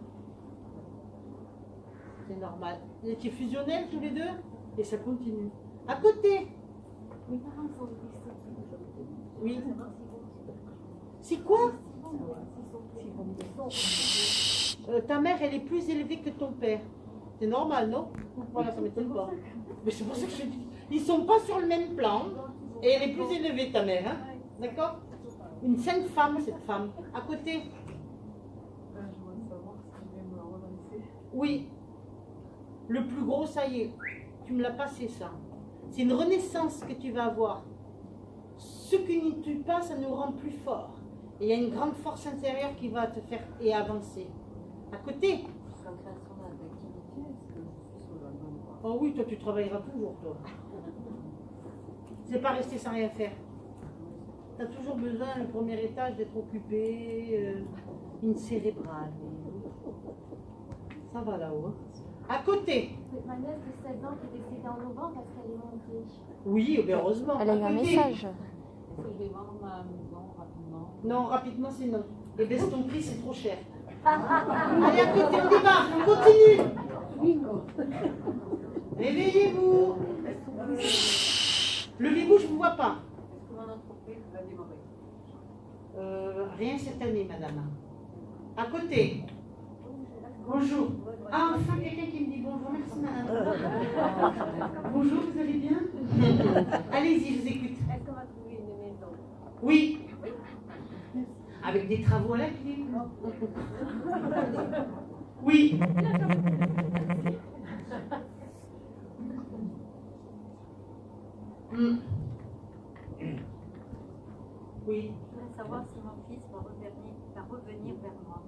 Speaker 2: C'est normal. Vous étiez fusionnels tous les deux? Et ça continue. À côté.
Speaker 4: Mes parents sont décédés.
Speaker 2: Oui. C'est quoi? Ta mère, elle est plus élevée que ton père. C'est normal, non? Voilà, ça m'étonne pas. Mais c'est pour ça que je dis. Ils sont pas sur le même plan. Et elle est plus élevée, ta mère, hein? D'accord? Une sainte femme, cette femme. À côté.
Speaker 10: Je voudrais savoir si je vais me relancer.
Speaker 2: Oui. Le plus gros, ça y est. Tu me l'as passé, ça. C'est une renaissance que tu vas avoir. Ce qui nous tue pas, ça nous rend plus forts. Et il y a une grande force intérieure qui va te faire et avancer. À côté.
Speaker 5: Sans création d'activité, est-ce que je suis sur la bonne voie?
Speaker 2: Oh oui, toi tu travailleras toujours, toi. C'est pas rester sans rien faire. Tu as toujours besoin, le premier étage, d'être occupé, une cérébrale. Ça va là-haut. Hein. À côté.
Speaker 4: Ma nièce de 16 ans qui est décédée en novembre parce qu'elle est montée.
Speaker 2: Oui, heureusement.
Speaker 6: Elle a eu un message.
Speaker 5: Est-ce que je vais vendre ma maison rapidement?
Speaker 2: Non, rapidement c'est non. Et baisse ton prix, c'est trop cher. Allez, à côté, on y va, on continue. Réveillez-vous. Levez-vous, je ne vous vois pas.
Speaker 5: Est-ce que mon entreprise va démarrer?
Speaker 2: Rien cette année, madame. À côté. Bonjour. Ah, enfin quelqu'un qui me dit bonjour. Merci, madame. Bonjour, vous allez bien? Allez-y, je vous écoute.
Speaker 5: Est-ce qu'on va trouver une maison?
Speaker 2: Oui. Avec des travaux à la clé. Oui. Oui.
Speaker 5: Je voudrais savoir si mon fils va revenir vers moi.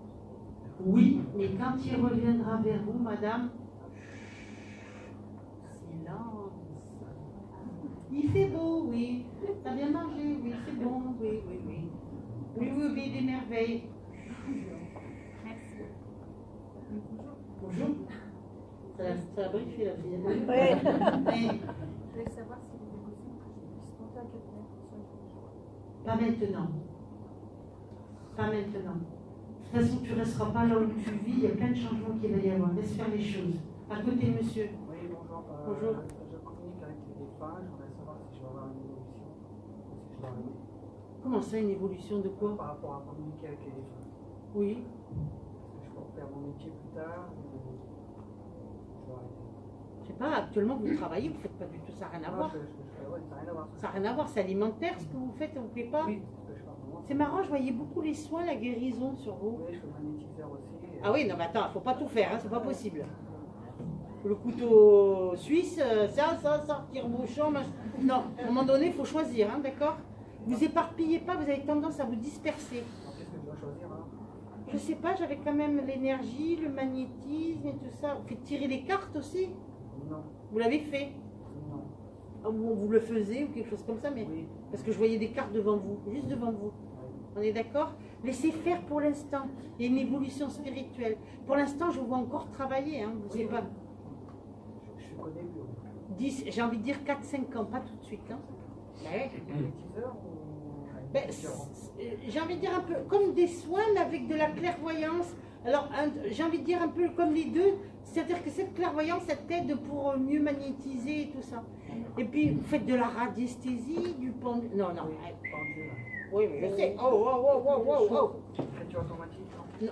Speaker 2: Oui, mais quand il reviendra vers vous, madame, silence. Il fait beau, oui. T'as bien mangé, oui, c'est bon, oui, oui, oui. Oui, oui, oui, des merveilles.
Speaker 5: Merci.
Speaker 2: Bonjour. Ça a briefé la fille.
Speaker 8: Oui.
Speaker 5: Je voulais savoir si vous est possible que je puisse monter un cabinet pour ça.
Speaker 2: Pas maintenant. Pas maintenant. De toute façon, tu ne resteras pas là où tu vis, il y a plein de changements qu'il va y avoir. Laisse faire les choses. À côté, monsieur.
Speaker 13: Oui, bonjour.
Speaker 2: Bonjour.
Speaker 13: Je communique avec les femmes, je voudrais savoir si je vais avoir une évolution ou si je dois arrêter.
Speaker 2: Comment ça, une évolution de quoi?
Speaker 13: Par rapport à communiquer avec les femmes.
Speaker 2: Oui.
Speaker 14: Je peux faire mon métier plus tard.
Speaker 2: Je sais pas, actuellement vous travaillez, vous faites pas du tout, ça n'a rien à voir.
Speaker 14: Ouais, ça n'a rien à voir.
Speaker 2: Ça n'a rien à voir, c'est alimentaire ce que vous faites, vous ne pouvez pas.
Speaker 14: Oui,
Speaker 2: c'est marrant, je voyais beaucoup les soins, la guérison sur vous.
Speaker 14: Oui, je fais magnétiseur aussi.
Speaker 2: Ah oui, non mais attends, il faut pas tout faire, hein, c'est pas possible. Le couteau suisse, ça, sortir bouchon, non, à un moment donné, il faut choisir, hein, d'accord? Vous éparpillez pas, vous avez tendance à vous disperser.
Speaker 14: Qu'est-ce que je dois choisir alors?
Speaker 2: Je sais pas, j'avais quand même l'énergie, le magnétisme et tout ça. Vous faites tirer les cartes aussi?
Speaker 14: Non.
Speaker 2: Vous l'avez fait?
Speaker 14: Non.
Speaker 2: Vous le faisiez ou quelque chose comme ça, mais
Speaker 14: oui.
Speaker 2: Parce que je voyais des cartes devant vous, juste devant vous. On est d'accord? Laissez faire pour l'instant. Il y a une évolution spirituelle. Pour l'instant, je vous vois encore travailler. Hein. Vous savez pas.
Speaker 14: Je connais plus.
Speaker 2: 10, j'ai envie de dire 4-5 ans, pas tout de suite. Hein. Ouais. Ben, j'ai envie de dire un peu comme des soins, mais avec de la clairvoyance. Alors, j'ai envie de dire un peu comme les deux. C'est-à-dire que cette clairvoyance, elle t'aide pour mieux magnétiser et tout ça. Et puis, vous faites de la radiesthésie, du pendule. Non, non. Oui, mais je sais. Oh.
Speaker 14: Écriture automatique,
Speaker 2: non.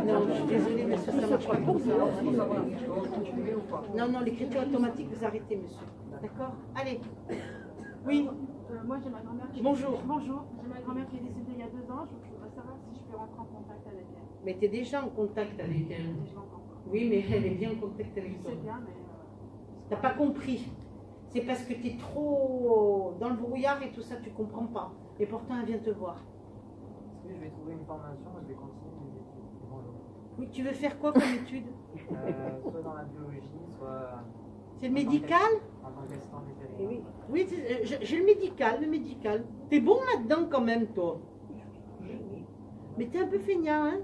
Speaker 2: Non, je suis désolée, monsieur, ça ne marche pas pour ça. Non, l'écriture automatique, vous arrêtez, monsieur. D'accord? Allez. Oui.
Speaker 15: Moi, j'ai ma grand-mère qui
Speaker 2: Bonjour.
Speaker 15: Bonjour. J'ai ma grand-mère qui est décédée il y a 2 ans. Je voudrais savoir si je peux rentrer en contact avec elle.
Speaker 2: Mais tu es déjà en contact avec elle. Oui, mais elle est bien en contact avec toi.
Speaker 15: C'est bien, mais...
Speaker 2: T'as pas compris. C'est parce que tu es trop dans le brouillard et tout ça, tu comprends pas. Et pourtant, elle vient te voir.
Speaker 14: Oui, je vais trouver une formation, je vais continuer mes études. Bonjour.
Speaker 2: Oui, tu veux faire quoi comme étude?
Speaker 14: Soit dans la biologie, soit...
Speaker 2: C'est le médical?
Speaker 14: En tant qu'assistant vétérinaire.
Speaker 2: Oui, j'ai le médical. T'es bon là-dedans quand même, toi. Mais t'es un peu feignant, hein?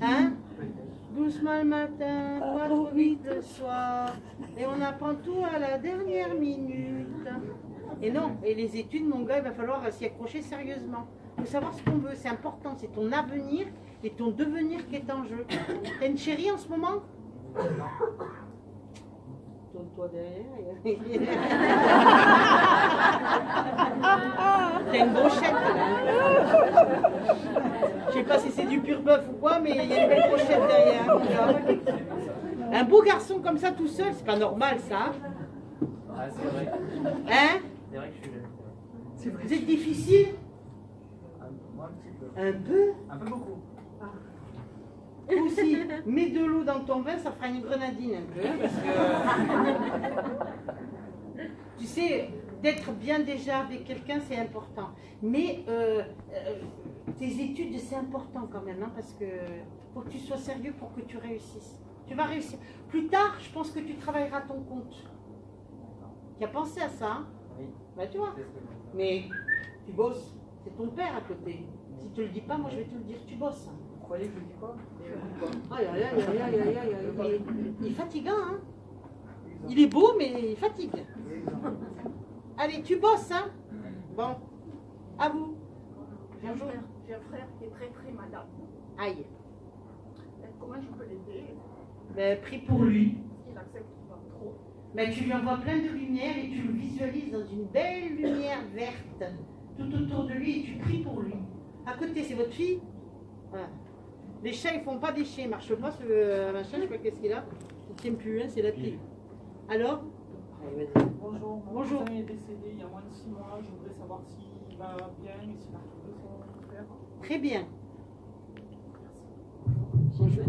Speaker 2: Hein? Doucement le matin, pas trop vite le soir. Et on apprend tout à la dernière minute. Et non, et les études, mon gars, il va falloir s'y accrocher sérieusement. Il faut savoir ce qu'on veut, c'est important. C'est ton avenir et ton devenir qui est en jeu. T'as une chérie en ce moment? Tourne-toi derrière. T'as une brochette là. Je sais pas si c'est du pur bœuf ou quoi, mais il y a une belle brochette derrière. Un beau garçon comme ça tout seul, c'est pas normal ça.
Speaker 14: Ah, c'est vrai.
Speaker 2: Hein?
Speaker 14: C'est vrai que je suis jeune.
Speaker 2: Vous êtes difficile?
Speaker 14: Moi, un petit peu.
Speaker 2: Un peu?
Speaker 14: Un peu beaucoup.
Speaker 2: Et aussi, mets de l'eau dans ton vin, ça fera une grenadine un peu. Parce que, tu sais, d'être bien déjà avec quelqu'un, c'est important. Mais tes études, c'est important quand même, hein, parce que faut que tu sois sérieux pour que tu réussisses. Tu vas réussir. Plus tard, je pense que tu travailleras à ton compte. Tu as pensé à ça? Hein?
Speaker 14: Oui.
Speaker 2: Bah, tu vois. Mais tu bosses. C'est ton père à côté. Si tu le dis pas, moi je vais te le dire. Tu bosses.
Speaker 14: Vous croyez que je le dis pas?
Speaker 2: Il est fatigant, hein? Il est beau, mais il fatigue. Allez, tu bosses, hein? Bon, à vous. Bonjour.
Speaker 15: J'ai un frère qui est très malade.
Speaker 2: Aïe.
Speaker 15: Comment je peux l'aider?
Speaker 2: Ben, prie pour lui.
Speaker 15: Il accepte pas trop.
Speaker 2: Ben, tu lui envoies plein de lumière et tu le visualises dans une belle lumière verte tout autour de lui et tu pries pour lui. À côté, c'est votre fille? Voilà. Les chats, ils font pas des chiens, ils marchent pas sur le machin, je sais pas qu'est-ce qu'il a. Il tient plus, hein, c'est la pile. Alors? Allez, vas-y.
Speaker 16: Bonjour.
Speaker 2: Bonjour.
Speaker 16: Mon cousin est décédé il y a moins de 6 mois. Je voudrais savoir s'il va bien et s'il a retrouvé son frère.
Speaker 2: Très bien.